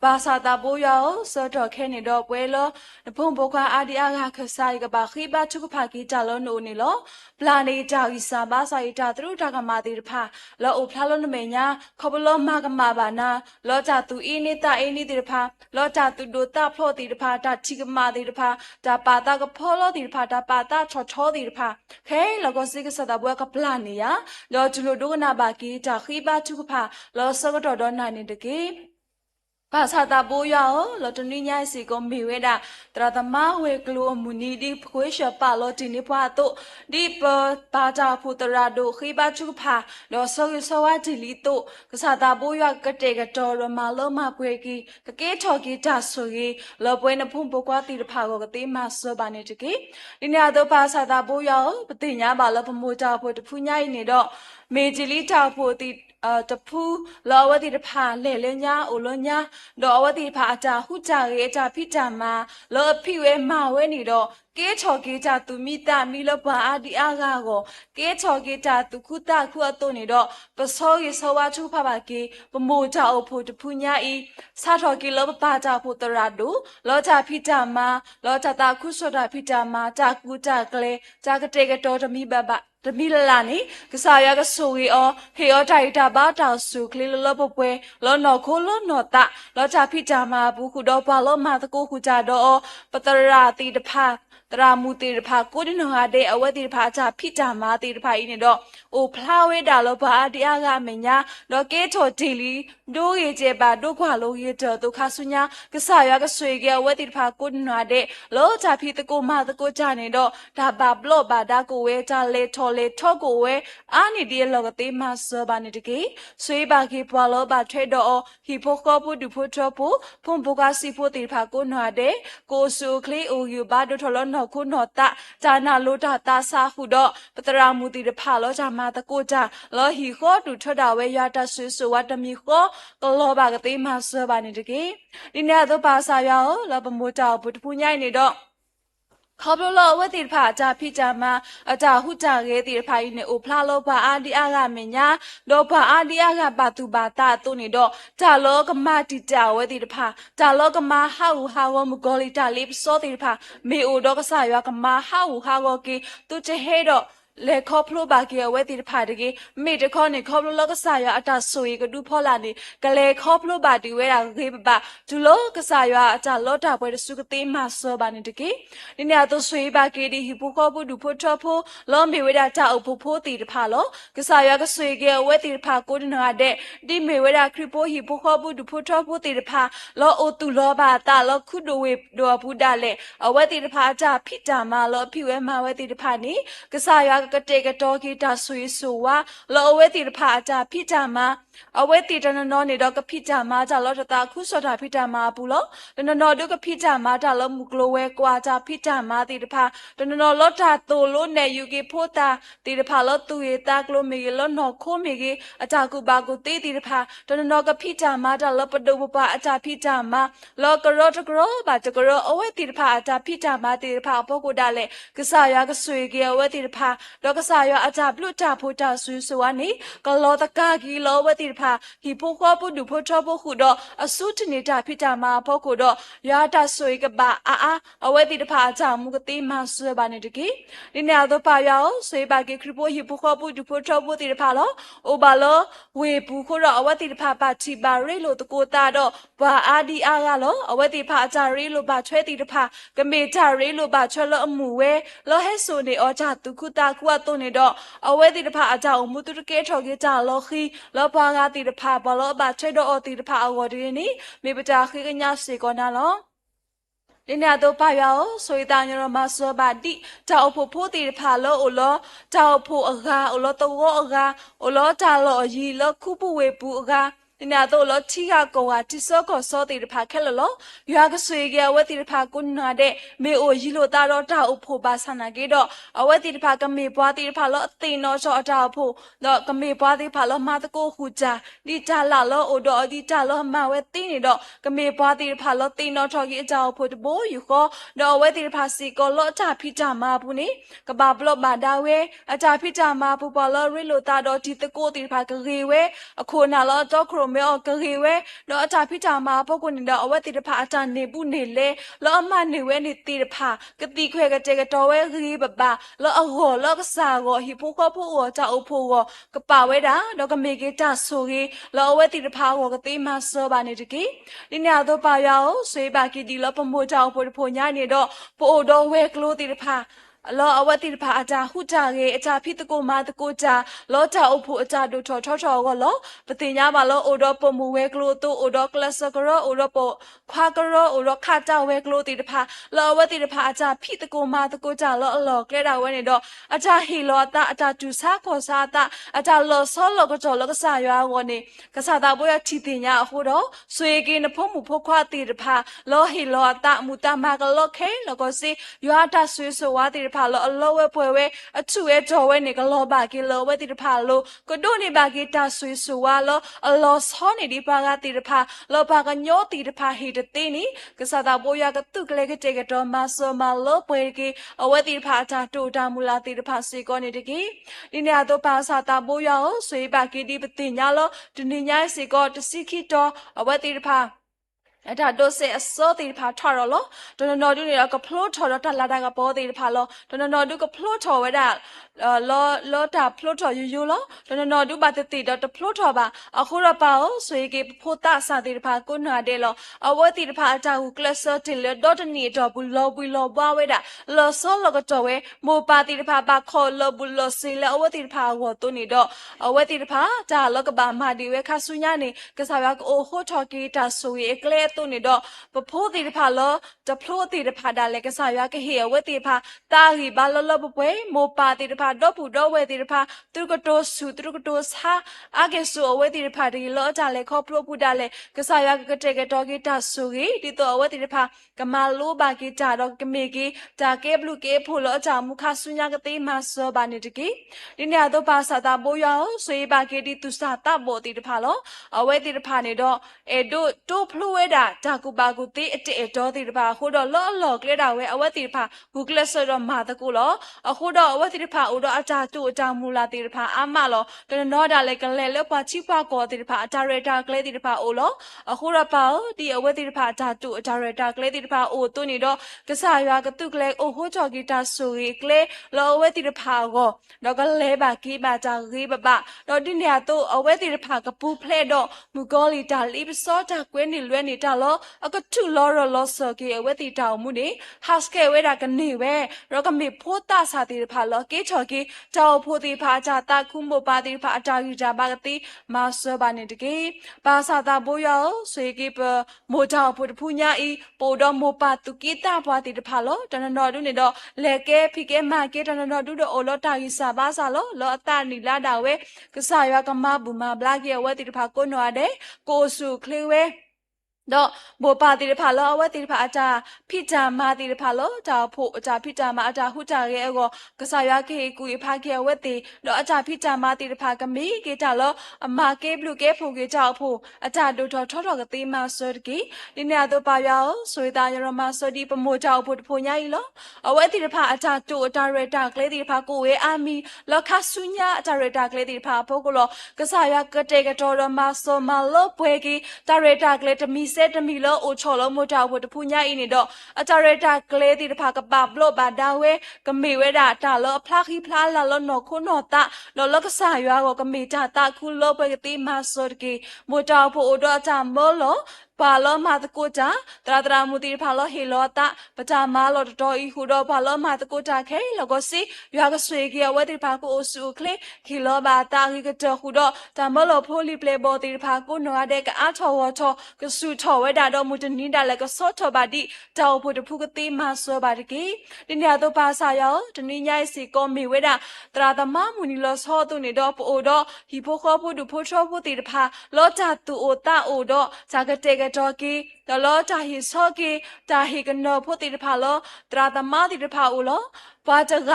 ဘာသာတာဘိုးယောစောတော့ခဲနေတော့ပွဲလောဖုန်ဘခွာအာဒီအာခခဆိုင်ကဘာခိဘာချုကဖာကီကြလောနိုနေလောပလာနေကြဤစာဘာဆိုင်တာသူတာကမာတိတဖာလောအိုဖလာလောနမေညာခဘလောမကမာဘာနာလောကြသူအင်းနေတာအင်းနေတိတဖာလောကြသူဒိုတာဖလောတိတဖာတာချိကမာတိတဖာတာပါတာကဖောလောတိတဖာတာပါတာချောတိတဖာခဲလောကစိကစတာဘွားကပလာနေယလောကျလိုဒုကနာဘာကီတာခိဘာချုကဖာလောစကတော့တော့နိုင်နေတကေဘာသာတာဘိုးယောလောတနိညာစီကိုမေဝဲတာတရသမဝဲကလိုမူနီဒီခွေးရှပါလောတီနေပွားတော့ဒီပါတာဖူတရာဒိုခိဘချုဖာလောဆောဝါတီလီတော့ကစားတာဘိုးယောကတဲ့ကတော်ရမလောမပွေကီကကဲချော်ကီတာဆိုရီလောပွဲနဖုန်ပကွာတီတဖာကိုကတိမဆောပါနေတကေဒီနေရာတော့ဘာသာတာဘိုးယောပတိညာပါလောပမိုတာဖို့တဖူညာနေတော့မေဂျီလီတာဖို့တီတဖူလောဝတိတဖာလဲညာအိုလောညာလောဝတိတဖာအတာဟုကြရဲအတာဖိတာမာလောဖိဝဲမာဝဲနေတော့ကဲချော်ကေကြသူမိတာမိလောပါအာဒီအာဂါကိုကဲချော်ကေကြသူခုတာခုအတုံနေတော့ပစောရေဆောဝါချုဖပါကေပမိုကြအိုဖို့တဖူညာဤစာထော်ကေလောပါကြဖို့တရာဒူလောကြဖိတာမာလောကြတာခုစောတာဖိတာမာတာကူတာကလေတာကတဲ့ကတော်တမိဘဘတမီလာနီကစားရကဆူရီအောဟေယောတိုင်တာဘာတာဆူကလီလောပပွဲလောနော်ခိုလောနော်တာလောချာဖိတာမာဘူးခုတော့ပါလောမာတကိုခုကြတော့ပတရာတီတဖာတရာမူတီတဖာကိုဒီနော်ဟာတဲ့အဝဲတီတဖာချာဖိတာမာတီတဖာဤနေတော့အိုဖလာဝဲတာလောဘာတရားကမညာလောကဲချော်တီလီဒိုးရေကျပါဒုခွာလုံးရေတော်ဒုခဆုညာကစားရကဆွေကဝဲတီတဖာကိုဒီနော်တဲ့လောချာဖိတကိုမာတကိုကြနေတော့ဒါဘာဘလော့ဘာဒါကိုဝဲကြလေထော်လေထော့ကိုဝဲအာနီဒီလောကတိမဆောဘာနေတကေဆွေးပါကေပွာလောဘာထွဲတော့ဟီဖိုကောပူဒူဖိုထောပူဖုန်ဘုကစီဖိုတီဖာကိုနွားတဲ့ကိုဆူကလီအိုယူဘာဒိုထော်လောန နော်ခုနော်တာဂျာနာလိုတာတာစာဟုတော့ပတရာမူတီတဖာလောဂျာမာတကိုဂျာလောဟီခောတူထတာဝဲရတာဆွေဆိုဝတ်တမီခောကလောဘာကတိမဆဘာနေတကေဒီနေ့တော့ပါစာရောလောပမိုတောဘုတပူညိုင်နေတော့ခေါပလောဝတိဖာအကြဖိကြမှာအကြဟုကြရဲတိဖာဤနေအိုဖလာလောဘာအာဒီအာကမညာလောဘာအာဒီအာကပါတူပါတာတုန်နေတော့ဂျာလောကမတိကြဝတိဖာဂျာလောကမဟာဟုဟာဝမဂောလီတာလိပစောတိဖာမေအိုတော့ကဆာရွာကမဟာဟုဟာဝကေသူချေဟဲတော့လေခေါပလိုဘာကေဝဲတိဖာတကေမေတခေါနေခေါပလိုလောကဆာရွာအတာဆိုရီကဒူဖောလာနေကလေခေါပလိုဘာတီဝဲတာခေပပဒူလောကဆာရွာအကြလောတာပွဲတစုကတိမဆောဘာနေတကေဒီနေ့တော့ဆွေဘာကေဒီဟိပိုခေါပဒူဖိုထောဖိုလောမေဝဲတာကြအုပ်ဖိုဖိုတီတဖာလောကဆာရွာကဆွေကေဝဲတိဖာကိုဒနာတဲ့ဒီမေဝဲတာခရပိုဟိပိုခေါပဒူဖိုထောဖိုတီတဖာလောအိုတူလောဘာတာလောခုဒိုဝေဒိုဘူဒါလေအဝဲတိတဖာကြဖိတာမလောဖိဝဲမဝဲတိတဖာနေကဆာရွာကတေကတော်ကီတာဆွေဆိုဝါလောအဝဲတိတဖာအကြဖိတာမအဝဲတိတနနောနေတော့ကဖိတာမကြလောတတာခုစောတာဖိတာမဘူးလောတနနောတို့ကဖိတာမတာလောမူကလိုဝဲကွာကြဖိတာမတိတဖာတနနောလောတာတိုလိုနေယူကေဖိုတာတိတဖာလောတူရတာကလိုမီလောနော်ခိုးမီကေအကြကူပါကူတေတိတဖာတနနောကဖိတာမတာလောပဒုပပအကြဖိတာမလောကရောတကရောပါတကရောအဝဲတိတဖာအကြဖိတာမတိတဖာဘောကိုဒါလေကဆာရကဆွေကေအဝဲတိတဖာလောကဆာရအကြပလုတာဖိုတာဆွေဆိုဝနီကလောတကာကီလောဝဲတိတဖာဟိပိုခေါပဒုဖိုထောဘခုတော့အစုတနေတာဖိတာမဘောကိုတော့ရတာဆွေကပါအာအဝဲတိတဖာအကြမူကတိမဆွေပါနေတကေဒီနေ့တော့ပါရောဆွေပါကေခရပိုဟိပိုခေါပဒုဖိုထောဘတိတဖာလောအိုဘာလောဝေဘူးခိုတော့အဝဲတိတဖာပါချီပါရိလို့တကိုတာတော့ဘာအာဒီအာကလောအဝဲတိဖာအကြရိလို့ပါချွဲတိတဖာကမေကြရိလို့ပါချွဲလို့အမှုဝဲလောဟဲဆိုနေအောကြသူခုတာကွာတုန်နေတော့အဝဲတိတဖာအကြအမှုတူတကဲထော်ကေကြလောခီလောပါကတိတဖာဘလောပါချွဲတော့အတိတဖာအဝဒီနီမေပတာခိကညာစေကောနာလောဒီနေ့တော့ပါရောဆွေတာညရမဆောဘာတိတောက်ဖို့ဖိုးတီဖာလောအိုလောတောက်ဖို့အကာအိုလောတောအကာအိုလောတာလောရီလောခုပဝေပူအကာဒီနေ့တော့လောချီကကောဟာတိစောကောစောတီဖာခဲလောရွာကဆွေကဝဲတီဖာကုနာတဲ့မေအိုရီလိုတာတော့တောက်ဖို့ပါဆနာကေတော့အဝဲတီဖာကမေပွားတီဖာလောအသိနောစောအတောက်ဖို့တော့ကမေပွားတီဖာလောမတကိုဟူကြဒီကြလာလောအိုတော့ဒီကြလောမဝဲတီနေတော့ကမေပွားတီဖာလောသိနောထော်ကြီးအကြောက်ဖို့တဘိုးယူခေါ်တော့ဝဲတီဖာစီကောလောအတာဖိကြမှာဘူးနေကဘာဘလော့ဘာဒါဝဲအတာဖိကြမှာဘူးပေါ်လောရီလိုတာတော့ဒီတကိုတီဖာကရေဝဲအခုနာလောတော့ခရမေအော်ကရေဝဲတော့အတာဖိကြမှာပုတ်ကိုနေတော့အဝဲတီဖာအတာနေဘူးနေလေလောအမနေဝဲနေတီဖာကတိခွဲကတဲ့ကတော်ဝဲရီဘဘာလောအဟောလောကစားကိုဟိပိုကဖို့ဝတာအဖို့ဝကပါဝဲတာတော့ကမေကေတာဆိုကြီးလောအဝဲတီဖာဝကတိမဆောပါနေတကေဒီနေ့တော့ပါရောဆွေးပါကီဒီလောပမိုကြောင့်ဖို့ညာနေတော့ပို့တော့ဝဲကလိုတီဖာအလောအဝတိဖာအတာဟုကြရေအတာဖိတကိုမာတကိုကြလောတာအဖို့အတာတို့ထောထောကလောပတိညာပါလောအိုတော့ပမူဝဲကလိုတိုအိုတော့ကလစကရောအိုတော့ပခွာကရောအိုတော့ခါတာဝဲကလိုတီတဖာလောအဝတိတဖာအတာဖိတကိုမာတကိုကြလောအလောကလဲတာဝဲနေတော့အတာဟီလောတာအတာတူစားခေါ်စားတာအတာလောဆောလောကကြောလောကစားရွာဝနေကစားတာဘွေချီတင်ညာဟိုတော့ဆွေကင်းဖုံးမှုဖခွာတီတဖာလောဟီလောတာမူတာမာကလောခဲလောကစီရွာတာဆွေဆိုဝါတီဖာလောအလောဝဲပွဲဝဲအချူဝဲတော်ဝဲနေကလောဘာကီလောဝဲတိတဖာလောကဒိုနေဘာကီတာဆွေဆူဝါလောအလောဆောနေဒီပါကတိတဖာလောဘာကညောတိတဖာဟီတတိနီကစားတာပိုးရကတုကလေကတေကတော်မဆောမလောပွဲကီအဝဲတိတဖာတာတူတာမူလာတိတဖာစေကောနေတကီဒီနေတော့ပါစာတာပိုးရအောင်ဆွေဘာကီဒီပတိညာလောဒီနေညာစေကောတစီခိတော်အဝဲတိတဖာအတာဒိုဆေအစောတီဖာထော်ရလောဒနနော်ဒူနေကဖလိုထော်ရတလာတာကပေါ်တီဖာလောဒနနော်ဒူကဖလိုထော်ဝဲတာလောတာဖလိုထော်ယူလောဒနနော်ဒူဘာတီတော့ဖလိုထော်ပါအခုရပါအောင်ဆွေကေဖိုတာစာတီဖာကိုနာတယ်လောအဝဲတီဖာအတာဟုကလဆာတီလဒေါတနီတော့ဘူးလောဘူးလောပွားဝဲတာလောဆောလောကတော်ဝဲမိုပါတီဖာပါခေါ်လောဘူးလောစီလောအဝဲတီဖာဟောတုန်နေတော့အဝဲတီဖာဒါလောကဘာမာဒီဝဲခါဆုညာနေကစားရကိုဟိုထော်ကေတာဆိုရေကလေ ตัวนี่ดอกปะโพติพาลอจะโพติพาดาเลกษายาก็เหี่ยวเวติพาตาหีบาลลปะเปโมปาติพาดอปูดอเวติพาตุกโตสุตุกโตสาอาเกสุเวติพาดีลอจาเลครอบครัวปูดาเลกษายาก็เจกตอกิตาสุกีติตัวเวติพากมาลูบากิจาดอกกเมกิจาเก็บลูกเก็บผู้ลอจามุขสุญญากติมาสบานิตกิดิเนี่ยตัวภาษาตาโบยาสวยบากิดิตุสาตาโบติพาลอเอาเวติพานี่ดอเอดูตูพลูเวดาจากุบากุติเอเอดอติพาโคดอลอลอกเลดาเวเอาเวติพากุกเลสดอมาตะกุลอโคดอเอาเวติพาอุดออาจาตุอาจามูลาติพาอามาลอตนอดาเลกันเลเลปาชิปากอติพาอาจาเรตากเลติพาโอลอโคราปาดิเอาเวติพาอาจาตุอาจาเรตากเลติพาโอตุนี่ดอกษายากตุกเลโอโหจอกิตาสุรีกเลลอเวติพาโกดอกเลบากีบาจารีบะบะดอดิเนี่ยตุเอาเวติพากะปูเพลดอมุกอลีตาลิบซอจากเวนิลเวนิตาลออะก็ทุลอรลอสกีเอาเวติตามุนี่ฮัสเกเวดากันนี่เวเราก็มีโพตาสาติพาลอเกชอกีเจ้าโพติพาจาตาคุมโบปาติพาอาจาริจาบากติมาสบานิตกีภาษาตาโบยาสวยกีปโมจาพุทพุญาอีโปดอโมปาตุกีตาปาติพาลอตนนอดุนี่ดอเลเกพิเกมาเกตนนอดุดอโอลอตาอิสาบาซาลอลอตานิลาดาเวกษายากมาบุมาบลาเกเวติพาโกโนอาเดโกสุคลีเวดอกโบปาติพาลอว่าติพาอาจาพิจามาติพาลอจาโพอาจาพิจามาอาจาหุจาเกโกกษายาเกกุยพาเกเวติดอกอาจาพิจามาติพากะมีเกจาลอมาเกบลูเกโพเกจาโพอาจาดูทอทอๆกติมาสดกีดิเนียโตปายาสวยตายรมาสดีปโมจาโพโพญาอีลอเอาไว้ติพาอาจาตุอาจาเรตาเกเลติพาโกเวอามีลอคาสุญญาอาจาเรตาเกเลติพาโพโกลอกษายากะเตกะตอรมาโซมาลอเปกีตาเรตาเกเลตมีเซตมีลอโอชอลโมจาโพตพุญาอีนี่ดออาจาเรตาเกเลติพากะบาบโลบาดาเวกะเมเวดาตาลอพลาคีพลาลาลอนอโคโนตะลอลอกษายากะเมจาตาคุลอเปกติมาสดกีโมจาโพโอดออาจามลอปาลอมาตะโกจาตราตรามุติพาลอเฮลอตะปจามาลอตออีหูดอพาลอมาตะโกจาเคแล้วก็สิยากะสวยเกียวเวติพาโกโอสุเคลคิลอบาตากิกะจหูดอตามลอโพลีเพลบอติพาโกโนอาเดกะอาทอวทอกะสุทอเวดาดอมุตนิดาเลกะซอทอบาดิจาวโพตพุกติมาสอบาดิกีดินยาโตปาสายอตนิญายสิกอมีเวดาตราตมะมุนิลอซอตุนิดอปโอดอฮิโพคอพุดุโพชอพุติพาลอจาตุโอตาโอดอจากะเตกะจอกีตลอจาฮิซอกีจาฮิกนอพุติพาลอตราตมะติพาอุลอปาจก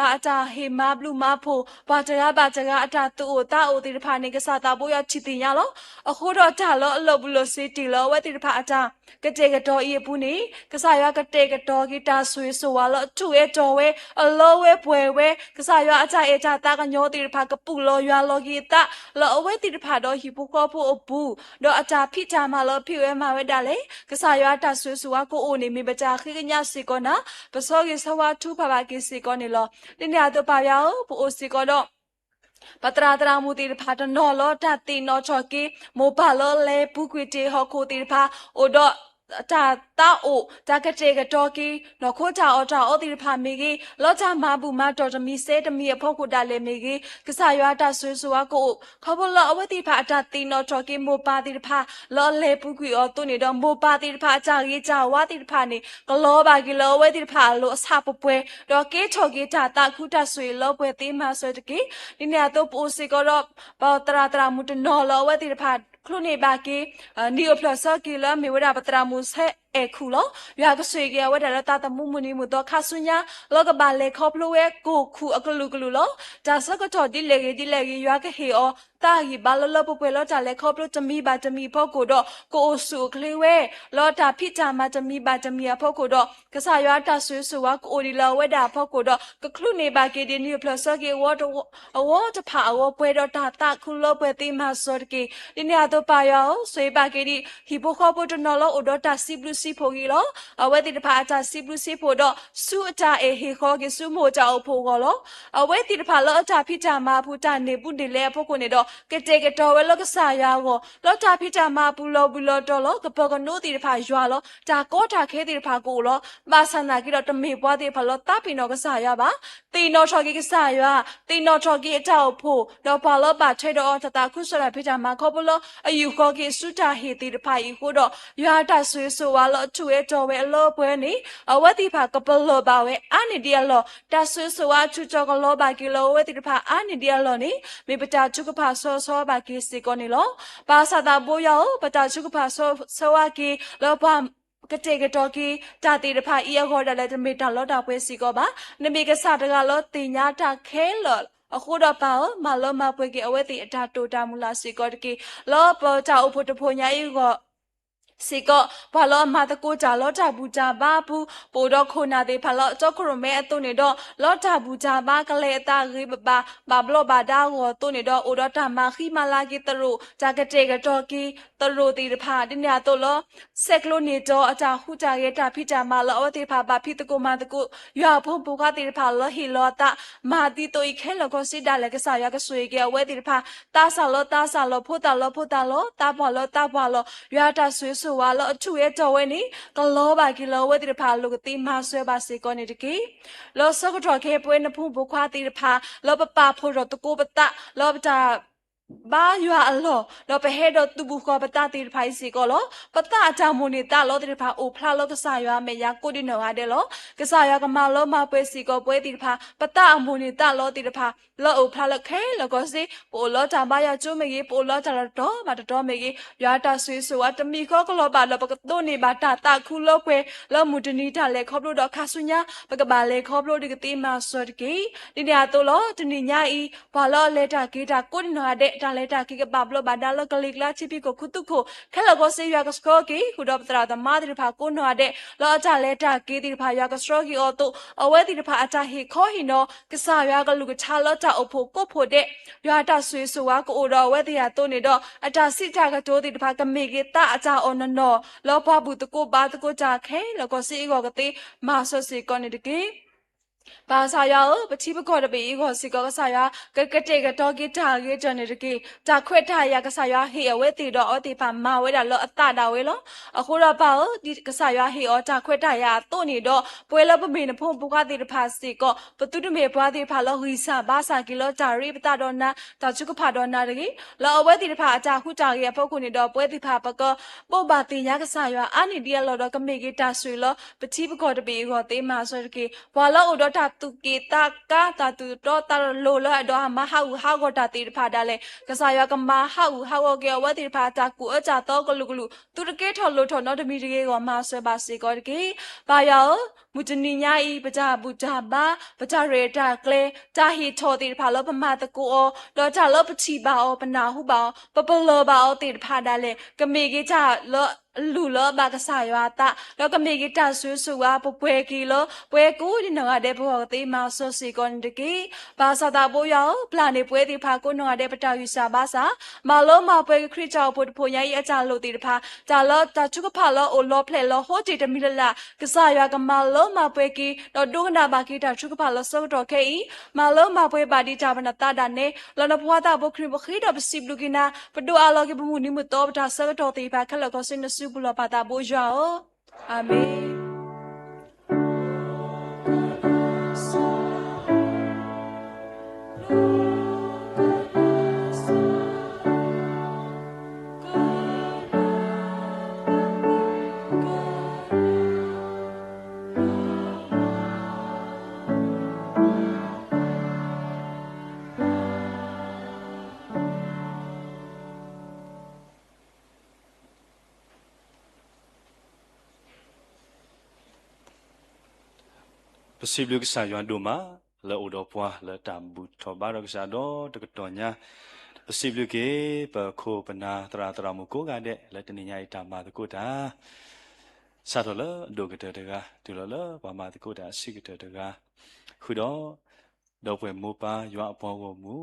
าอาจาเฮมาบลูมาโพปาจกาอาจาตุโอตาโอติพานิกะสาตาโบยาชิติญาลออะโคดอจาลออลบุลสิติลอเวติพาอาจากะเจกะตออีปุนีกะสายากะเตกะตอกีตาสวยสวาลอตุเอจอเวอลอเวป่วยเวกะสายาอาจาเอจาตากะญอติพากะปุลอยาลอกีตาลอเวติพาดอฮิปุกอโพอบูดออาจาพิจามาลอพิเวมาเวดาเลกะสายาตาสวยสวาโกโอนิมีบะจาคิกะญาสิกอนะปะซอกิสวาทุภาวะกิสิกอนิลอดิเนียโตปายาโพโอสิกอดอปตราตรามุติพาตนอลอตัตินอชอกีโมบาลอเลปุกวิติฮอโคติพาโอดอจาตาโอจากะเจกะตอกีนอโคจาอจาอติพามีกีลอจามาบุมาตอตมีเซตมีอพอกุดาเลมีกีกษายาตาสวยสวาโกขบลออวติพาตาตินอชอกีโมปาติพาลอเลปุกุออตุนิดอโมปาติพาจากีจาวาติพานี่กลอบากีลอเวติพาโลสาปปวยดอเกชอกีจาตาคุตาสวยลอเปติมาสวยตกีนี่เนี่ยตปูสิกอรอปตราตรามุตนอลอเวติพาคลุนีบากีนิโอพลอสกีลมีเวดาปตรามุเซเอคูลอยากสวยเกียวเวดาตาตมุมุนีมุตอคาสุญญาลอกบาเลคอพลเวกูคูอกลุกลุลจาสกจอดิเลกีอยากเฮอตาฮิบาลลอปเปลอจาเลคอพลจะมีบาจะมีพ่อกูดอโกสุคลีเวลอตาพิจามาจะมีบาจะมีพ่อกูดอกษายาตาสวยสวาโกดิลาเวดาพ่อกูดอกคลุนีบากีดินิโอพลอสกีวอตอวจะพาอวเปดอตาตาคุลเปติมาสดกีดิเนียโตปายาสวยบากีดิฮิโปคอปตนอลอโอดอตาซิบลุ စီဖိုကြီးလောအဝဲတိတဖာအတာစီဘလူစီဖိုတော့စူအတာအေဟေခေါကေစူမိုကြောဖိုကောလောအဝဲတိတဖာလောအတာဖိတာမာဖူတာနေပုနေလေဖို့ကိုနေတော့ကတေကတော်ဝဲလောကစားယာကိုလောတာဖိတာမာပူလောတော်လောကပကနိုတိတဖာရွာလောတာကောတာခဲတိတဖာကိုလောမာဆန္ဒကြီးတော့တမေပွားတိဖာလောတာပိနောကစားယာပါတီနောချော်ကြီးကစားယာတီနောချော်ကြီးအတောက်ဖို့တော့ပါလောပါထဲတော့တတာခုဆရာဖိတာမာခေါပလောအယူခေါကေစုတာဟေတိတဖာဤကိုတော့ရွာတာဆွေဆိုဝါလောချွေတော်ဝဲအလောပွဲနေအဝတိဖာကပလောပါဝဲအာနေဒီယလောတာဆွေဆိုဝါချူချောကလောပါကီလောဝဲတိတဖာအာနေဒီယလောနေမေပတာချုကဖာဆောပါကီစီကောနေလောပါစာတာဘိုးယောပတာချုကဖာဆောဝါကီလောပါကတေကတော်ကီတာတီတဖာဤယောဒါလည်းတမေတာလောတာပွဲစီကောပါနမေကစားတကလောတင်ညာတာခဲလောအခုတော့ပါမလောမပွေကအဝဲတိအတာတိုတာမူလာစီကောတကီလောပေါ်တာအဖို့တဖို့ညာဤကောစီကဘာလို့မတကိုကြလောတာဘူးကြပါဘူးပိုတော့ခုနာသေးဖလောကြောက်ခရမဲအတုနေတော့လောတာဘူးကြပါကလေးအတာရိပပါဘာဘလောဘာဒါကိုတုနေတော့အိုတော့တာမခိမလာကီတရုဂျာကတေကတော့ကီတရုတီတဖာဒီညာတော့လောဆက်ကလိုနေတော့အတာဟူကြရဲ့တာဖိကြမလောအတေဖာဘာဖိတကိုမတကိုရွာဖုံပူကတေတဖာလောဟီလောတာမာတီတိုခဲလောကစီဒါလည်းကစားရကဆွေကဝဲတေတဖာတာဆာလောဖိုတာလောတာဘောလောရွာတာဆွေဆိုဝါလောအချူရဲ့တော်ဝဲနေကလောပါကီလောဝဲတိတဖာလူကတိမဆွဲပါစေကောနေတကီလောစကတော်ခဲပွဲနဖုန်ဘခွာတိတဖာလောပပဖို့တော့တကိုပတလောပတာဘာယွာအလောလောပဟဲတော့သူဘူးခေါ်ပတတိတဖိုင်စီကောလောပတအချာမူနေတာလောတိတဖာအိုဖလာလောကစားရွာမေယာကိုဒီနောဟာတယ်လောကစားရွာကမလောမပွဲစီကောပွဲတိတဖာပတအမူနေတာလောတိတဖာလောအိုဖလာလခဲလောကစီပိုလောတာမယာကျုံမေကြီးပိုလောတာတော့မတော်မေကြီးရွာတာဆွေဆိုဝတမီခေါကလောပါလောပကတိုနေပါတာခုလောပွဲလောမူတနီတာလေခေါပလို့တော့ခါဆုညာပကပါလေခေါပလို့ဒီကတိမဆွတ်ကီဒီညာတော့လောတနီညာဤဘာလောလေတာကေတာကိုဒီနောဟာတဲ့တာလေတာကိကပဘလဘာဒါလကလိကလာချိပီကိုခုတုကိုခဲလကိုစေရွာကစကောကီခုတော့ပတရာတမာတိဖာကိုနောတဲ့လောအချလေတာကေတိဖာရွာကစရောကီအော်တိုအဝဲတိဖာအချဟေခေါဟီနောကဆာရွာကလူကချာလောတာအဖို့ကိုဖို့တဲ့ရွာတာဆွေဆိုဝါကိုတော်ဝဲတိရတိုးနေတော့အတာစိတာကတိုးတိဖာကမေကေတာအချအော်နော်လောဘဘူးတကိုပါတကိုကြခဲလကိုစေကိုကတိမာဆွစီကောနေတကေဘာသာယောပတိပကောတပေကိုစီကောကဆာယာကတေကတော့ဂီတာရေးကြနေတကေတာခွက်ထရကဆာယာဟေအဝဲတီတော့အတိပါမဝဲတာလောအတတာဝဲလောအခုတော့ပါဒီကဆာယာဟေအတာခွက်ထရတို့နေတော့ပွဲလပမေနဖုန်ပုကတိတဖာစီကောပတုတမေပွားတိဖာလောဟီစာဘာစာကီလောတာရိပတာတော့နာတာချုကဖာတော့နာတကေလောအဝဲတီတဖာအတာခုတာရဲ့ပုတ်ခုနေတော့ပွဲတိဖာပကောပုတ်ပါတင်ရကဆာယာအာနိဒီယလောတော့ကမေကီတာဆွေလောပတိပကောတပေကိုတေးမာဆိုတကေဘွာလောတော့တာตุกีตากาตาตุโตตาโลลอดอมาฮาก็ตาติพาดาเลกษายกมาฮาก็วะติพาตากูอจาโตกลุกลุตุตะเกทอโลทอนอตมีตะเกก็มาဆွဲပါစေก็ตะเกบาယောမူတနီညာဤပကြဘူးကြပါပကြရေတာကလေတာဟီထောတိဖာလောပမတကူအောတော့ကြလောပချီပါအောပနာဟုပါပပလောပါအောတိဖာဒါလေကမေကြီးကြလောလူလောဘာကဆာယောတာလောကမေကြီးတဆွေးဆူဝါပပွဲကီလောပွဲကူဒီနောတဲ့ဘောတေးမဆောစီကွန်တကီဘာသာတာဘိုယောပလာနေပွဲတိဖာကိုနောတဲ့ပတာယူစာဘာစာမလောမပွဲခရစ်ကြောဖို့ဖို့ညာဤအကြလို့တိဖာဂျာလောတချုကဖာလောအိုလောဖလေလောဟိုတီတမီလာကဆာယောကမလောမပွဲကီတော့ဒုကနာဘာကီတာချုကဖာလောဆောတော့ခဲဤမလောမပွဲပါတီတာဘနတာဒနေလောနဘွားတာဘခရဘခိတော့ပစီဘလူကီနာပဒူအလောကဘမှုနိမတော့ပတာဆောတော့တိဖာခလကောစင်နစုဘလောပါတာဘိုဂျာအာမင်ပစီဘလူကဆာယွန်ဒိုမာလောအိုတော့ပွားလောတမ်ဘူထောဘာရကဆာတော့တကတော်ညာပစီဘလူကေပခိုပနာတရာမကိုကတဲ့လက်တနေညာတာမာတကုတာဆာတော်လဒိုကတဲ့တကတူလောဘာမာတကုတာရှိကတဲ့တကခုတော့ပွဲမူပါရွာအပေါ်ကိုမူ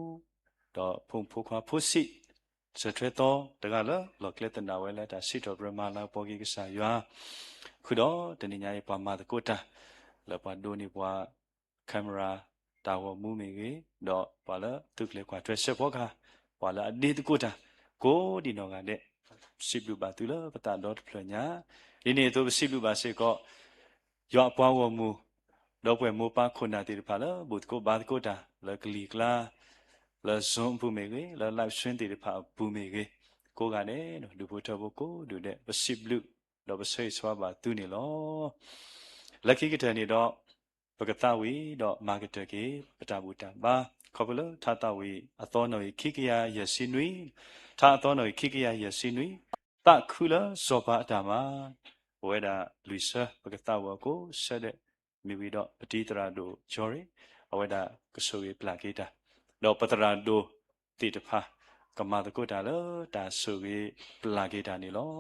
တော့ဖုန်ဖိုခွာဖို့စီစထွေတော့တကလောကလက်တနာဝဲလက်တာရှိတော်ဘရမလာပေါ်ကြီးကဆာယွာ ခုတော့တနေ့ညရဲ့ပွားမှာတကိုတာလောပွားဒိုနေပွားကင်မရာတာဝမူမီကြီးတော့ပွားလာတုကလေကွာတွဲဆက်ဖို့ကပွားလာအဒီတကိုတာကိုဒီနော်ကတဲ့စိဘလူပါတူလားပတာတော့ဖလညာဒီနေ့တော့စိဘလူပါစေကောရောပွားဝမူတော့ပွဲမိုးပါခုနာတီဖာလာဘုတ်ကိုဘာတကိုတာလကလီကလာလာဇွန်ဘူးမေကြီးလာလိုက်ဆွင်းတီဖာဘူးမေကြီးကိုကလည်းဒူဖို့တော့ကိုဒူတဲ့ပစိဘလူတော့ပစိဆွာပါတူနေလောလက်ခိကတဲ့နေတော့ပကတဝီတော့မာကတကေပတာဘူတံပါခေါပလထာတဝီအသောနော်ခိကရယစီနွီထာအသောနော်ခိကရယစီနွီတခုလဇောပါအတာမဝဲတာလူဆာပကတဝကိုဆက်တဲ့မိဝီတော့ပတိတရာတို့ဂျော်ရီအဝဲတာကဆူရီပလာကေတာတော့ပတရာတို့တိတဖာကမာတကုတာလောတာဆူရီပလာကေတာနေလော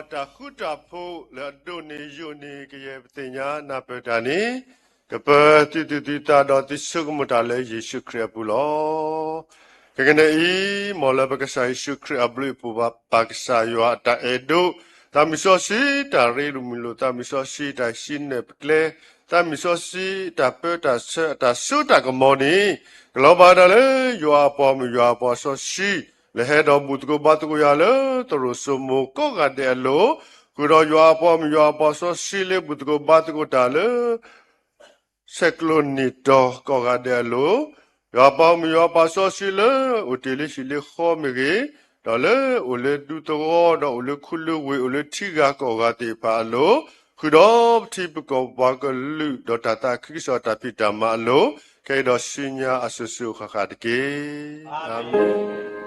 ta khuta pho la do ni yo ni ke ye tinya na pe ta ni ke pa ti ta do ti su mu ta le Yesu Christ pu lo ke ke ne I mo la ba ka sa Yesu Christ ablu pu ba pa ka sa yo ta e do ta mi so si ta re lu mi lo ta mi so si ta shin ne ple ta mi so si ta pe ta su ta ko mo ni lo ba da le yo a po mi yo a po so si le he do bu ko ba ko ya le to ro so mo ko ga de lo ku ro yo a po mi yo a po so si le bu ko ba ko ta le se klo ni to ko ga de lo yo a po mi yo a po so si le o te le si le kho mi ge da le o le du to do o le khu le we o le thi ga ko ga te pa lo ku do thi bu ko ba ko lu do ta ta kri so ta pi ta ma lo ke do sinya asusu kha kha de ke amen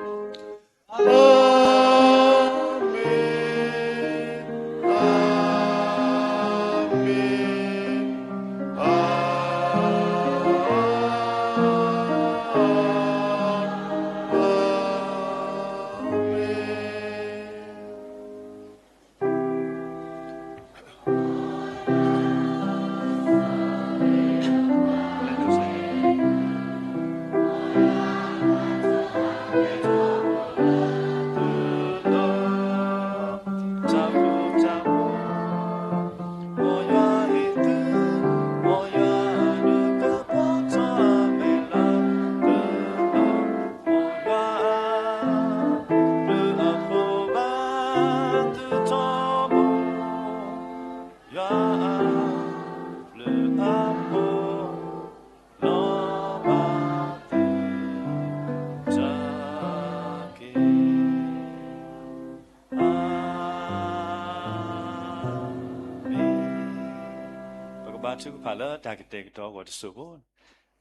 ทุกพาละดากเตกตอวอดสุบ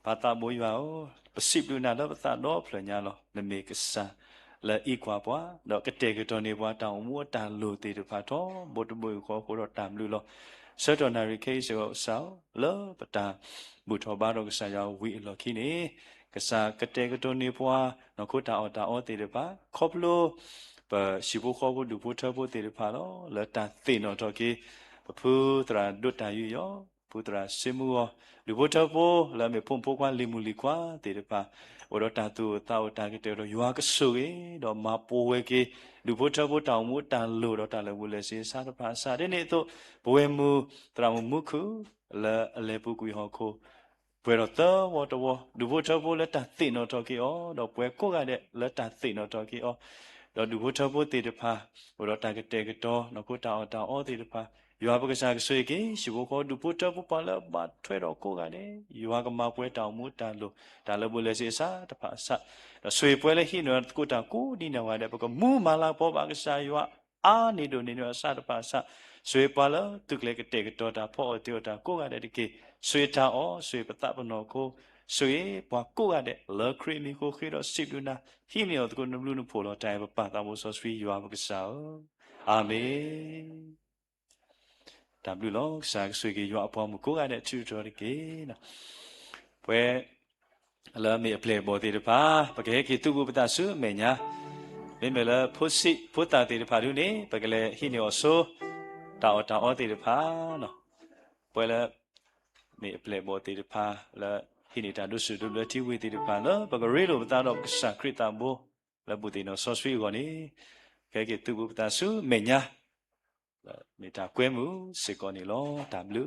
ปาตาโมยวาโอปสิบลูนาละปตาโนพลญาโลนเมกษาละอีกว่าปวาดอกเตกตอเนบวาตามัวตาโลติตพาทอบดบุยขอโครตามลูโลเซตอนาริเคสโอสาวละปตาบุทอบาดอกษายาวิโลคินีกษากเตกตอเนบวานอคุตาอตาอติตปาคอบโลปสิบุขอบุดุบุทบุติตพาโลละตาตินอตอกีปพุตราดุตายุยอพุตราซิมัวလူဘတ်ဘောလာမေဖုန်ဖိုကွာလီမူလီကွာတေရပါဝရတာတူတာဝတာကတေရယွာကဆူကေတော့မပိုဝဲကေလူဘတ်ဘောတောင်မူတန်လို့တော့တာလည်းဝလဲစီစားတပါစားတဲ့နေ့တော့ဘဝဲမူတရာမူခုလဲအလဲပုကွေဟောခိုဘွဲတော့တော့ဝတ်တော့လူဘတ်ဘောလက်တာသိနော်တော့ကေဩတော့ဘွဲကိုကတဲ့လက်တာသိနော်တော့ကေဩတော့လူဘတ်ဘောတေရပါဝရတာကတေကတော့နကုတာတာဩတေရပါယောဘကစားကဆွေကေရှိဘခေါ်ဒုပုတ္တပပလာဘတ်ထွဲတော့ကိုကလည်းယောကမပွဲတောင်မူတန်လို့ဒါလည်းဘလဲစီစားတဖာဆတော့ဆွေပွဲလည်းဟိနော်ကိုတာကိုဒီနဝါတဲ့ဘကမူမလာပေါ်ပါကစားယောအာနေတို့နေတော့စားတဖာဆဆွေပါလာတုကလေကတဲ့ကတော့တာဖောတေတာကိုကတဲ့ဒီကေဆွေတာဩဆွေပတပနောကိုဆွေဘွားကိုကတဲ့လခရီမီကိုခေတော့စစ်လူနာဟိနေတော့ကိုနဘလူနဖိုတော့တိုင်ပပတာမို့ဆိုဆွေယောဘကစားအာမင်ดับลูล้อสากสวยกี่ยอพอมุกูกันเนี่ยชื่อจอริกีนะเพื่อแล้วมีเพลย์บอตีร์พาปะเกคิตุบุปตาสุเมียเป็นเวลาพุสิพุตตาตีร์พาดูนี่ปะเกเลยฮินิโอโซตาอตีร์พาเนาะเพื่อแล้วมีเพลย์บอตีร์พาแล้วฮินิตาดูสุดูแล้วที่วิตีร์พาแล้วปะเกเรื่องปตาดอกสักคริตาโบแล้วบุตรีโนซอสฟิก่อนนี่แค่คิตุบุปตาสุเมียมีตาเกวมูสิกอนิโลตามลู